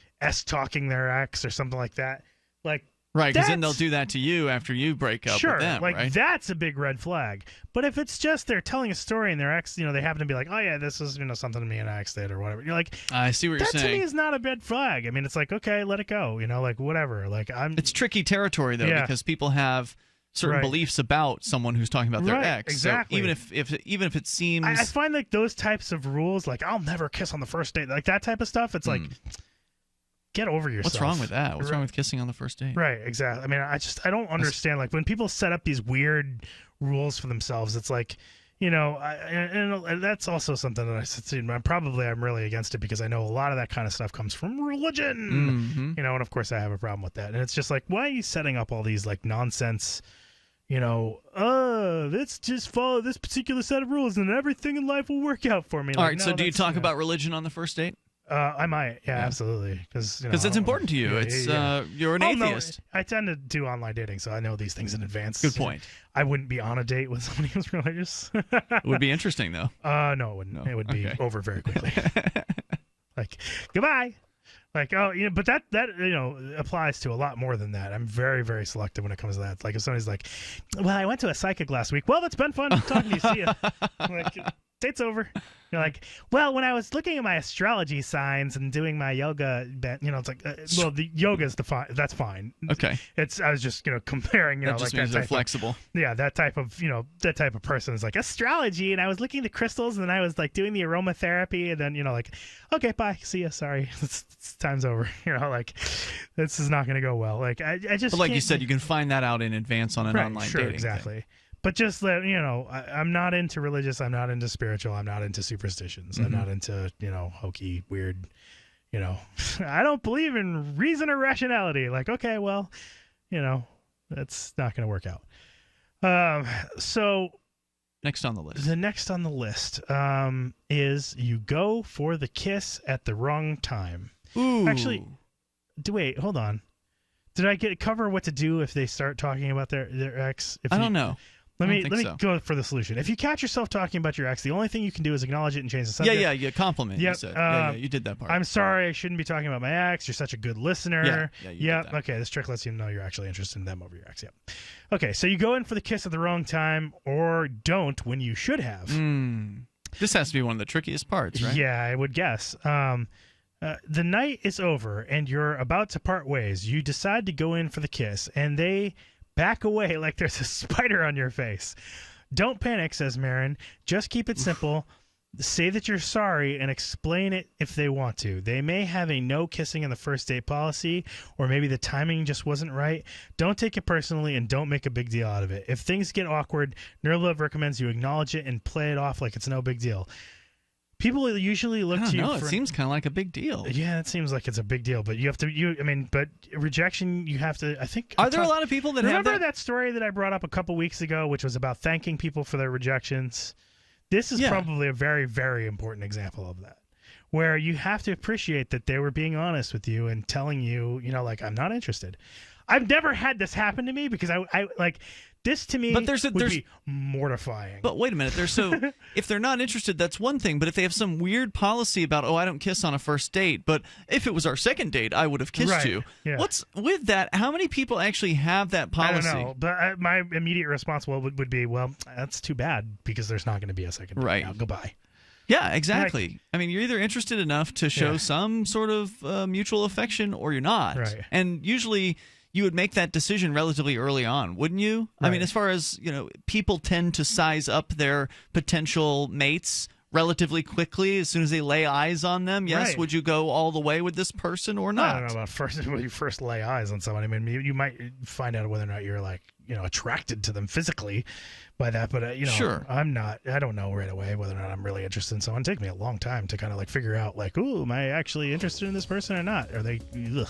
talking their ex or something like that, like. Right, because then they'll do that to you after you break up with them, like right? That's a big red flag. But if it's just they're telling a story and their ex, they happen to be like, oh yeah, this is something me and my ex did or whatever. You're like, I see what you're saying. That to me is not a red flag. I mean, it's like, okay, let it go. Like whatever. Like It's tricky territory though, because people have certain beliefs about someone who's talking about their ex. Exactly. So even if it seems, I find like those types of rules, like I'll never kiss on the first date, like that type of stuff. It's like. Get over yourself. What's wrong with that? What's wrong with kissing on the first date? Right, exactly. I mean, I don't understand. Like when people set up these weird rules for themselves, it's like, and that's also something that I said. I'm really against it because I know a lot of that kind of stuff comes from religion. And of course I have a problem with that. And it's just like, why are you setting up all these like nonsense? Let's just follow this particular set of rules and everything in life will work out for me. All right, so do you talk about religion on the first date? I might, absolutely, because it's important to you. You're an atheist. No, I tend to do online dating, so I know these things in advance. Good point. I wouldn't be on a date with somebody who's religious. It would be interesting, though. No, it wouldn't. No. It would be over very quickly. Like, goodbye. Like, but that applies to a lot more than that. I'm very, very selective when it comes to that. Like, if somebody's like, well, I went to a psychic last week. Well, it's been fun talking to you. See ya. Like, date's over. You're like, well, when I was looking at my astrology signs and doing my yoga, it's like, well, the yoga's that's fine. Okay. I was just, comparing, that just means they're flexible. That type of person is like astrology, and I was looking at the crystals, and then I was like doing the aromatherapy, and then like, okay, bye, see ya, sorry, it's time's over. Like, this is not going to go well. Like, I just. But like you said, you can find that out in advance on an online dating. Exactly. Thing. But just that, I'm not into religious. I'm not into spiritual. I'm not into superstitions. I'm not into, hokey, weird, I don't believe in reason or rationality. Like, okay, well, that's not going to work out. So next on the list. The next on the list is you go for the kiss at the wrong time. Ooh. Actually, wait, hold on. Did I cover what to do if they start talking about their ex? I don't know. Let me go for the solution. If you catch yourself talking about your ex, the only thing you can do is acknowledge it and change the subject. Yeah, compliment. Yep. You said. You did that part. I'm sorry, I shouldn't be talking about my ex. You're such a good listener. Yeah. Okay, this trick lets you know you're actually interested in them over your ex. Yep. Okay, so you go in for the kiss at the wrong time, or don't when you should have. This has to be one of the trickiest parts, right? Yeah, I would guess. The night is over, and you're about to part ways. You decide to go in for the kiss, and they back away like there's a spider on your face. Don't panic, says Marin. Just keep it simple. Say that you're sorry and explain it if they want to. They may have a no kissing in the first date policy, or maybe the timing just wasn't right. Don't take it personally and don't make a big deal out of it. If things get awkward, Nerd Love recommends you acknowledge it and play it off like it's no big deal. People usually look to you for... It seems kind of like a big deal. Yeah, it seems like it's a big deal, but you have to... but rejection, you have to... I think... Are there a lot of people that have Remember that story that I brought up a couple weeks ago, which was about thanking people for their rejections? This is probably a very, very important example of that, where you have to appreciate that they were being honest with you and telling you, like, I'm not interested. I've never had this happen to me because I like... This to me would be mortifying. But wait a minute. If they're not interested, that's one thing. But if they have some weird policy about, I don't kiss on a first date, but if it was our second date, I would have kissed you. Yeah. What's with that? How many people actually have that policy? I don't know. But my immediate response would be, well, that's too bad because there's not going to be a second date. Right. Now. Goodbye. Yeah, exactly. I mean, you're either interested enough to show some sort of mutual affection or you're not. Right. And usually... you would make that decision relatively early on, wouldn't you? Right. I mean, as far as, people tend to size up their potential mates relatively quickly as soon as they lay eyes on them. Yes, right. Would you go all the way with this person or not? I don't know about when you first lay eyes on someone. I mean, you might find out whether or not you're attracted to them physically by that, but sure. I'm not. I don't know right away whether or not I'm really interested in someone. It takes me a long time to kind of figure out am I actually interested in this person or not? Are they? Ugh.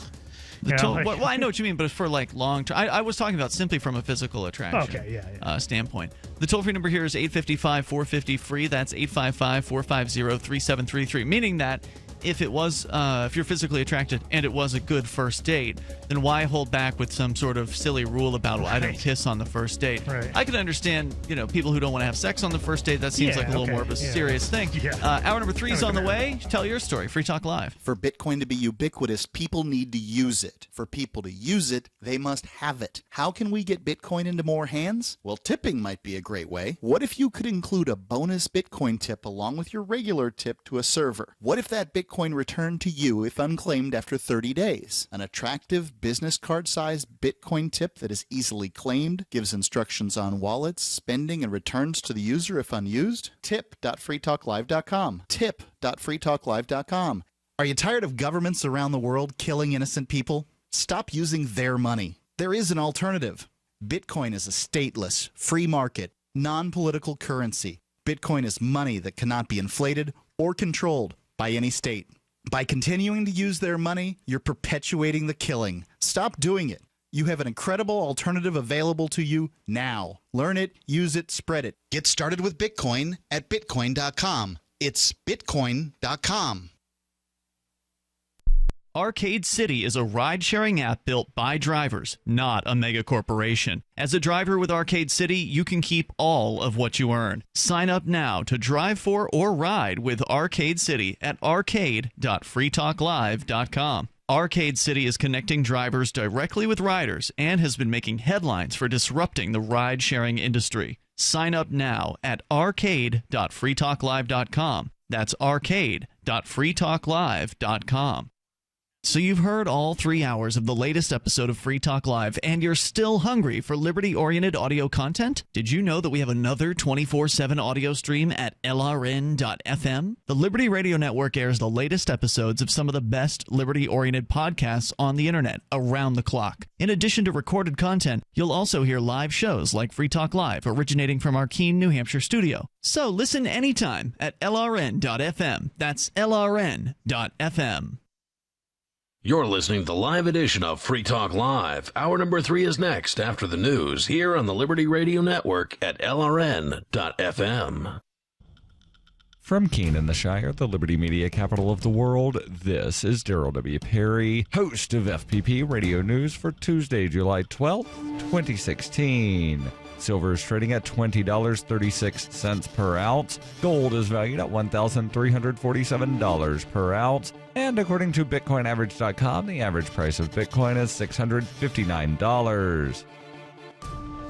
Well, I know what you mean, but for long term, I was talking about simply from a physical attraction standpoint. The toll-free number here is 855-450-FREE. That's 855-450-3733, meaning that if you're physically attracted and it was a good first date, then why hold back with some sort of silly rule about I don't kiss on the first date? Right. I can understand, people who don't want to have sex on the first date. That seems like a little more of a serious thing. Yeah. Hour number 3 is on the way. Tell your story. Free Talk Live. For Bitcoin to be ubiquitous, people need to use it. For people to use it, they must have it. How can we get Bitcoin into more hands? Well, tipping might be a great way. What if you could include a bonus Bitcoin tip along with your regular tip to a server? What if that Bitcoin returned to you if unclaimed after 30 days? An attractive business card-sized Bitcoin tip that is easily claimed, gives instructions on wallets, spending, and returns to the user if unused? Tip.freetalklive.com. Tip.freetalklive.com. Are you tired of governments around the world killing innocent people? Stop using their money. There is an alternative. Bitcoin is a stateless, free market, non-political currency. Bitcoin is money that cannot be inflated or controlled by any state. By continuing to use their money, you're perpetuating the killing. Stop doing it. You have an incredible alternative available to you now. Learn it, use it, spread it. Get started with Bitcoin at Bitcoin.com. It's Bitcoin.com. Arcade City is a ride-sharing app built by drivers, not a mega corporation. As a driver with Arcade City, you can keep all of what you earn. Sign up now to drive for or ride with Arcade City at arcade.freetalklive.com. Arcade City is connecting drivers directly with riders and has been making headlines for disrupting the ride-sharing industry. Sign up now at arcade.freetalklive.com. That's arcade.freetalklive.com. So you've heard all 3 hours of the latest episode of Free Talk Live, and you're still hungry for liberty-oriented audio content? Did you know that we have another 24/7 audio stream at LRN.FM? The Liberty Radio Network airs the latest episodes of some of the best liberty-oriented podcasts on the internet around the clock. In addition to recorded content, you'll also hear live shows like Free Talk Live, originating from our Keene, New Hampshire studio. So listen anytime at LRN.FM. That's LRN.FM. You're listening to the live edition of Free Talk Live. Hour number 3 is next after the news here on the Liberty Radio Network at LRN.FM. From Keene in the Shire, the Liberty Media capital of the world, this is Daryl W. Perry, host of FPP Radio News for Tuesday, July 12th, 2016. Silver is trading at $20.36 per ounce. Gold is valued at $1,347 per ounce. And according to BitcoinAverage.com, the average price of Bitcoin is $659.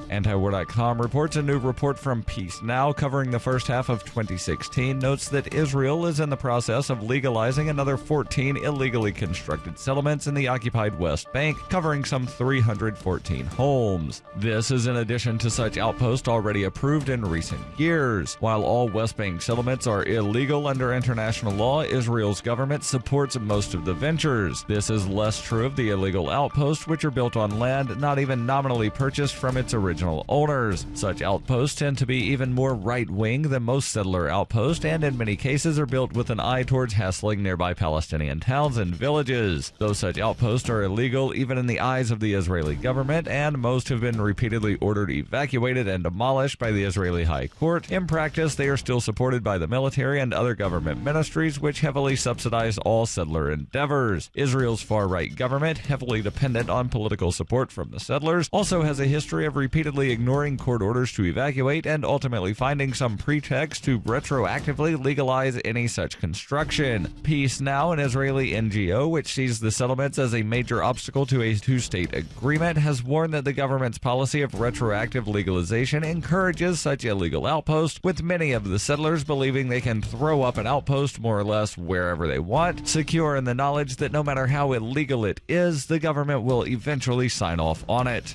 Antiwar.com reports a new report from Peace Now covering the first half of 2016 notes that Israel is in the process of legalizing another 14 illegally constructed settlements in the occupied West Bank, covering some 314 homes. This is in addition to such outposts already approved in recent years. While all West Bank settlements are illegal under international law, Israel's government supports most of the ventures. This is less true of the illegal outposts, which are built on land not even nominally purchased from its original owners. Such outposts tend to be even more right-wing than most settler outposts, and in many cases are built with an eye towards hassling nearby Palestinian towns and villages. Though such outposts are illegal even in the eyes of the Israeli government, and most have been repeatedly ordered evacuated and demolished by the Israeli High Court, in practice they are still supported by the military and other government ministries which heavily subsidize all settler endeavors. Israel's far-right government, heavily dependent on political support from the settlers, also has a history of repeatedly ignoring court orders to evacuate and ultimately finding some pretext to retroactively legalize any such construction. Peace Now, an Israeli NGO which sees the settlements as a major obstacle to a two-state agreement, has warned that the government's policy of retroactive legalization encourages such illegal outposts, with many of the settlers believing they can throw up an outpost more or less wherever they want, secure in the knowledge that no matter how illegal it is, the government will eventually sign off on it.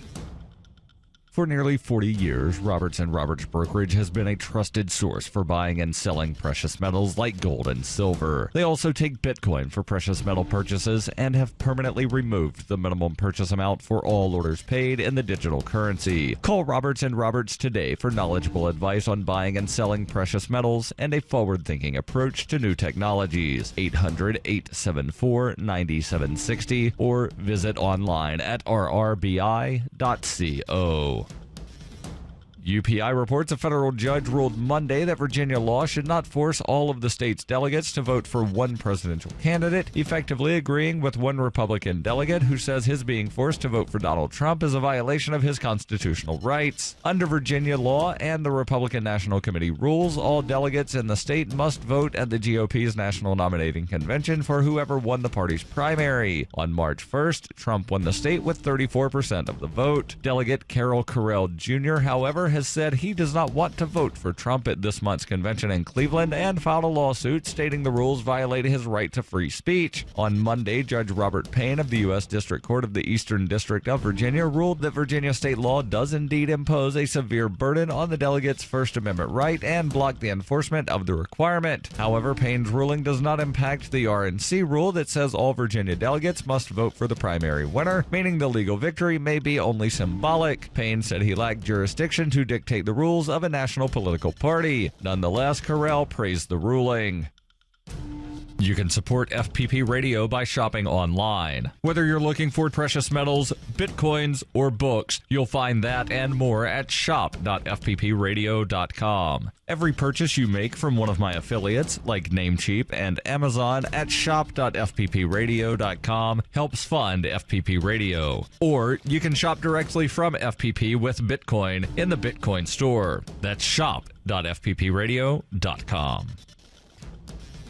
For nearly 40 years, Roberts & Roberts Brokerage has been a trusted source for buying and selling precious metals like gold and silver. They also take Bitcoin for precious metal purchases and have permanently removed the minimum purchase amount for all orders paid in the digital currency. Call Roberts & Roberts today for knowledgeable advice on buying and selling precious metals and a forward-thinking approach to new technologies. 800-874-9760 or visit online at rrbi.co. UPI reports a federal judge ruled Monday that Virginia law should not force all of the state's delegates to vote for one presidential candidate, effectively agreeing with one Republican delegate who says his being forced to vote for Donald Trump is a violation of his constitutional rights. Under Virginia law and the Republican National Committee rules, all delegates in the state must vote at the GOP's National Nominating Convention for whoever won the party's primary. On March 1st, Trump won the state with 34% of the vote. Delegate Carol Carell Jr., however, has said he does not want to vote for Trump at this month's convention in Cleveland and filed a lawsuit stating the rules violate his right to free speech. On Monday, Judge Robert Payne of the U.S. District Court of the Eastern District of Virginia ruled that Virginia state law does indeed impose a severe burden on the delegate's First Amendment right and block the enforcement of the requirement. However, Payne's ruling does not impact the RNC rule that says all Virginia delegates must vote for the primary winner, meaning the legal victory may be only symbolic. Payne said he lacked jurisdiction to who dictate the rules of a national political party. Nonetheless, Carell praised the ruling. You can support FPP Radio by shopping online. Whether you're looking for precious metals, bitcoins, or books, you'll find that and more at shop.fppradio.com. Every purchase you make from one of my affiliates, like Namecheap and Amazon, at shop.fppradio.com helps fund FPP Radio. Or you can shop directly from FPP with Bitcoin in the Bitcoin store. That's shop.fppradio.com.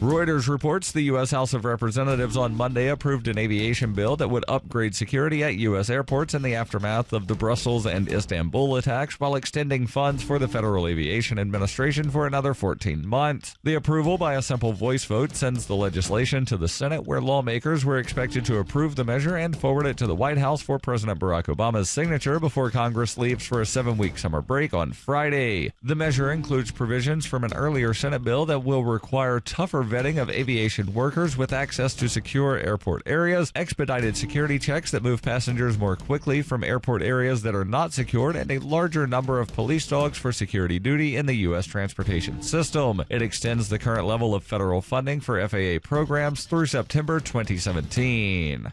Reuters reports the U.S. House of Representatives on Monday approved an aviation bill that would upgrade security at U.S. airports in the aftermath of the Brussels and Istanbul attacks while extending funds for the Federal Aviation Administration for another 14 months. The approval by a simple voice vote sends the legislation to the Senate, where lawmakers were expected to approve the measure and forward it to the White House for President Barack Obama's signature before Congress leaves for a 7-week summer break on Friday. The measure includes provisions from an earlier Senate bill that will require tougher vetting of aviation workers with access to secure airport areas, expedited security checks that move passengers more quickly from airport areas that are not secured, and a larger number of police dogs for security duty in the U.S. transportation system. It extends the current level of federal funding for FAA programs through September 2017.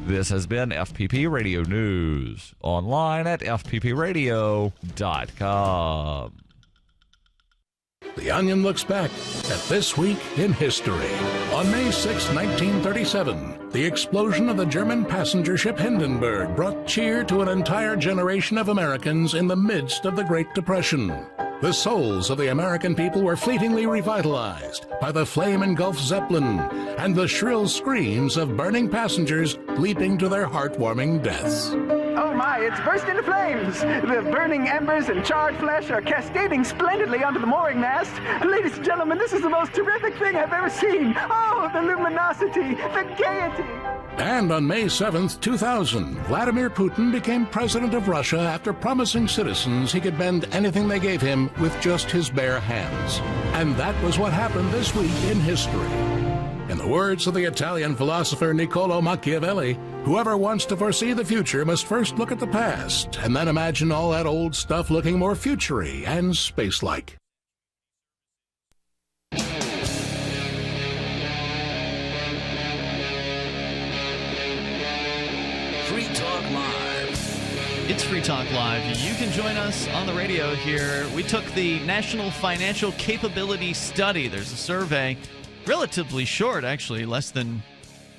This has been FPP Radio News, online at fppradio.com. The Onion looks back at this week in history. On May 6, 1937, the explosion of the German passenger ship Hindenburg brought cheer to an entire generation of Americans in the midst of the Great Depression. The souls of the American people were fleetingly revitalized by the flame-engulfed Zeppelin and the shrill screams of burning passengers leaping to their heartwarming deaths. Oh my, it's burst into flames! The burning embers and charred flesh are cascading splendidly onto the mooring mast. Ladies and gentlemen, this is the most terrific thing I've ever seen. Oh, the luminosity, the gaiety! And on May 7th, 2000, Vladimir Putin became president of Russia after promising citizens he could bend anything they gave him with just his bare hands. And that was what happened this week in history. In the words of the Italian philosopher Niccolò Machiavelli, whoever wants to foresee the future must first look at the past and then imagine all that old stuff looking more future-y and space-like. Free Talk Live. It's Free Talk Live. You can join us on the radio here. We took the National Financial Capability Study. There's a survey, relatively short, actually, less than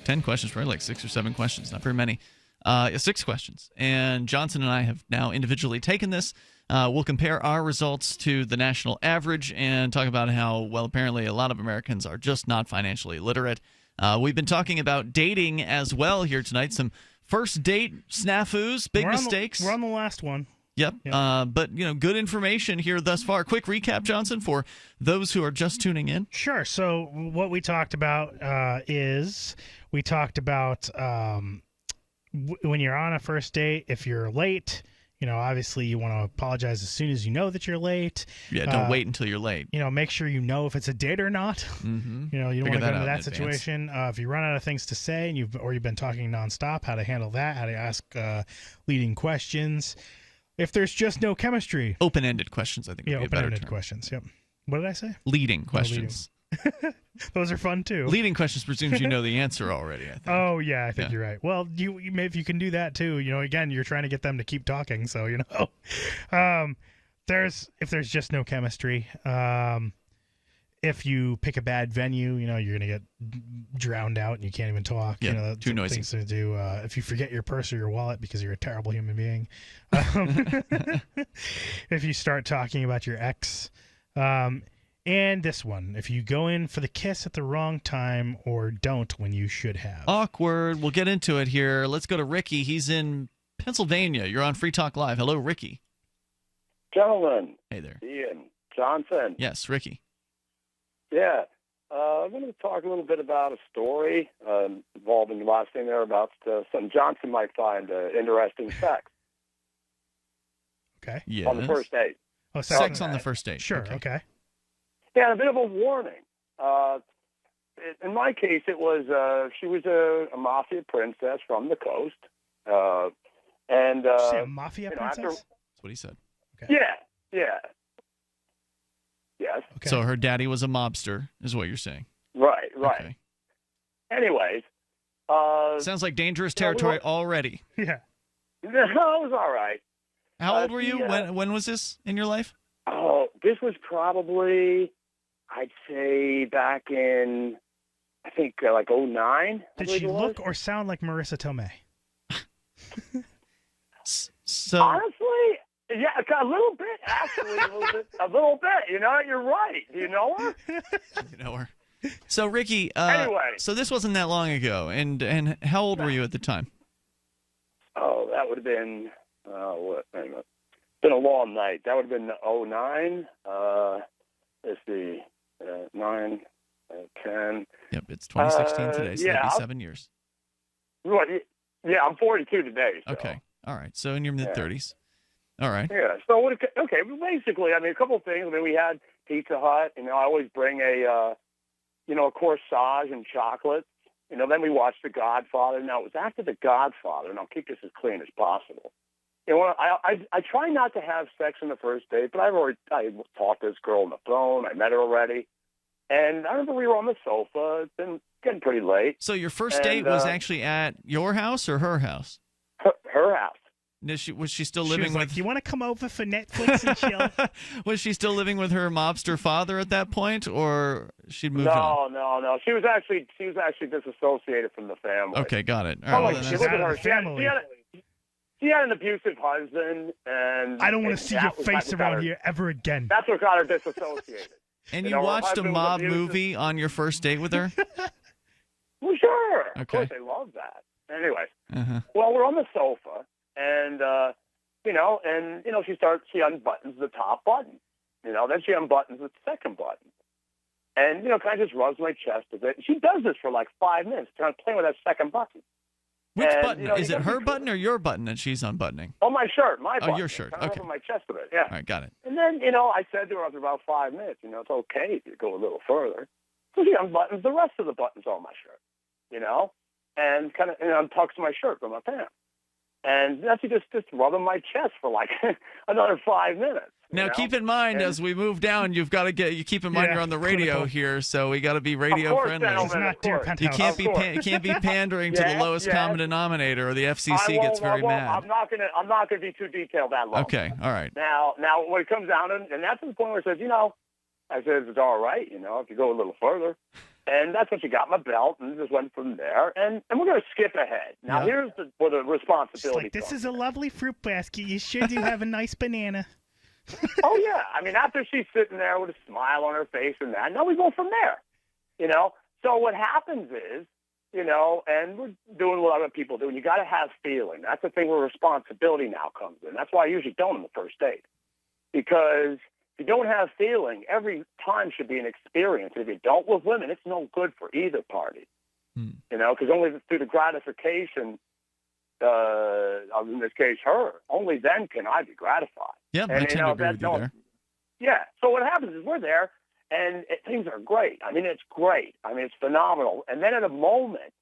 10 questions, probably like 6 or 7 questions, not very many. 6 questions. And Johnson and I have now individually taken this. We'll compare our results to the national average and talk about how, well, apparently a lot of Americans are just not financially literate. We've been talking about dating as well here tonight. Some first date snafus, big mistakes. We're on the last one. Yep. But, you know, good information here thus far. Quick recap, Johnson, for those who are just tuning in. Sure. So what we talked about is we talked about when you're on a first date, if you're late, you know, obviously you want to apologize as soon as you know that you're late. Yeah, don't wait until you're late. You know, make sure you know if it's a date or not. Mm-hmm. You know, you don't want to go into that advance. situation. If you run out of things to say and you've been talking nonstop, how to handle that, how to ask leading questions. If there's just no chemistry. Open-ended questions, I think. Yeah, would be a better open-ended term. questions. Yep. What did I say? Leading questions. Those are fun too. Leading questions presumes you know the answer already, I think. Oh yeah, I think you're right. Well, if you can do that too, you know, again, you're trying to get them to keep talking, so you know. If there's just no chemistry, if you pick a bad venue, you know, you're gonna get drowned out and you can't even talk. Yeah, you know, too noisy. Things to do. If you forget your purse or your wallet because you're a terrible human being. If you start talking about your ex. And this one, if you go in for the kiss at the wrong time or don't when you should have. Awkward. We'll get into it here. Let's go to Ricky. He's in Pennsylvania. You're on Free Talk Live. Hello, Ricky. Gentlemen. Hey there. Ian Johnson. Yes, Ricky. Yeah. I'm going to talk a little bit about a story involving the last thing there about some Johnson might find interesting sex. Okay. Yes. On the first date. Oh, sex on the first date. Sure. Okay. Yeah, a bit of a warning. In my case, it was she was a mafia princess from the coast, and Did you say a mafia princess? That's what he said. Yeah. Yes. So her daddy was a mobster, is what you're saying. Right. Okay. Anyways. Sounds like dangerous territory already. Yeah. No, it was all right. How old were you? When was this in your life? Oh, this was probably, I'd say, back in, I think, like 09. Did she look or sound like Marissa Tomei? So honestly, yeah, a little bit, actually, a little bit. You know, you're right. Do you know her? You know her. So Ricky, Anyway. so this wasn't that long ago, and how old were you at the time? Oh, that would have been, what? Hang on. It's been a long night. That would have been 09. Let's see, 9, 10. Yep, it's 2016 today, so that'd be 7 years. What? Yeah, I'm 42 today. So. Okay, all right. So in your mid-30s. All right. Yeah. So okay, basically, I mean, a couple of things. I mean, we had Pizza Hut. You know, I always bring a corsage and chocolate. You know, then we watched The Godfather. Now, it was after The Godfather, and I'll keep this as clean as possible. You know, I try not to have sex on the first date, but I talked to this girl on the phone. I met her already. And I remember we were on the sofa. It's been getting pretty late. So your first date was actually at your house or her house? Her house. Was she still living with? Do you want to come over for Netflix and chill? Was she still living with her mobster father at that point, or she'd moved on? No. She was actually disassociated from the family. Okay, got it. All right. She lived with her family. She had an abusive husband, and I don't want to see your face around here ever again. That's what got her disassociated. And you watched a mob movie on your first date with her? Well, sure. Okay. Of course, they love that. Anyway, well, we're on the sofa, and she unbuttons the top button. You know, then she unbuttons the second button, and kind of just rubs my chest a bit. She does this for like 5 minutes, trying to play with that second button. Which button? Is it her button or your button that she's unbuttoning? Oh, my shirt, my button. Oh, your shirt. Kind of Okay. rubbing my chest a bit, yeah. All right, got it. And then, I said to her after about 5 minutes, it's okay if you go a little further. So she unbuttons the rest of the buttons on my shirt, and kind of untucks my shirt from my pants. And that's just rubbing my chest for like another 5 minutes. Now, keep in mind, as we move down, you keep in mind you're on the radio here, so we got to be radio friendly. You can't be pandering to the lowest common denominator, or the FCC gets very mad. I'm not gonna be too detailed that long. Okay, all right. Now when it comes down, and that's the point where it says, I said it's all right, if you go a little further. And that's when she got my belt and just went from there. And we're going to skip ahead. Now, here's where the responsibility comes. This is a lovely fruit basket. You sure do have a nice banana. Oh, yeah. I mean, after she's sitting there with a smile on her face and that, now we go from there. So what happens is, and we're doing what other people do, and you got to have feeling. That's the thing where responsibility now comes in. That's why I usually don't on the first date. Because if you don't have feeling, every time should be an experience. If you don't with women, it's no good for either party. Because only through the gratification, in this case, her, only then can I be gratified. Yeah, I tend to agree with you there. Yeah, so what happens is we're there, and things are great. I mean, it's great. I mean, it's phenomenal. And then at a moment,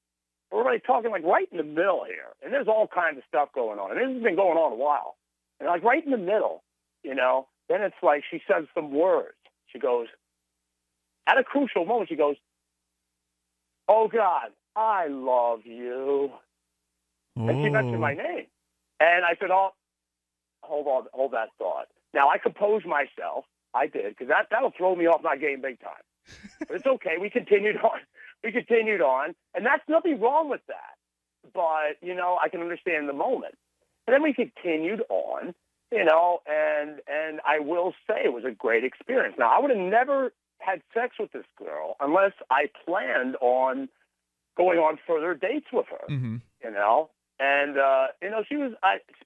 we're really talking like right in the middle here, and there's all kinds of stuff going on. And this has been going on a while. And like right in the middle, then it's like she says some words. She goes, at a crucial moment, she goes, "Oh, God, I love you." And she mentioned my name. And I said, "Oh, hold that thought." Now, I composed myself. I did, because that'll throw me off my game big time. But it's okay. We continued on. And that's nothing wrong with that. But, I can understand the moment. And then we continued on. And I will say it was a great experience. Now, I would have never had sex with this girl unless I planned on going on further dates with her, And, she was,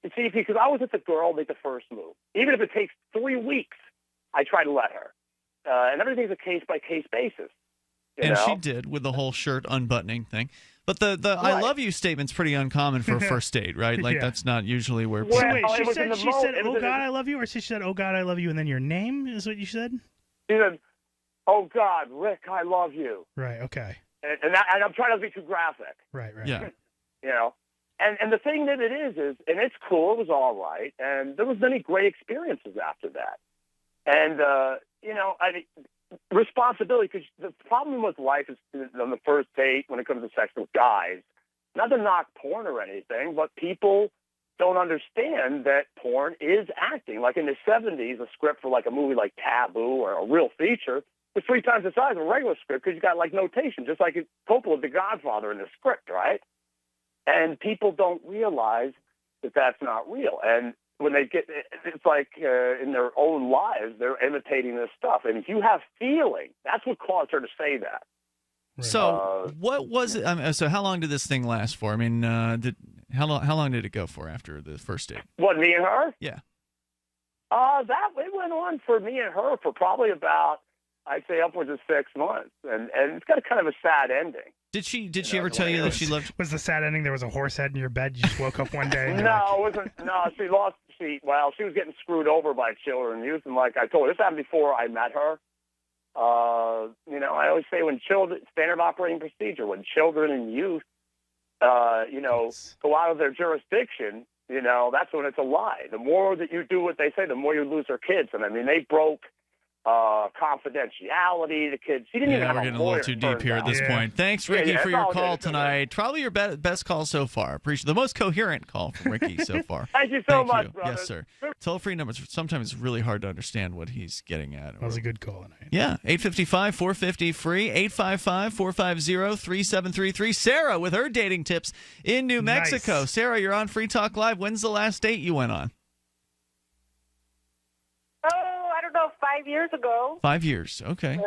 because I was with the girl make the first move. Even if it takes 3 weeks, I try to let her. And everything's a case-by-case basis. And she did with the whole shirt unbuttoning thing. But the Right. I love you statement's pretty uncommon for a first date, right? Like, that's not usually where So people... wait, she said, "Oh, God, I love you," or she said, "Oh, God, I love you," and then your name is what you said? She said, "Oh, God, Rick, I love you." Right, okay. And I'm trying not to be too graphic. Right. Yeah. And the thing that it is, and it's cool, it was all right, and there was many great experiences after that. And, responsibility, because the problem with life is on the first date when it comes to sex with guys, not to knock porn or anything, but people don't understand that porn is acting. Like in the 70s, a script for like a movie like Taboo or a real feature was 3 times the size of a regular script because you got like notation, just like Coppola, The Godfather, in the script, right? And people don't realize that that's not real. And when they get, it's like in their own lives, they're imitating this stuff. And if you have feeling, that's what caused her to say that. So what was it? So how long did this thing last for? I mean, how long did it go for after the first date? What, me and her? Yeah. It went on for me and her for probably about, I'd say, upwards of 6 months, and it's got a kind of a sad ending. Did she ever tell you that she loved? Was the sad ending there was a horse head in your bed? You just woke up one day. And No, it wasn't. No, she was getting screwed over by children and youth, and like I told her, this happened before I met her. I always say standard operating procedure, when children and youth, go out of their jurisdiction, that's when it's a lie. The more that you do what they say, the more you lose their kids. And I mean, they broke confidentiality. The kids. She didn't even have we're getting a little too deep here at this point. Thanks, Ricky, for your call tonight. Probably your best call so far. Appreciate the most coherent call from Ricky so far. Thank you so much, brother. Yes, sir. Toll-free numbers. Sometimes it's really hard to understand what he's getting at. That was a good call tonight. Yeah, 855-450-FREE, 855-450-3733. Sarah with her dating tips in New Mexico. Nice. Sarah, you're on Free Talk Live. When's the last date you went on? 5 years ago. 5 years. Okay.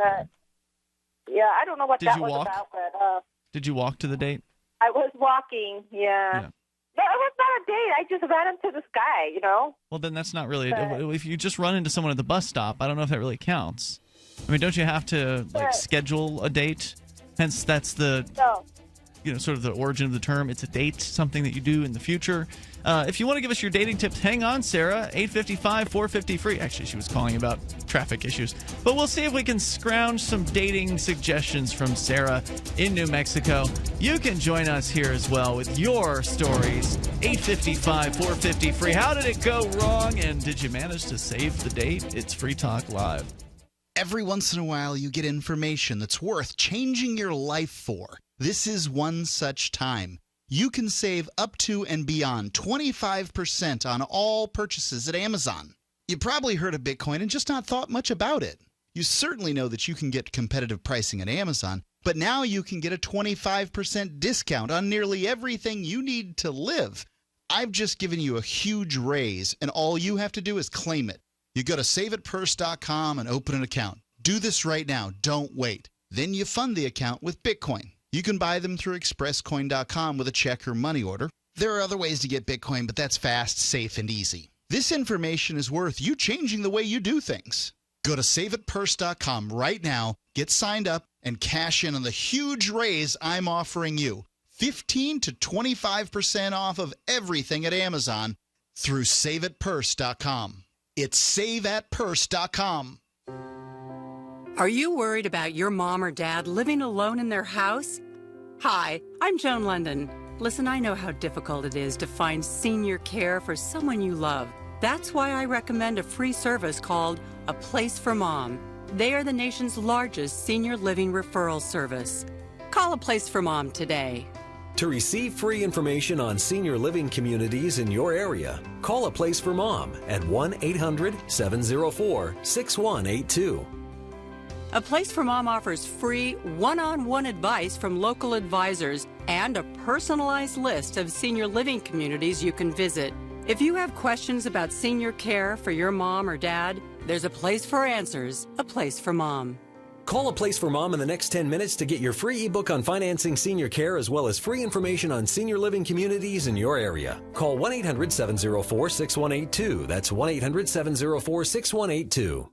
Yeah, I don't know what Did that you was walk? about, but Did you walk to the date? I was walking. Yeah. No, it was not a date. I just ran into this guy. Well, then that's not really. If you just run into someone at the bus stop, I don't know if that really counts. I mean, don't you have to schedule a date? Hence, that's the sort of the origin of the term. It's a date, something that you do in the future. If you want to give us your dating tips, hang on, Sarah. 855-450-FREE. Actually, she was calling about traffic issues. But we'll see if we can scrounge some dating suggestions from Sarah in New Mexico. You can join us here as well with your stories. 855-450-FREE. How did it go wrong? And did you manage to save the date? It's Free Talk Live. Every once in a while, you get information that's worth changing your life for. This is one such time. You can save up to and beyond 25% on all purchases at Amazon. You probably heard of Bitcoin and just not thought much about it. You certainly know that you can get competitive pricing at Amazon, but now you can get a 25% discount on nearly everything you need to live. I've just given you a huge raise, and all you have to do is claim it. You go to saveitpurse.com and open an account. Do this right now. Don't wait. Then you fund the account with Bitcoin. You can buy them through expresscoin.com with a check or money order. There are other ways to get Bitcoin, but that's fast, safe, and easy. This information is worth you changing the way you do things. Go to saveitpurse.com right now, get signed up, and cash in on the huge raise I'm offering you. 15 to 25% off of everything at Amazon through saveitpurse.com. It's saveatpurse.com. Are you worried about your mom or dad living alone in their house? Hi, I'm Joan London. Listen, I know how difficult it is to find senior care for someone you love. That's why I recommend a free service called A Place for Mom. They are the nation's largest senior living referral service. Call A Place for Mom today. To receive free information on senior living communities in your area, call A Place for Mom at 1-800-704-6182. A Place for Mom offers free one-on-one advice from local advisors and a personalized list of senior living communities you can visit. If you have questions about senior care for your mom or dad, there's a place for answers, A Place for Mom. Call A Place for Mom in the next 10 minutes to get your free ebook on financing senior care as well as free information on senior living communities in your area. Call 1-800-704-6182. That's 1-800-704-6182.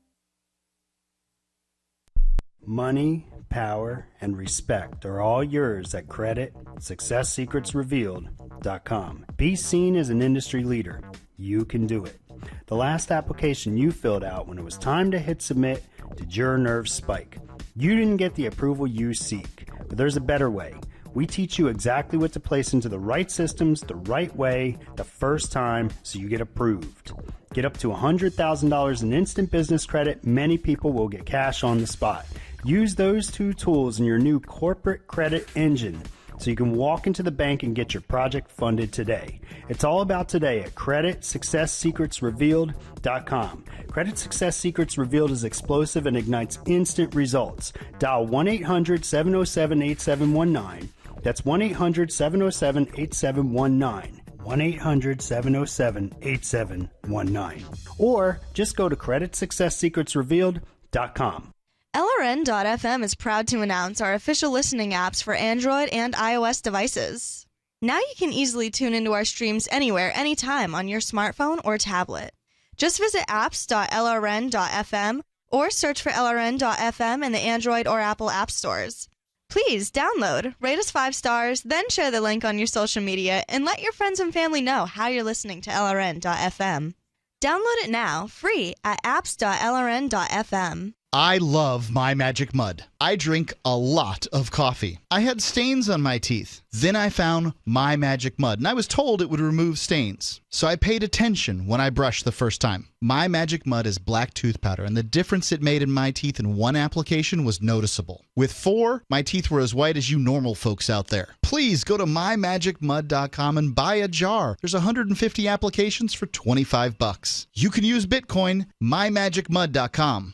Money, power, and respect are all yours at CreditSuccessSecretsRevealed.com. Be seen as an industry leader. You can do it. The last application you filled out when it was time to hit submit, did your nerves spike? You didn't get the approval you seek, but there's a better way. We teach you exactly what to place into the right systems the right way the first time so you get approved. Get up to $100,000 in instant business credit. Many people will get cash on the spot. Use those two tools in your new corporate credit engine so you can walk into the bank and get your project funded today. It's all about today at CreditSuccessSecretsRevealed.com. Credit Success Secrets Revealed is explosive and ignites instant results. Dial 1-800-707-8719. That's 1-800-707-8719. 1-800-707-8719. Or just go to CreditSuccessSecretsRevealed.com. LRN.FM is proud to announce our official listening apps for Android and iOS devices. Now you can easily tune into our streams anywhere, anytime on your smartphone or tablet. Just visit apps.lrn.fm or search for LRN.FM in the Android or Apple app stores. Please download, rate us 5 stars, then share the link on your social media and let your friends and family know how you're listening to LRN.FM. Download it now, free at apps.lrn.fm. I love My Magic Mud. I drink a lot of coffee. I had stains on my teeth. Then I found My Magic Mud, and I was told it would remove stains. So I paid attention when I brushed the first time. My Magic Mud is black tooth powder, and the difference it made in my teeth in one application was noticeable. With 4, my teeth were as white as you normal folks out there. Please go to mymagicmud.com and buy a jar. There's 150 applications for $25. You can use Bitcoin, mymagicmud.com.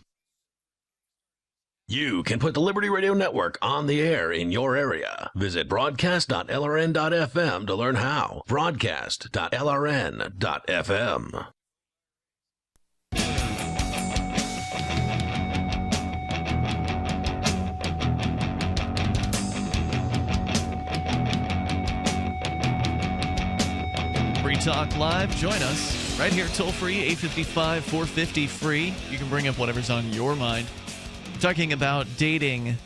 You can put the Liberty Radio Network on the air in your area. Visit broadcast.lrn.fm to learn how. Broadcast.lrn.fm. Free Talk Live. Join us right here, toll free, 855-450-FREE. You can bring up whatever's on your mind. Talking about dating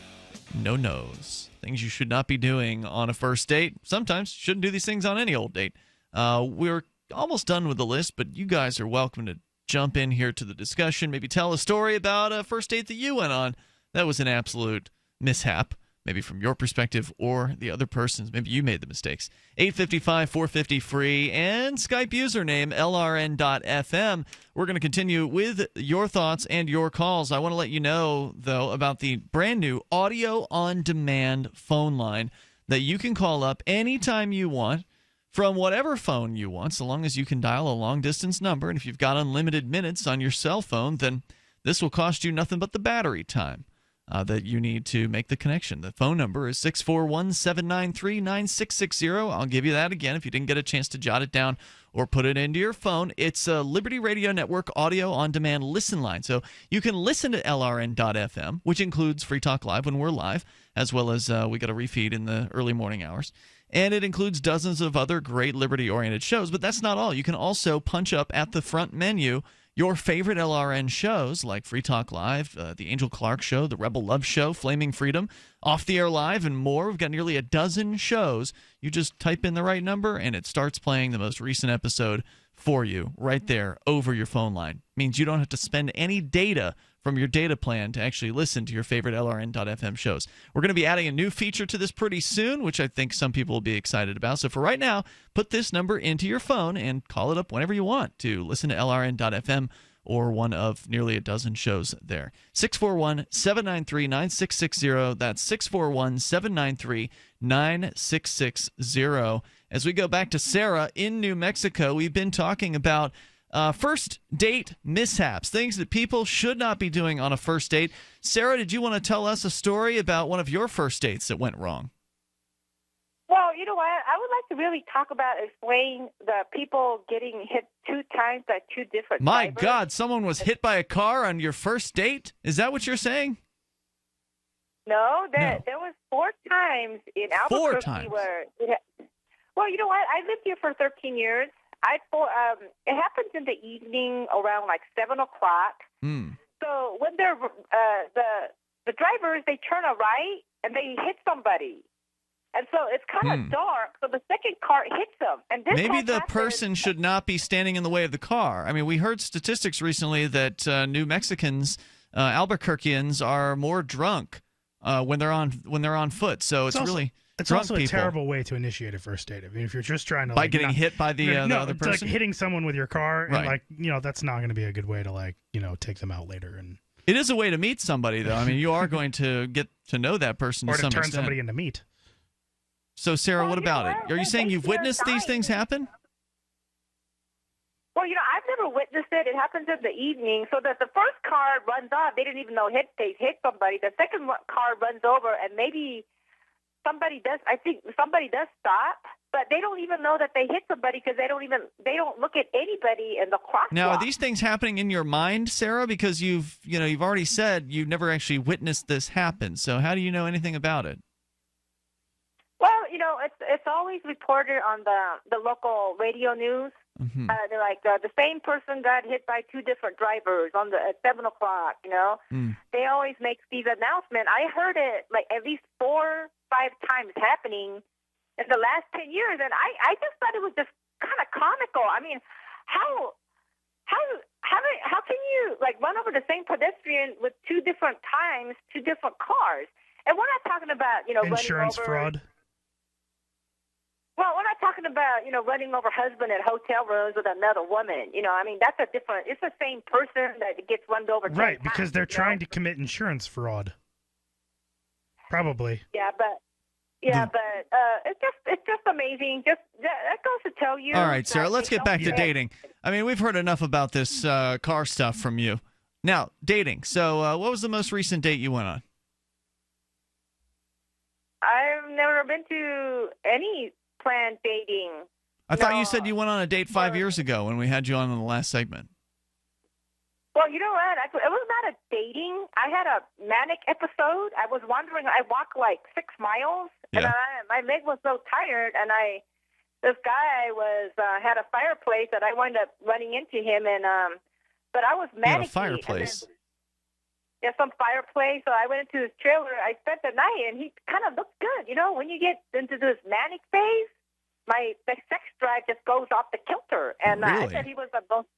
no-nos, things you should not be doing on a first date. Sometimes you shouldn't do these things on any old date. We're almost done with the list, but you guys are welcome to jump in here to the discussion. Maybe tell a story about a first date that you went on that was an absolute mishap, maybe from your perspective or the other person's. Maybe you made the mistakes. 855-450-FREE and Skype username LRN.FM. We're going to continue with your thoughts and your calls. I want to let you know, though, about the brand new audio on demand phone line that you can call up anytime you want from whatever phone you want, so long as you can dial a long distance number. And if you've got unlimited minutes on your cell phone, then this will cost you nothing but the battery time that you need to make the connection. The phone number is 641-793-9660. I'll give you that again if you didn't get a chance to jot it down or put it into your phone. It's a Liberty Radio Network audio on demand listen line. So you can listen to LRN.FM, which includes Free Talk Live when we're live, as well as we got a refeed in the early morning hours. And it includes dozens of other great Liberty-oriented shows. But that's not all. You can also punch up at the front menu your favorite LRN shows like Free Talk Live, The Angel Clark Show, The Rebel Love Show, Flaming Freedom, Off the Air Live, and more. We've got nearly a dozen shows. You just type in the right number, and it starts playing the most recent episode for you right there over your phone line. Means you don't have to spend any data from your data plan to actually listen to your favorite LRN.FM shows. We're going to be adding a new feature to this pretty soon, which I think some people will be excited about. So for right now, put this number into your phone and call it up whenever you want to listen to LRN.FM or one of nearly a dozen shows there. 641-793-9660. That's 641-793-9660. As we go back to Sara in New Mexico, we've been talking about first date mishaps, things that people should not be doing on a first date. Sara, did you want to tell us a story about one of your first dates that went wrong? Well, you know what? I would like to really talk about explain the people getting hit 2 times by 2 different My drivers. God, someone was hit by a car on your first date? Is that what you're saying? No, there was 4 times in Albuquerque 4 times. where well, you know what? I lived here for 13 years. It happens in the evening around like 7 o'clock. So when they're the drivers, they turn a right and they hit somebody, and so it's kind of dark. So the second car hits them, and this maybe the person should not be standing in the way of the car. I mean, we heard statistics recently that New Mexicans, Albuquerqueans, are more drunk when they're on foot. So it's really It's drunk also people. a terrible way to initiate a first date. I mean, if you're just trying to By getting hit by the other it's person? like hitting someone with your car, Right. and that's not going to be a good way to take them out later, and It is a way to meet somebody, though. I mean, you are going to get to know that person or to to some turn extent. somebody into meat. So, Sarah, what about it? Are you saying you've witnessed these things happen? Well, I've never witnessed it. It happens in the evening. So that the first car runs off, they didn't even know they hit somebody. The second car runs over, and maybe somebody does. I think somebody does stop, but they don't even know that they hit somebody because they don't look at anybody in the crosswalk. Now, are these things happening in your mind, Sarah? Because you've already said you've never actually witnessed this happen. So how do you know anything about it? Well, it's always reported on the local radio news. Mm-hmm. They're like the same person got hit by two different drivers at 7 o'clock. They always make these announcements. I heard it like at least 4 or 5 times happening in the last 10 years, and I just thought it was just kind of comical. I mean, how can you run over the same pedestrian with 2 different times, 2 different cars? And we're not talking about Insurance running over, fraud. Well, we're not talking about running over husband at hotel rooms with another woman. I mean, that's a different. It's the same person that gets run over. 10 Right, times, because they're trying to commit insurance fraud. Probably. Yeah, but it's just amazing. Just that goes to tell you. All right, Sarah, that let's they get back to don't- dating. I mean, we've heard enough about this car stuff from you. Now, dating. So what was the most recent date you went on? I've never been to any planned dating. I thought you said you went on a date 5 years ago when we had you on in the last segment. Well, you know what? It was not a dating. I had a manic episode. I was wandering. I walked like 6 miles, and my leg was so tired. And this guy had a fireplace, and I wound up running into him. And but I was manic. A fireplace. Some fireplace. So I went into his trailer. I spent the night, and he kind of looked good. When you get into this manic phase, the sex drive just goes off the kilter. And I said he was the most.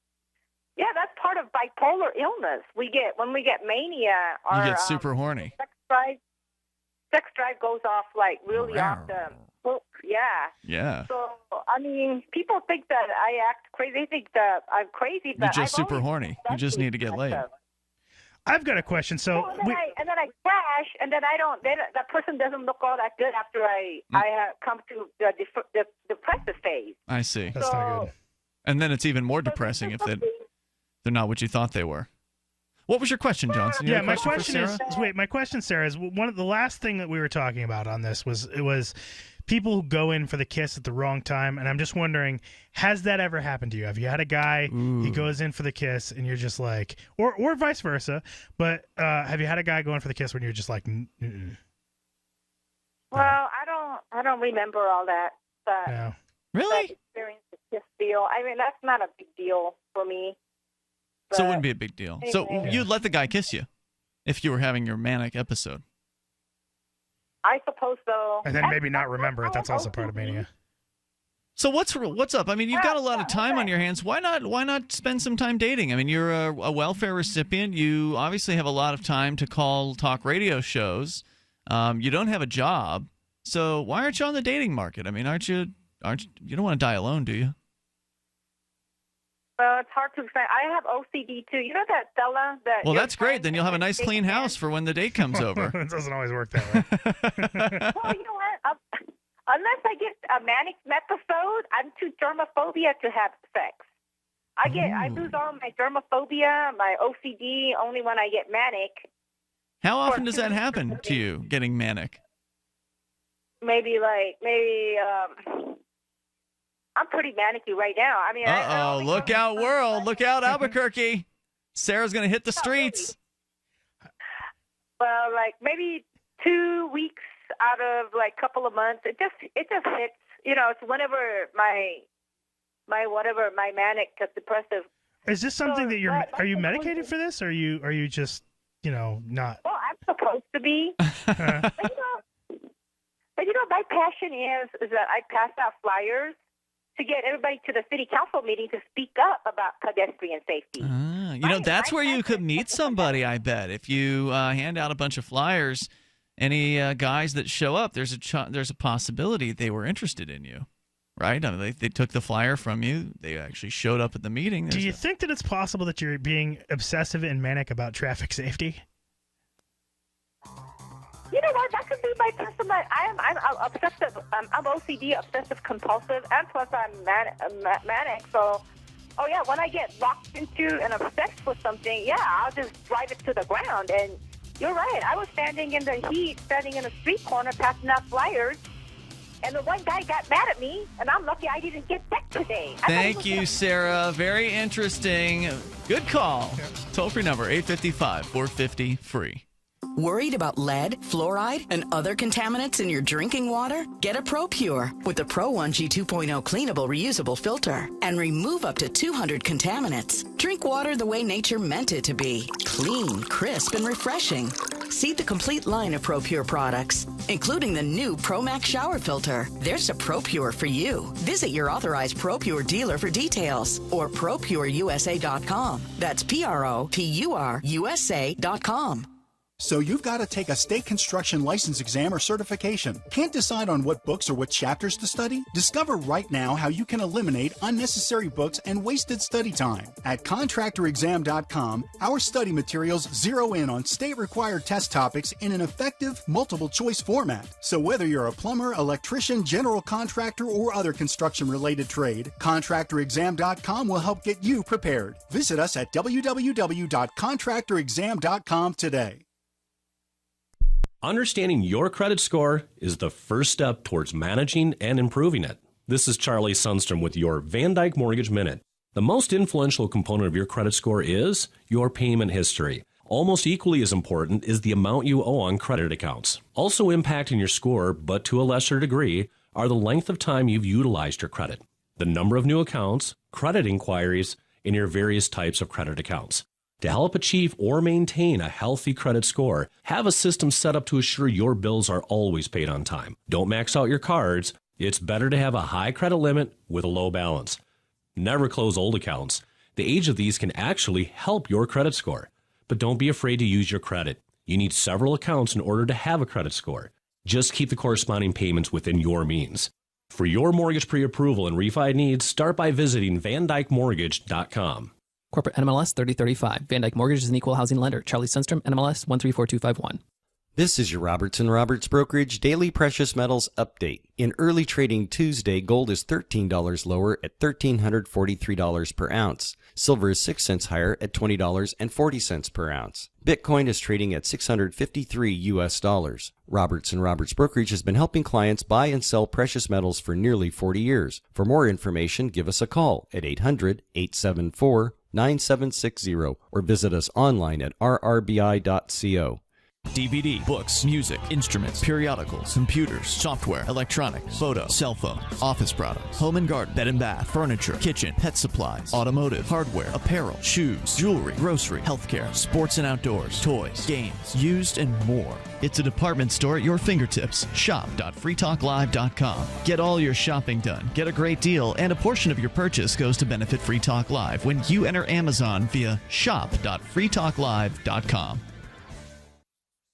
Yeah, that's part of bipolar illness. When we get mania, You get super horny. Sex drive goes off like really off the hook. Yeah. Yeah. So I mean, people think that I act crazy. They think that I'm crazy. You're But just I've super always horny. You just need to get laid. I've got a question. So and then I crash, and then I don't. Then that person doesn't look all that good after I come to the depressive phase. I see. That's not good. And then it's even more depressing if they're not what you thought they were. What was your question, Johnson? You had a my for question Sarah? my question, Sarah, is one of the last thing that we were talking about on this was people who go in for the kiss at the wrong time, and I'm just wondering, has that ever happened to you? Have you had a guy he goes in for the kiss and you're just like, or vice versa? But have you had a guy go in for the kiss when you're just like, mm-mm. Well, I don't remember all that, but No. Really? that experience is just deal. I mean, that's not a big deal for me. So it wouldn't be a big deal. So Anyway. you'd let the guy kiss you if you were having your manic episode. I suppose so. And then maybe not remember it. That's also part of mania. So what's up? I mean, you've got a lot of time on your hands. Why not spend some time dating? I mean, you're a welfare recipient. You obviously have a lot of time to call talk radio shows. You don't have a job. So why aren't you on the dating market? I mean, you don't want to die alone, do you? Well, it's hard to explain. I have OCD too. You know that fella that. Well, that's great. Then you'll have a nice clean house for when the date comes over. It doesn't always work that way. Well, you know what? Unless I get a manic episode, I'm too germophobia to have sex. I lose all my germophobia, my OCD, only when I get manic. How often does that happen to you, getting manic? Maybe I'm pretty manicky right now. I mean, Uh-oh, look out, world. Look out, Albuquerque. Sarah's going to hit the streets. Well, like maybe 2 weeks out of like a couple of months. It just hits. It's whenever my manic depressive. Is this something that are you medicated for this, or are you just not? Well, I'm supposed to be. But my passion is that I pass out flyers to get everybody to the city council meeting to speak up about pedestrian safety. That's where you could meet somebody, I bet. If you hand out a bunch of flyers any guys that show up, there's a possibility they were interested in you. Right? I mean, they took the flyer from you. They actually showed up at the meeting. Do you think that it's possible that you're being obsessive and manic about traffic safety? You know what? That could be my personal. I'm obsessive. I'm OCD, obsessive compulsive, and plus I'm manic. So, oh yeah, when I get locked into and obsessed with something, yeah, I'll just drive it to the ground. And you're right. I was standing in the heat, standing in a street corner, passing out flyers. And the one guy got mad at me, and I'm lucky I didn't get back today. Thank you, Sarah. Very interesting. Good call. Toll-free number, 855-450-FREE. Worried about lead, fluoride, and other contaminants in your drinking water? Get a ProPure with the Pro 1G 2.0 cleanable reusable filter and remove up to 200 contaminants. Drink water the way nature meant it to be. Clean, crisp, and refreshing. See the complete line of ProPure products, including the new ProMax shower filter. There's a ProPure for you. Visit your authorized ProPure dealer for details or ProPureUSA.com. That's ProPureUSA.com. So you've got to take a state construction license exam or certification. Can't decide on what books or what chapters to study? Discover right now how you can eliminate unnecessary books and wasted study time. At contractorexam.com, our study materials zero in on state-required test topics in an effective, multiple-choice format. So whether you're a plumber, electrician, general contractor, or other construction-related trade, contractorexam.com will help get you prepared. Visit us at www.contractorexam.com today. Understanding your credit score is the first step towards managing and improving it. This is Charlie Sundstrom with your Van Dyke Mortgage Minute. The most influential component of your credit score is your payment history. Almost equally as important is the amount you owe on credit accounts. Also impacting your score, but to a lesser degree, are the length of time you've utilized your credit, the number of new accounts, credit inquiries, and your various types of credit accounts. To help achieve or maintain a healthy credit score, have a system set up to assure your bills are always paid on time. Don't max out your cards. It's better to have a high credit limit with a low balance. Never close old accounts. The age of these can actually help your credit score. But don't be afraid to use your credit. You need several accounts in order to have a credit score. Just keep the corresponding payments within your means. For your mortgage pre-approval and refi needs, start by visiting VanDykeMortgage.com. Corporate NMLS 3035. Van Dyke Mortgage is an equal housing lender. Charlie Sundstrom, NMLS 134251. This is your Robertson Roberts Brokerage Daily Precious Metals Update. In early trading Tuesday, gold is $13 lower at $1,343 per ounce. Silver is 6 cents higher at $20.40 per ounce. Bitcoin is trading at $653 US. Robertson Roberts Brokerage has been helping clients buy and sell precious metals for nearly 40 years. For more information, give us a call at 800-874-9760 or visit us online at rrbi.co. DVD, books, music, instruments, periodicals, computers, software, electronics, photo, cell phones, office products, home and garden, bed and bath, furniture, kitchen, pet supplies, automotive, hardware, apparel, shoes, jewelry, grocery, healthcare, sports and outdoors, toys, games, used, and more. It's a department store at your fingertips. Shop.freetalklive.com. Get all your shopping done, get a great deal, and a portion of your purchase goes to benefit Free Talk Live when you enter Amazon via shop.freetalklive.com.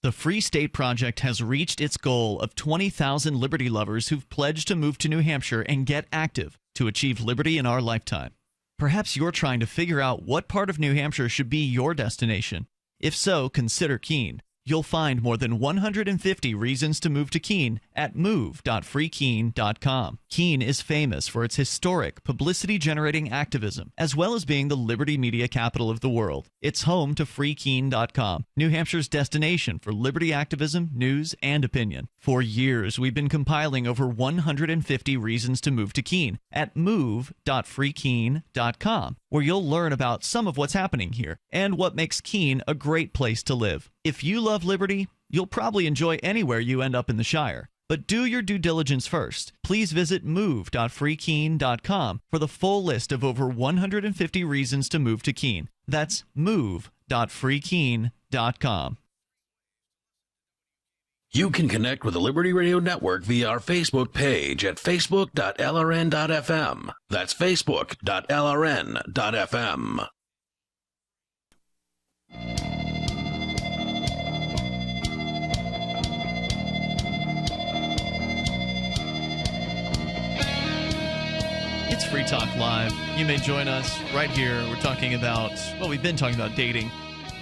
The Free State Project has reached its goal of 20,000 liberty lovers who've pledged to move to New Hampshire and get active to achieve liberty in our lifetime. Perhaps you're trying to figure out what part of New Hampshire should be your destination. If so, consider Keene. You'll find more than 150 reasons to move to Keene at move.freekeene.com. Keene is famous for its historic, publicity-generating activism, as well as being the liberty media capital of the world. It's home to freekeene.com, New Hampshire's destination for liberty activism, news, and opinion. For years, we've been compiling over 150 reasons to move to Keene at move.freekeene.com, where you'll learn about some of what's happening here and what makes Keene a great place to live. If you love liberty, you'll probably enjoy anywhere you end up in the Shire. But do your due diligence first. Please visit move.freekeene.com for the full list of over 150 reasons to move to Keene. That's move.freekeene.com. You can connect with the Liberty Radio Network via our Facebook page at facebook.lrn.fm. That's facebook.lrn.fm. Free Talk Live. You may join us right here. We're talking about, well, we've been talking about dating.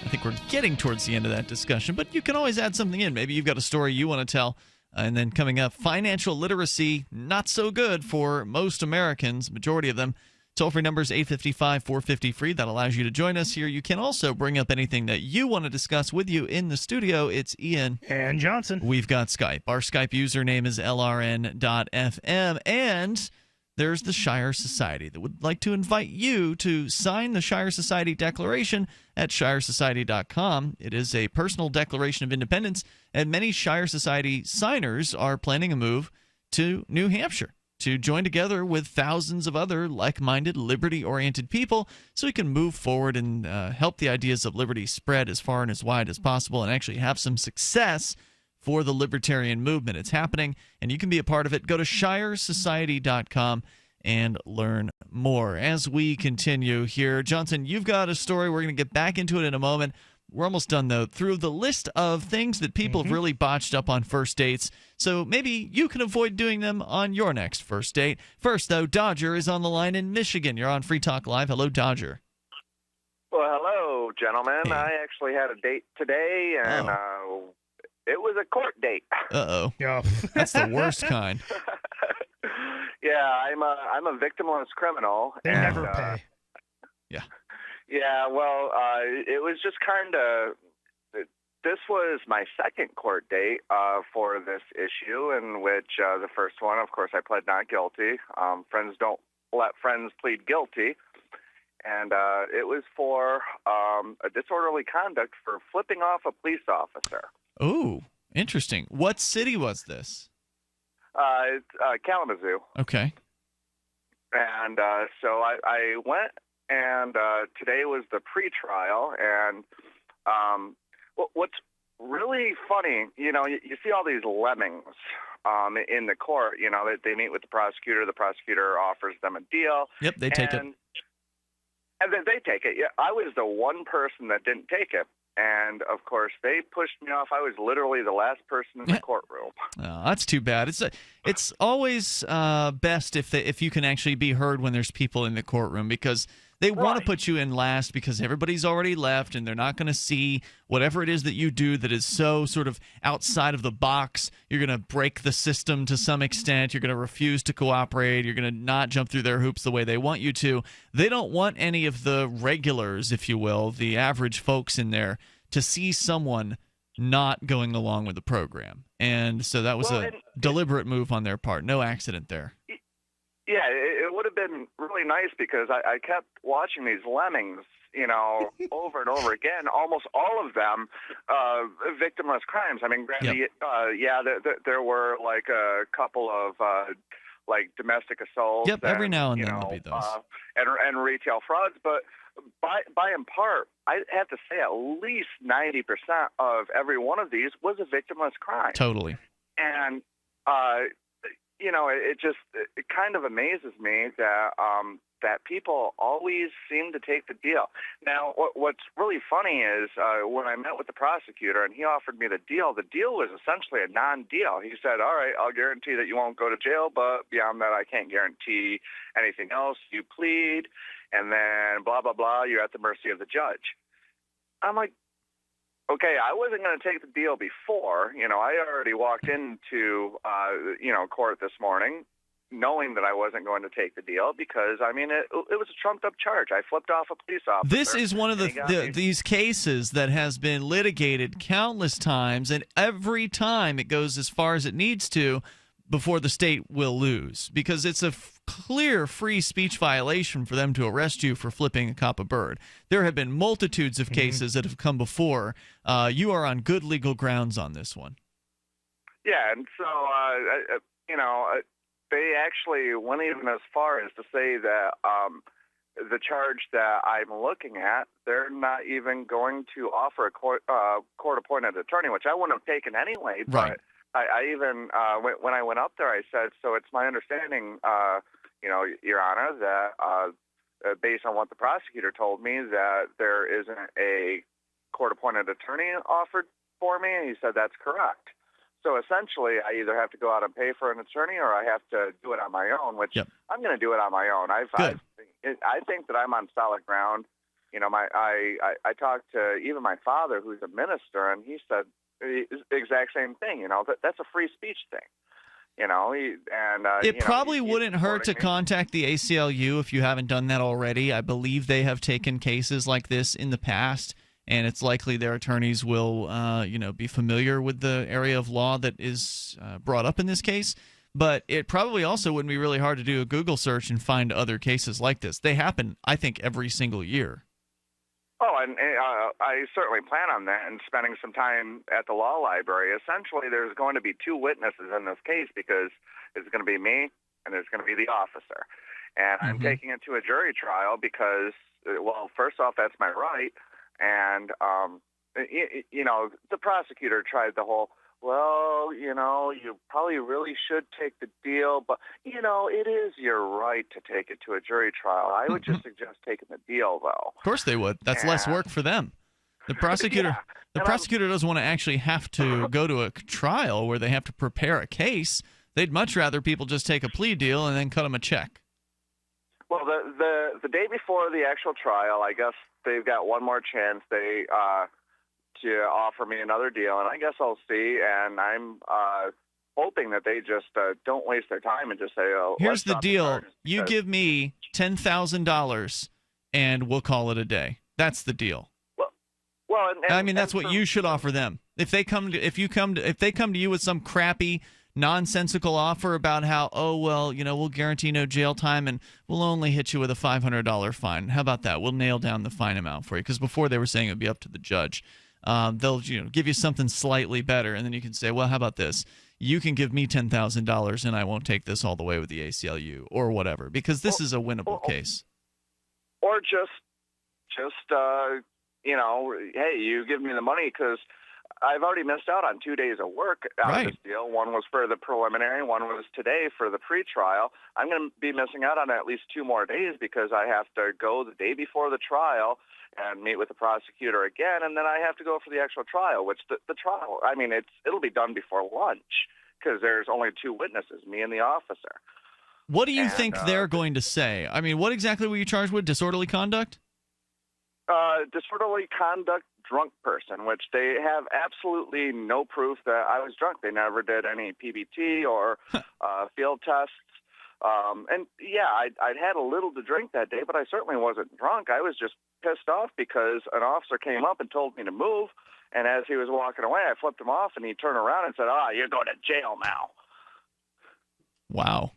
I think we're getting towards the end of that discussion, but you can always add something in. Maybe you've got a story you want to tell. And then coming up, financial literacy, not so good for most Americans, majority of them. Toll-free number is 855-450-FREE. That allows you to join us here. You can also bring up anything that you want to discuss with you in the studio. It's Ian. And Johnson. We've got Skype. Our Skype username is LRN.FM. And there's the Shire Society that would like to invite you to sign the Shire Society Declaration at shiresociety.com. It is a personal declaration of independence, and many Shire Society signers are planning a move to New Hampshire to join together with thousands of other like-minded, liberty-oriented people so we can move forward and help the ideas of liberty spread as far and as wide as possible and actually have some success for the libertarian movement. It's happening, and you can be a part of it. Go to shiresociety.com and learn more. As we continue here, Johnson, you've got a story. We're going to get back into it in a moment. We're almost done, though, through the list of things that people have really botched up on first dates. So maybe you can avoid doing them on your next first date. First, though, Dodger is on the line in Michigan. You're on Free Talk Live. Hello, Dodger. Well, hello, gentlemen. Hey. I actually had a date today, and it was a court date. Uh-oh. Yeah. That's the worst kind. Yeah, I'm a victimless criminal. They never pay. Yeah. Yeah, well, it was just kind of, this was my second court date for this issue, in which the first one, of course, I pled not guilty. Friends don't let friends plead guilty. And it was for a disorderly conduct for flipping off a police officer. Ooh, interesting. What city was this? It's Kalamazoo. Okay. And so I went, and today was the pretrial. And what's really funny, you see all these lemmings in the court. They meet with the prosecutor offers them a deal. Yep, they take it. And then they take it. Yeah, I was the one person that didn't take it. And, of course, they pushed me off. I was literally the last person in the courtroom. Oh, that's too bad. It's always best if you can actually be heard when there's people in the courtroom, because they want to put you in last because everybody's already left and they're not going to see whatever it is that you do that is so sort of outside of the box. You're going to break the system to some extent. You're going to refuse to cooperate. You're going to not jump through their hoops the way they want you to. They don't want any of the regulars, if you will, the average folks in there, to see someone not going along with the program. And so that was a deliberate move on their part. No accident there. Yeah, it would have been really nice because I kept watching these lemmings, over and over again, almost all of them victimless crimes. I mean, granted, there were like a couple of like domestic assaults. Yep, every now and then there'll be those. And retail frauds, but by in part, I have to say at least 90% of every one of these was a victimless crime. Totally. And it kind of amazes me that that people always seem to take the deal. Now, what's really funny is when I met with the prosecutor and he offered me the deal was essentially a non-deal. He said, all right, I'll guarantee that you won't go to jail, but beyond that, I can't guarantee anything else. You plead, and then blah, blah, blah, you're at the mercy of the judge. I'm like, okay, I wasn't going to take the deal before. I already walked into, court this morning knowing that I wasn't going to take the deal because, it was a trumped-up charge. I flipped off a police officer. This is one of these cases that has been litigated countless times, and every time it goes as far as it needs to before the state will lose, because it's a clear free speech violation for them to arrest you for flipping a cop a bird. There have been multitudes of cases that have come before. You are on good legal grounds on this one. Yeah, and so, they actually went even as far as to say that the charge that I'm looking at, they're not even going to offer a court-appointed attorney, which I wouldn't have taken anyway. Right. But I even, when I went up there, I said, so it's my understanding, Your Honor, that based on what the prosecutor told me, that there isn't a court-appointed attorney offered for me. And he said, that's correct. So essentially, I either have to go out and pay for an attorney, or I have to do it on my own. Which I'm going to do it on my own. I think that I'm on solid ground. You know, I talked to even my father, who's a minister, and he said the exact same thing. You know, that's a free speech thing. You know, it probably wouldn't hurt to contact the ACLU if you haven't done that already. I believe they have taken cases like this in the past, and it's likely their attorneys will, be familiar with the area of law that is brought up in this case. But it probably also wouldn't be really hard to do a Google search and find other cases like this. They happen, I think, every single year. Oh, and I certainly plan on that and spending some time at the law library. Essentially, there's going to be two witnesses in this case because it's going to be me and there's going to be the officer. And I'm taking it to a jury trial because, well, first off, that's my right. And, the prosecutor tried the whole, well, you probably really should take the deal, but, it is your right to take it to a jury trial. I would just suggest taking the deal, though. Of course they would. That's less work for them. The prosecutor doesn't want to actually have to go to a trial where they have to prepare a case. They'd much rather people just take a plea deal and then cut them a check. Well, the day before the actual trial, I guess they've got one more chance. They to offer me another deal, and I guess I'll see. And I'm hoping that they just don't waste their time and just say, "Oh, here's the deal: you give me $10,000, and we'll call it a day." That's the deal. Well, that's what you should offer them. If they come to you with some crappy, nonsensical offer about how, we'll guarantee no jail time and we'll only hit you with a $500 fine. How about that? We'll nail down the fine amount for you. Because before they were saying it would be up to the judge. They'll give you something slightly better, and then you can say, well, how about this? You can give me $10,000 and I won't take this all the way with the ACLU or whatever, because this is a winnable case. Or just hey, you give me the money because I've already missed out on 2 days of work out of this deal. One was for the preliminary, one was today for the pretrial. I'm going to be missing out on at least 2 more days because I have to go the day before the trial and meet with the prosecutor again, and then I have to go for the actual trial, which the trial, it'll be done before lunch because there's only 2 witnesses, me and the officer. What do you think they're going to say? What exactly were you charged with? Disorderly conduct? Disorderly conduct, drunk person, which they have absolutely no proof that I was drunk. They never did any PBT or field tests. I'd had a little to drink that day, but I certainly wasn't drunk. I was just pissed off because an officer came up and told me to move, and as he was walking away, I flipped him off, and he turned around and said, you're going to jail now. Wow.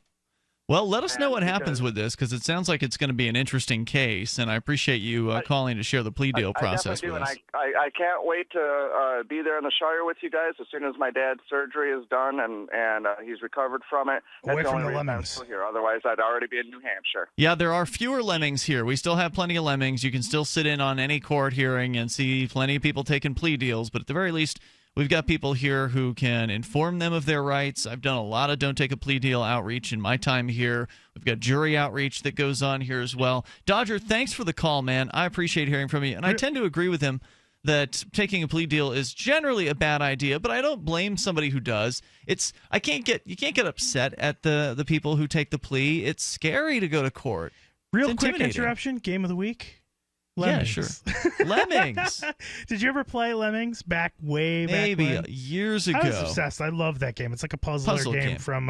Well, let us know what happens with this, because it sounds like it's going to be an interesting case, and I appreciate you calling to share the plea deal process with us. I can't wait to be there in the Shire with you guys as soon as my dad's surgery is done and he's recovered from it. Away That's from the the only reason I'm Lemmings. still here. Otherwise, I'd already be in New Hampshire. Yeah, there are fewer Lemmings here. We still have plenty of Lemmings. You can still sit in on any court hearing and see plenty of people taking plea deals, but at the very least, we've got people here who can inform them of their rights. I've done a lot of Don't Take a Plea Deal outreach in my time here. We've got jury outreach that goes on here as well. Dodger, thanks for the call, man. I appreciate hearing from you. And I tend to agree with him that taking a plea deal is generally a bad idea, but I don't blame somebody who does. You can't get upset at the people who take the plea. It's scary to go to court. Real quick interruption, game of the week. Lemmings. Yeah, sure. Lemmings. Did you ever play Lemmings back way back Maybe when? years ago. I was obsessed. I love that game. It's like a puzzle game from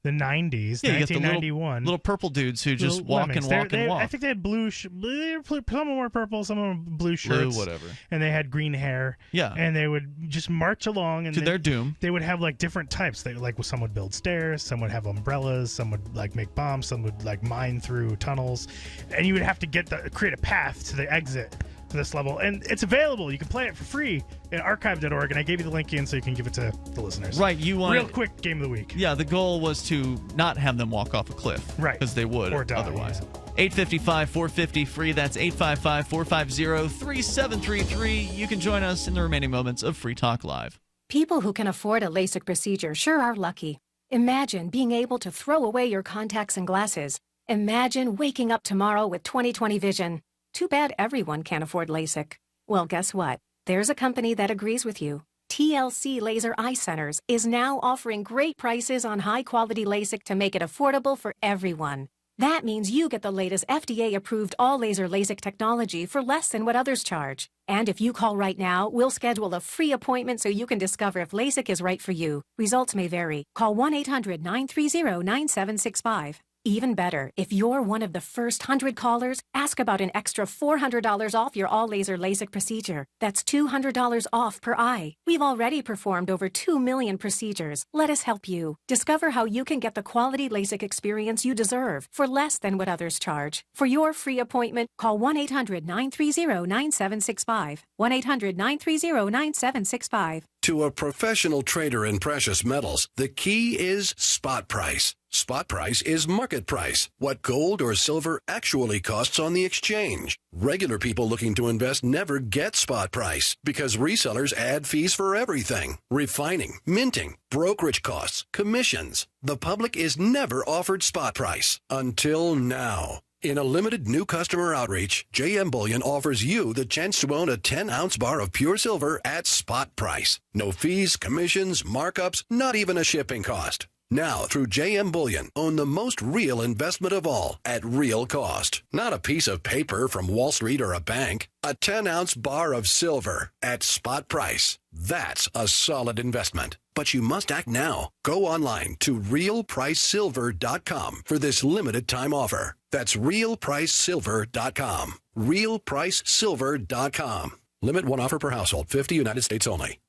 the 90s, yeah, 1991. Little purple dudes who just walk and walk and walk. I think they had blue. Some of them were purple, some of them were blue shirts. Blue, whatever. And they had green hair. Yeah. And they would just march along. And to their doom. They would have like different types. Some would build stairs, some would have umbrellas, some would like make bombs, some would like mine through tunnels. And you would have to create a path to the exit to this level, and it's available. You can play it for free at archive.org, and I gave you the link in so you can give it to the listeners. Right, you want real quick game of the week. Yeah, the goal was to not have them walk off a cliff, right? Because they would or die, otherwise. 855-450 free. That's 855-450-3733. You can join us in the remaining moments of Free Talk Live. People who can afford a LASIK procedure sure are lucky. Imagine being able to throw away your contacts and glasses. Imagine waking up tomorrow with 20/20 vision. Too bad everyone can't afford LASIK. Well, guess what? There's a company that agrees with you. TLC Laser Eye Centers is now offering great prices on high-quality LASIK to make it affordable for everyone. That means you get the latest FDA-approved all-laser LASIK technology for less than what others charge. And if you call right now, we'll schedule a free appointment so you can discover if LASIK is right for you. Results may vary. Call 1-800-930-9765. Even better, if you're one of the first 100 callers, ask about an extra $400 off your all-laser LASIK procedure. That's $200 off per eye. We've already performed over 2 million procedures. Let us help you. Discover how you can get the quality LASIK experience you deserve for less than what others charge. For your free appointment, call 1-800-930-9765. 1-800-930-9765. To a professional trader in precious metals, the key is spot price. Spot price is market price, what gold or silver actually costs on the exchange. Regular people looking to invest never get spot price because resellers add fees for everything. Refining, minting, brokerage costs, commissions. The public is never offered spot price until now. In a limited new customer outreach, JM Bullion offers you the chance to own a 10-ounce bar of pure silver at spot price. No fees, commissions, markups, not even a shipping cost. Now, through JM Bullion, own the most real investment of all at real cost. Not a piece of paper from Wall Street or a bank. A 10-ounce bar of silver at spot price. That's a solid investment. But you must act now. Go online to realpricesilver.com for this limited time offer. That's realpricesilver.com. realpricesilver.com. Limit one offer per household. 50 United States only.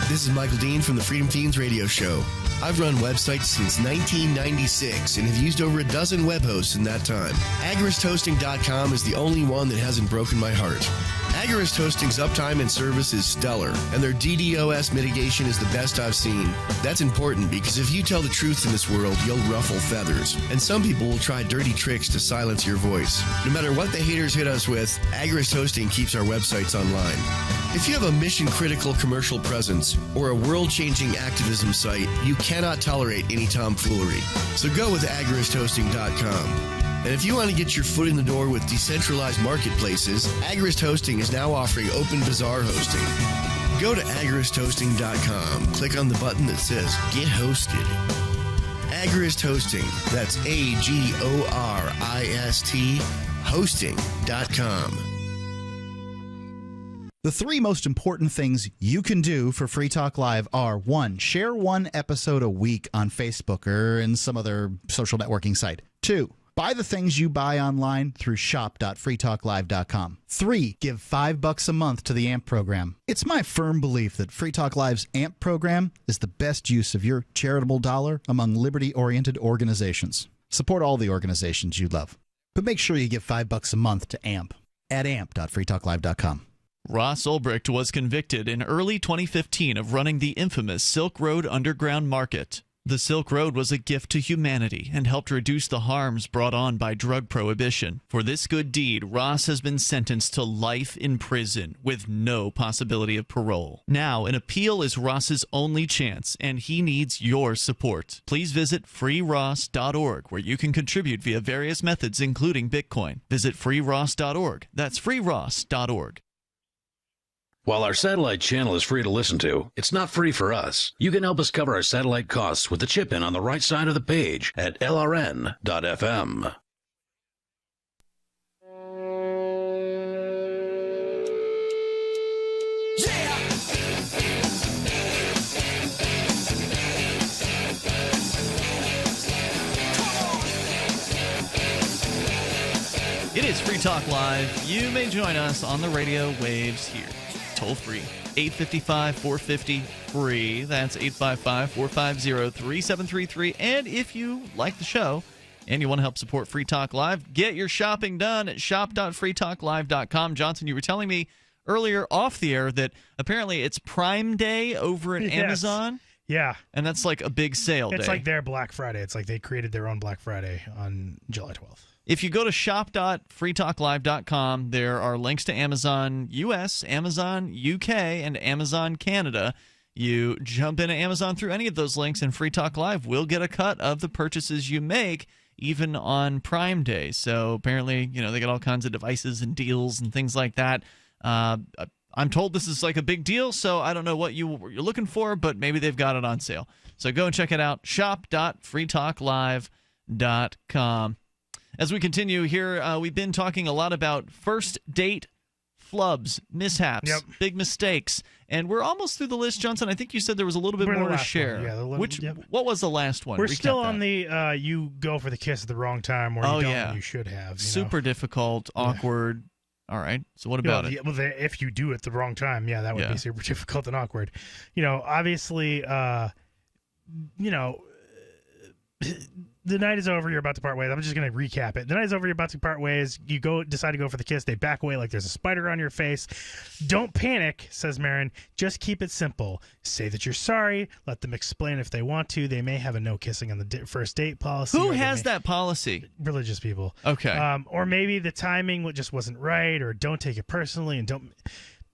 This is Michael Dean from the Freedom Teens radio show. I've run websites since 1996 and have used over a dozen web hosts in that time. AgoristHosting.com is the only one that hasn't broken my heart. Agorist Hosting's uptime and service is stellar, and their DDoS mitigation is the best I've seen. That's important because if you tell the truth in this world, you'll ruffle feathers. And some people will try dirty tricks to silence your voice. No matter what the haters hit us with, Agorist Hosting keeps our websites online. If you have a mission-critical commercial presence or a world-changing activism site, you cannot tolerate any tomfoolery. So go with AgoristHosting.com. And if you want to get your foot in the door with decentralized marketplaces, Agorist Hosting is now offering Open Bazaar hosting. Go to agoristhosting.com, click on the button that says Get Hosted. Agorist Hosting, that's AGORIST hosting.com. The three most important things you can do for Free Talk Live are: 1. Share one episode a week on Facebook or in some other social networking site. 2. Buy the things you buy online through shop.freetalklive.com. 3. Give $5 a month to the AMP program. It's my firm belief that Free Talk Live's AMP program is the best use of your charitable dollar among liberty-oriented organizations. Support all the organizations you love, but make sure you give $5 a month to AMP at amp.freetalklive.com. Ross Ulbricht was convicted in early 2015 of running the infamous Silk Road Underground Market. The Silk Road was a gift to humanity and helped reduce the harms brought on by drug prohibition. For this good deed, Ross has been sentenced to life in prison with no possibility of parole. Now, an appeal is Ross's only chance, and he needs your support. Please visit freeross.org, where you can contribute via various methods, including Bitcoin. Visit freeross.org. That's freeross.org. While our satellite channel is free to listen to, it's not free for us. You can help us cover our satellite costs with the chip-in on the right side of the page at lrn.fm. It is Free Talk Live. You may join us on the radio waves here. Toll free. 855-450-FREE. That's 855-450-3733. And if you like the show and you want to help support Free Talk Live, get your shopping done at shop.freetalklive.com. Johnson, you were telling me earlier off the air that apparently it's Prime Day over at Amazon. Yeah. And that's like a big sale day. It's like their Black Friday. It's like they created their own Black Friday on July 12th. If you go to shop.freetalklive.com, there are links to Amazon US, Amazon UK, and Amazon Canada. You jump into Amazon through any of those links, and Free Talk Live will get a cut of the purchases you make even on Prime Day. So apparently, they got all kinds of devices and deals and things like that. I'm told this is like a big deal, so I don't know what you're looking for, but maybe they've got it on sale. So go and check it out, shop.freetalklive.com. As we continue here, we've been talking a lot about first date flubs, mishaps, big mistakes, and we're almost through the list, Johnson. I think you said there was a little bit more to share. What was the last one? We're Recap still that. on the you go for the kiss at the wrong time, or you don't when you should have. Super difficult, awkward. All right. So what about it? Well, if you do it the wrong time, that would be super difficult and awkward. Obviously, the night is over, you're about to part ways. I'm just going to recap it. The night is over, you're about to part ways. You decide to go for the kiss. They back away like there's a spider on your face. Don't panic, says Marin. Just keep it simple. Say that you're sorry. Let them explain if they want to. They may have a no kissing on the first date policy. Who has that policy? Religious people. Okay. Or maybe the timing just wasn't right, or don't take it personally, and don't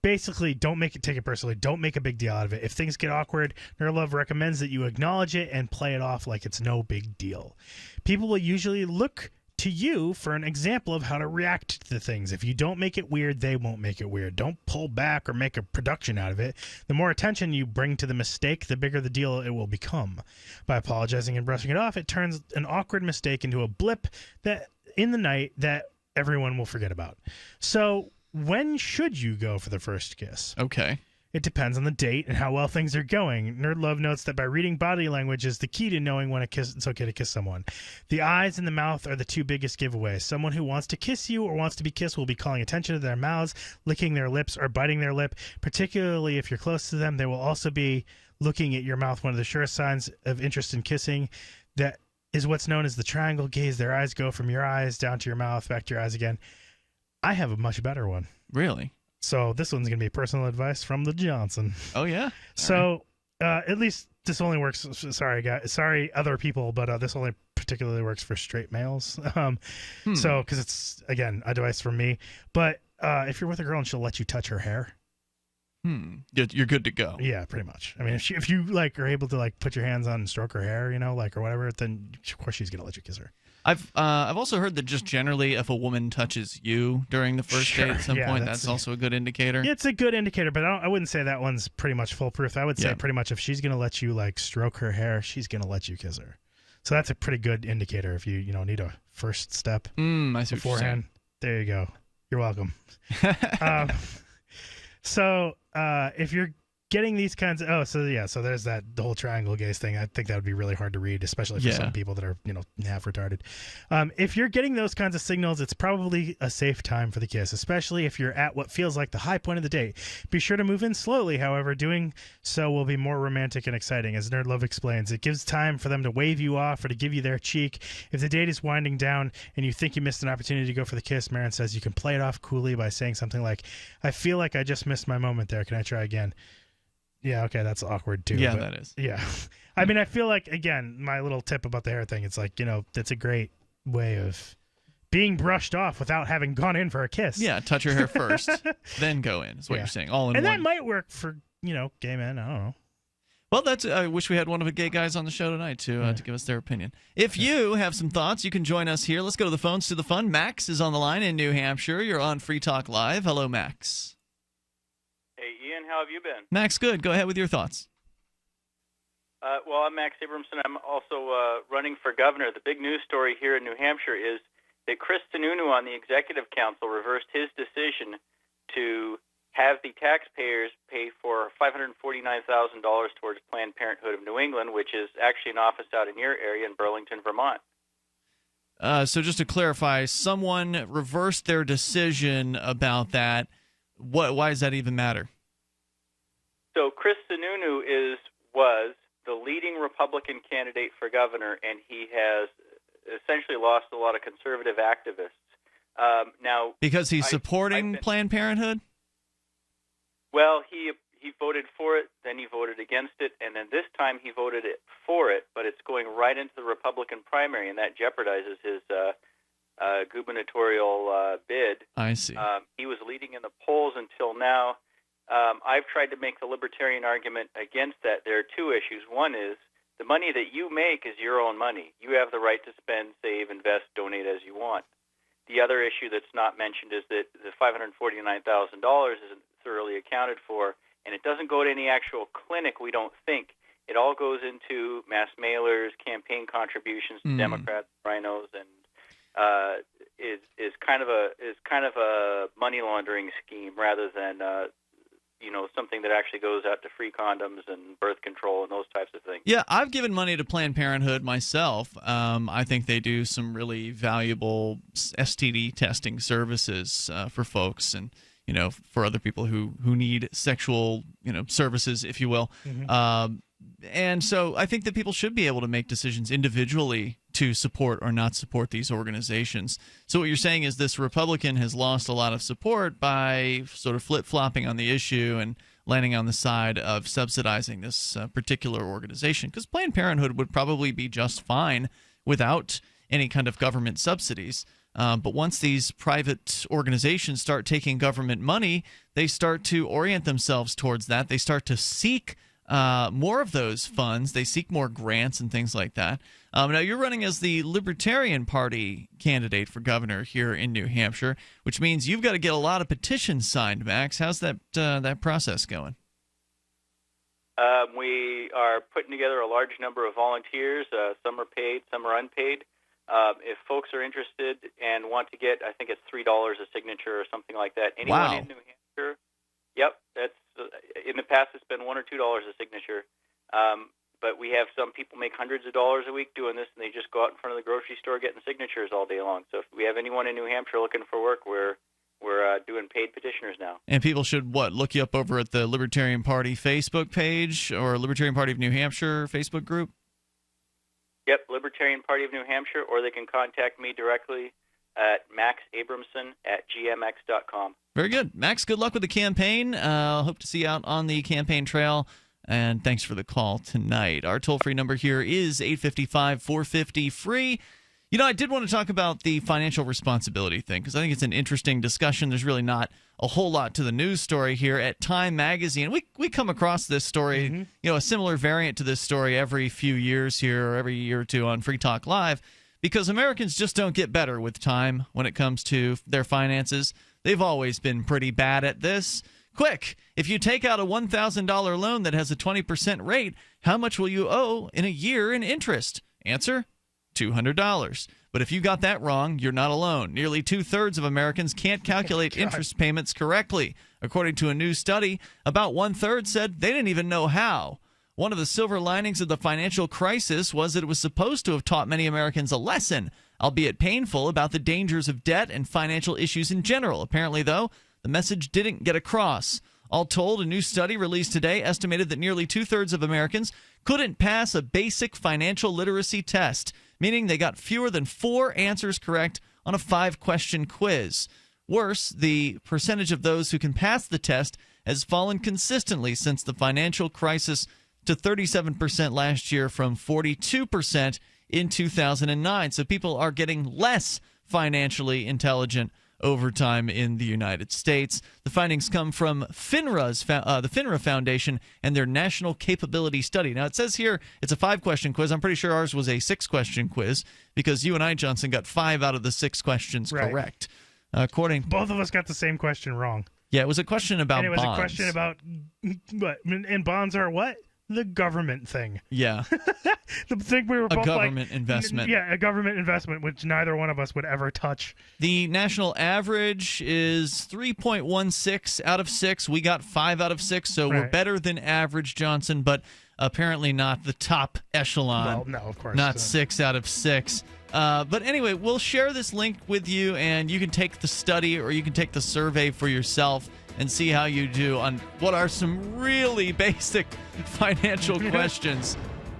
take it personally. Don't make a big deal out of it. If things get awkward, Nerd Love recommends that you acknowledge it and play it off like it's no big deal. People will usually look to you for an example of how to react to things. If you don't make it weird, they won't make it weird. Don't pull back or make a production out of it. The more attention you bring to the mistake, the bigger the deal it will become. By apologizing and brushing it off, it turns an awkward mistake into a blip that in the night that everyone will forget about. So, when should you go for the first kiss? Okay. It depends on the date and how well things are going. Nerd Love notes that by reading body language is the key to knowing when it's okay to kiss someone. The eyes and the mouth are the two biggest giveaways. Someone who wants to kiss you or wants to be kissed will be calling attention to their mouths, licking their lips, or biting their lip. Particularly if you're close to them, they will also be looking at your mouth. One of the surest signs of interest in kissing that is what's known as the triangle gaze. Their eyes go from your eyes down to your mouth, back to your eyes again. I have a much better one. Really? So this one's going to be personal advice from the Johnson. Oh, yeah? So at least this only works. Sorry, guys. Sorry, other people, but this only particularly works for straight males. So, because it's, again, advice from me. But if you're with a girl and she'll let you touch her hair. You're good to go. Yeah, pretty much. I mean, if you are able to put your hands on and stroke her hair, or whatever, then of course she's going to let you kiss her. I've also heard that just generally if a woman touches you during the first date at some point, that's also a good indicator. It's a good indicator, but I wouldn't say that one's pretty much foolproof. I would say pretty much if she's going to let you stroke her hair, she's going to let you kiss her. So that's a pretty good indicator if you need a first step I see beforehand. There you go. You're welcome. So if you're getting these kinds of so there's the whole triangle gaze thing. I think that would be really hard to read, especially for some people that are half retarded. If you're getting those kinds of signals, it's probably a safe time for the kiss, especially if you're at what feels like the high point of the date. Be sure to move in slowly, however. Doing so will be more romantic and exciting. As Nerd Love explains, it gives time for them to wave you off or to give you their cheek. If the date is winding down and you think you missed an opportunity to go for the kiss, Marin says you can play it off coolly by saying something like, "I feel like I just missed my moment there. Can I try again?" Yeah, okay, that's awkward too. Yeah, that is. Yeah. I mean, I feel like, again, my little tip about the hair thing, it's that's a great way of being brushed off without having gone in for a kiss. Yeah, touch your hair first, then go in, is what you're saying. All in and one. that might work for, gay men. I don't know. Well, I wish we had one of the gay guys on the show tonight to give us their opinion. If you have some thoughts, you can join us here. Let's go to the phones to the fun. Max is on the line in New Hampshire. You're on Free Talk Live. Hello, Max. Hey, Ian, how have you been? Max, good. Go ahead with your thoughts. Well, I'm Max Abramson. I'm also running for governor. The big news story here in New Hampshire is that Chris Sununu on the Executive Council reversed his decision to have the taxpayers pay for $549,000 towards Planned Parenthood of New England, which is actually an office out in your area in Burlington, Vermont. So just to clarify, someone reversed their decision about that. Why does that even matter? So Chris Sununu was the leading Republican candidate for governor, and he has essentially lost a lot of conservative activists. Now, because he's supporting Planned Parenthood? Well, he voted for it, then he voted against it, and then this time he voted for it, but it's going right into the Republican primary, and that jeopardizes his gubernatorial bid. I see. He was leading in the polls until now. I've tried to make the libertarian argument against that. There are two issues. One is The money that you make is your own money. You have the right to spend, save, invest, donate as you want. The other issue that's not mentioned is that the $549,000 isn't thoroughly accounted for, and it doesn't go to any actual clinic, we don't think. It all goes into mass mailers, campaign contributions to Democrats, rhinos, and is kind of a money laundering scheme rather than something that actually goes out to free condoms and birth control and those types of things. Yeah, I've given money to Planned Parenthood myself. I think they do some really valuable STD testing services for folks and for other people who need sexual services, if you will. And so I think that people should be able to make decisions individually to support or not support these organizations. So what you're saying is this Republican has lost a lot of support by sort of flip-flopping on the issue and landing on the side of subsidizing this particular organization, because Planned Parenthood would probably be just fine without any kind of government subsidies. But once these private organizations start taking government money, they start to orient themselves towards that. They start to seek more of those funds. They seek more grants and things like that. Now, you're running as the Libertarian Party candidate for governor here in New Hampshire, which means you've got to get a lot of petitions signed, Max. How's that process going? We are putting together a large number of volunteers. Some are paid, some are unpaid. If folks are interested and want to get, I think it's $3 a signature or something like that. Anyone in New Hampshire? Yep, that's in the past it's been $1 or $2 a signature. But we have some people make hundreds of dollars a week doing this, and they just go out in front of the grocery store getting signatures all day long. So if we have anyone in New Hampshire looking for work, we're doing paid petitioners now. And people should look you up over at the Libertarian Party Facebook page or Libertarian Party of New Hampshire Facebook group? Yep, Libertarian Party of New Hampshire, or they can contact me directly at maxabramson@gmx.com. Very good. Max, good luck with the campaign. Hope to see you out on the campaign trail, and thanks for the call tonight. Our toll-free number here is 855-450-FREE. I did want to talk about the financial responsibility thing because I think it's an interesting discussion. There's really not a whole lot to the news story here. At Time Magazine, we come across this story, a similar variant to this story every few years here or every year or two on Free Talk Live, because Americans just don't get better with time when it comes to their finances. They've always been pretty bad at this. Quick, if you take out a $1,000 loan that has a 20% rate, how much will you owe in a year in interest? Answer: $200. But if you got that wrong, you're not alone. Nearly two-thirds of Americans can't calculate interest payments correctly. According to a new study, about one-third said they didn't even know how. One of the silver linings of the financial crisis was that it was supposed to have taught many Americans a lesson, albeit painful, about the dangers of debt and financial issues in general. Apparently, though, the message didn't get across. All told, a new study released today estimated that nearly two-thirds of Americans couldn't pass a basic financial literacy test, meaning they got fewer than 4 answers correct on a 5-question quiz. Worse, the percentage of those who can pass the test has fallen consistently since the financial crisis to 37% last year from 42% in 2009. So people are getting less financially intelligent over time in the United States. The findings come from the FINRA Foundation and their National Capability Study. Now, it says here it's a 5-question quiz. I'm pretty sure ours was a 6-question quiz because you and I, Johnson, got 5 out of the 6 questions correct. Both of us got the same question wrong. Yeah, it was a question about bonds. And it was a question about what? And bonds are what? The government thing. Yeah. The thing we were both a government investment. Yeah, a government investment, which neither one of us would ever touch. The national average is 3.16 out of 6. We got 5 out of 6, so we're better than average, Johnson, but apparently not the top echelon. Well, no, of course. Not 6 out of 6. But anyway, we'll share this link with you, and you can take the study or you can take the survey for yourself and see how you do on what are some really basic financial questions.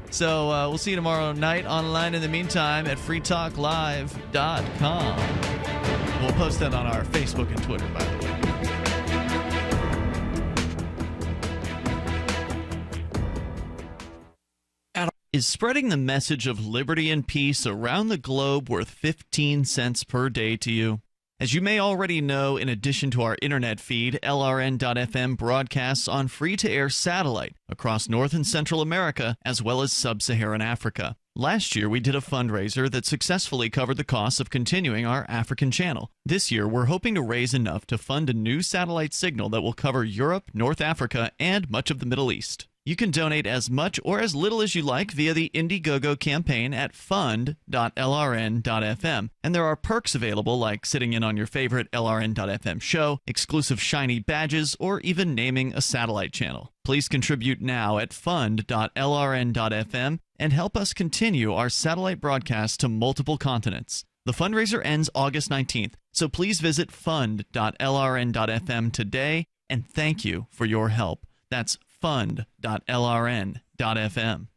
So we'll see you tomorrow night online in the meantime at freetalklive.com. We'll post that on our Facebook and Twitter, by the way. Is spreading the message of liberty and peace around the globe worth 15 cents per day to you? As you may already know, in addition to our internet feed, LRN.FM broadcasts on free-to-air satellite across North and Central America, as well as sub-Saharan Africa. Last year, we did a fundraiser that successfully covered the costs of continuing our African channel. This year, we're hoping to raise enough to fund a new satellite signal that will cover Europe, North Africa, and much of the Middle East. You can donate as much or as little as you like via the Indiegogo campaign at fund.lrn.fm. And there are perks available like sitting in on your favorite LRN.FM show, exclusive shiny badges, or even naming a satellite channel. Please contribute now at fund.lrn.fm and help us continue our satellite broadcast to multiple continents. The fundraiser ends August 19th, so please visit fund.lrn.fm today, and thank you for your help. That's fund.lrn.fm.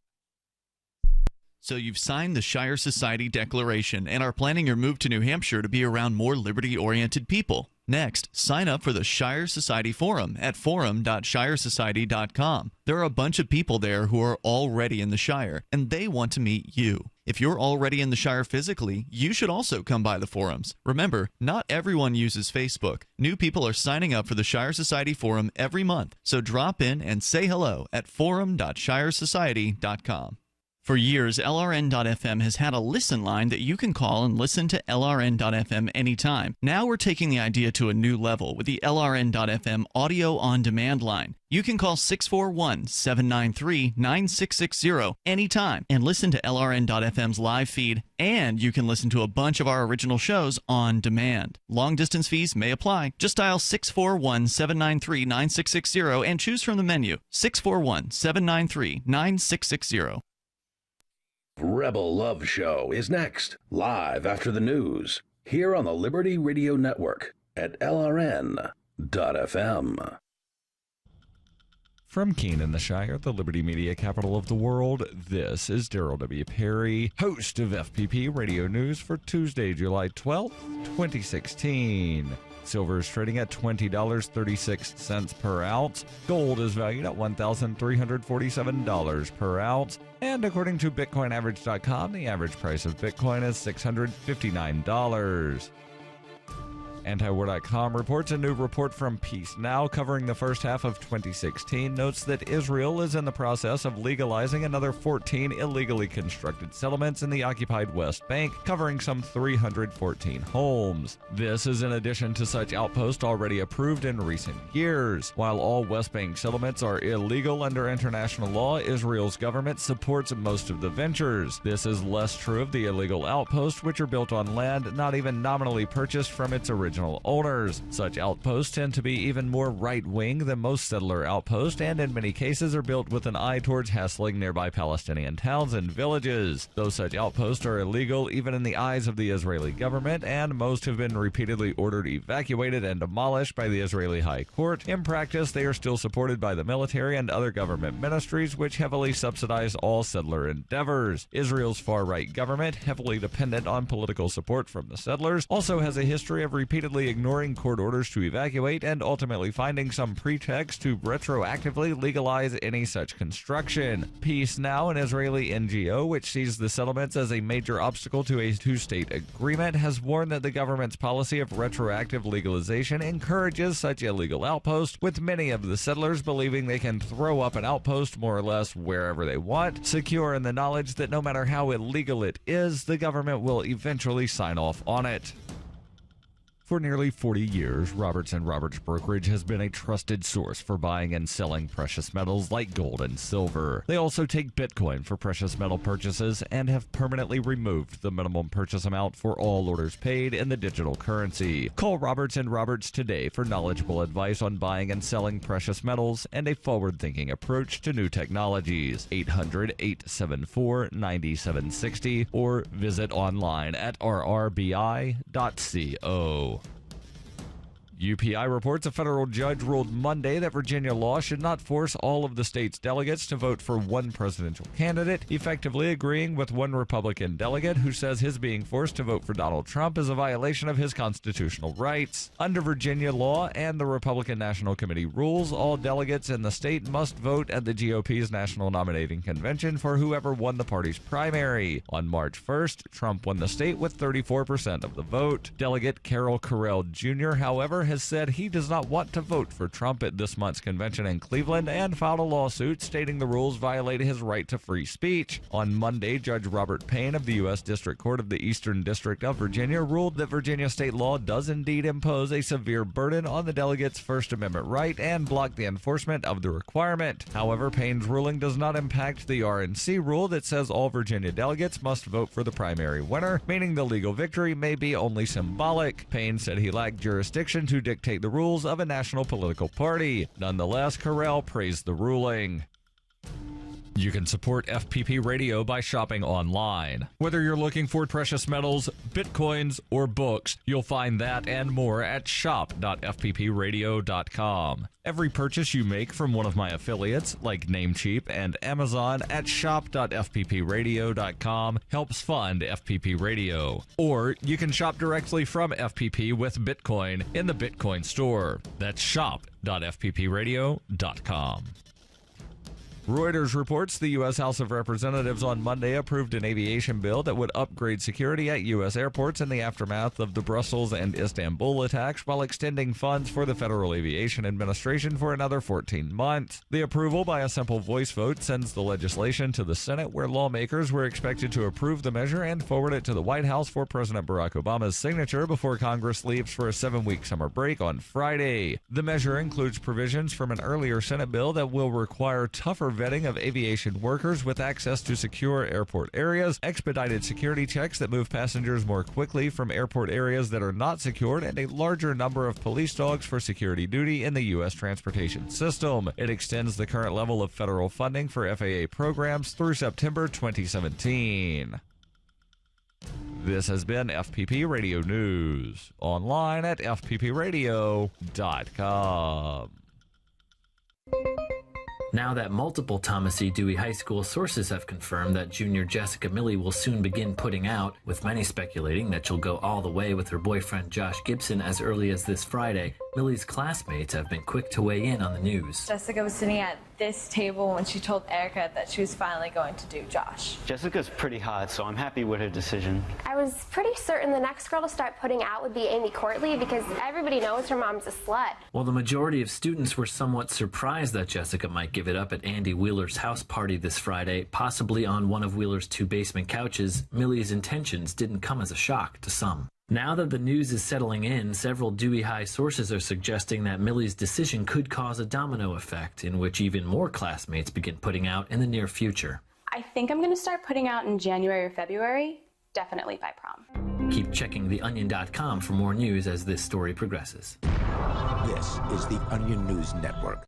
So you've signed the Shire Society Declaration and are planning your move to New Hampshire to be around more liberty-oriented people. Next, sign up for the Shire Society Forum at forum.shiresociety.com. There are a bunch of people there who are already in the Shire, and they want to meet you. If you're already in the Shire physically, you should also come by the forums. Remember, not everyone uses Facebook. New people are signing up for the Shire Society Forum every month, so drop in and say hello at forum.shiresociety.com. For years, LRN.FM has had a listen line that you can call and listen to LRN.FM anytime. Now we're taking the idea to a new level with the LRN.FM audio on-demand line. You can call 641-793-9660 anytime and listen to LRN.FM's live feed, and you can listen to a bunch of our original shows on demand. Long-distance fees may apply. Just dial 641-793-9660 and choose from the menu 641-793-9660. Rebel Love Show is next, live after the news, here on the Liberty Radio Network at LRN.FM. From Keene in the Shire, the Liberty Media capital of the world, this is Daryl W. Perry, host of FPP Radio News for Tuesday, July 12th, 2016. Silver is trading at $20.36 per ounce. Gold is valued at $1,347 per ounce. And according to BitcoinAverage.com, the average price of Bitcoin is $659. Antiwar.com reports a new report from Peace Now covering the first half of 2016 notes that Israel is in the process of legalizing another 14 illegally constructed settlements in the occupied West Bank, covering some 314 homes. This is in addition to such outposts already approved in recent years. While all West Bank settlements are illegal under international law, Israel's government supports most of the ventures. This is less true of the illegal outposts, which are built on land not even nominally purchased from its original owners. Such outposts tend to be even more right-wing than most settler outposts, and in many cases are built with an eye towards hassling nearby Palestinian towns and villages. Though such outposts are illegal even in the eyes of the Israeli government, and most have been repeatedly ordered evacuated and demolished by the Israeli High Court, in practice they are still supported by the military and other government ministries which heavily subsidize all settler endeavors. Israel's far-right government, heavily dependent on political support from the settlers, also has a history of repeatedly ignoring court orders to evacuate and ultimately finding some pretext to retroactively legalize any such construction. Peace Now, an Israeli NGO which sees the settlements as a major obstacle to a two-state agreement, has warned that the government's policy of retroactive legalization encourages such illegal outposts, with many of the settlers believing they can throw up an outpost more or less wherever they want, secure in the knowledge that no matter how illegal it is, the government will eventually sign off on it. For nearly 40 years, Roberts & Roberts Brokerage has been a trusted source for buying and selling precious metals like gold and silver. They also take Bitcoin for precious metal purchases and have permanently removed the minimum purchase amount for all orders paid in the digital currency. Call Roberts & Roberts today for knowledgeable advice on buying and selling precious metals and a forward-thinking approach to new technologies. 800-874-9760 or visit online at rrbi.co. UPI reports a federal judge ruled Monday that Virginia law should not force all of the state's delegates to vote for one presidential candidate, effectively agreeing with one Republican delegate who says his being forced to vote for Donald Trump is a violation of his constitutional rights. Under Virginia law and the Republican National Committee rules, all delegates in the state must vote at the GOP's National Nominating Convention for whoever won the party's primary. On March 1st, Trump won the state with 34% of the vote. Delegate Carol Carell Jr., however, has said he does not want to vote for Trump at this month's convention in Cleveland and filed a lawsuit stating the rules violate his right to free speech. On Monday, Judge Robert Payne of the U.S. District Court of the Eastern District of Virginia ruled that Virginia state law does indeed impose a severe burden on the delegate's First Amendment right and block the enforcement of the requirement. However, Payne's ruling does not impact the RNC rule that says all Virginia delegates must vote for the primary winner, meaning the legal victory may be only symbolic. Payne said he lacked jurisdiction to dictate the rules of a national political party. Nonetheless, Carell praised the ruling. You can support FPP Radio by shopping online. Whether you're looking for precious metals, bitcoins, or books, you'll find that and more at shop.fppradio.com. Every purchase you make from one of my affiliates, like Namecheap and Amazon, at shop.fppradio.com helps fund FPP Radio. Or you can shop directly from FPP with Bitcoin in the Bitcoin store. That's shop.fppradio.com. Reuters reports the U.S. House of Representatives on Monday approved an aviation bill that would upgrade security at U.S. airports in the aftermath of the Brussels and Istanbul attacks while extending funds for the Federal Aviation Administration for another 14 months. The approval by a simple voice vote sends the legislation to the Senate, where lawmakers were expected to approve the measure and forward it to the White House for President Barack Obama's signature before Congress leaves for a 7-week summer break on Friday. The measure includes provisions from an earlier Senate bill that will require tougher vetting of aviation workers with access to secure airport areas, expedited security checks that move passengers more quickly from airport areas that are not secured, and a larger number of police dogs for security duty in the U.S. transportation system. It extends the current level of federal funding for FAA programs through September 2017. This has been FPP Radio News, online at fppradio.com. Now that multiple Thomas E. Dewey High School sources have confirmed that junior Jessica Milley will soon begin putting out, with many speculating that she'll go all the way with her boyfriend Josh Gibson as early as this Friday, Milley's classmates have been quick to weigh in on the news. Jessica was sitting at this table when she told Erica that she was finally going to do Josh. Jessica's pretty hot, so I'm happy with her decision. I was pretty certain the next girl to start putting out would be Amy Courtley because everybody knows her mom's a slut. While the majority of students were somewhat surprised that Jessica might give it up at Andy Wheeler's house party this Friday, possibly on one of Wheeler's 2 basement couches, Milley's intentions didn't come as a shock to some. Now that the news is settling in, several Dewey High sources are suggesting that Milley's decision could cause a domino effect in which even more classmates begin putting out in the near future. I think I'm going to start putting out in January or February, definitely by prom. Keep checking theonion.com for more news as this story progresses. This is the Onion News Network.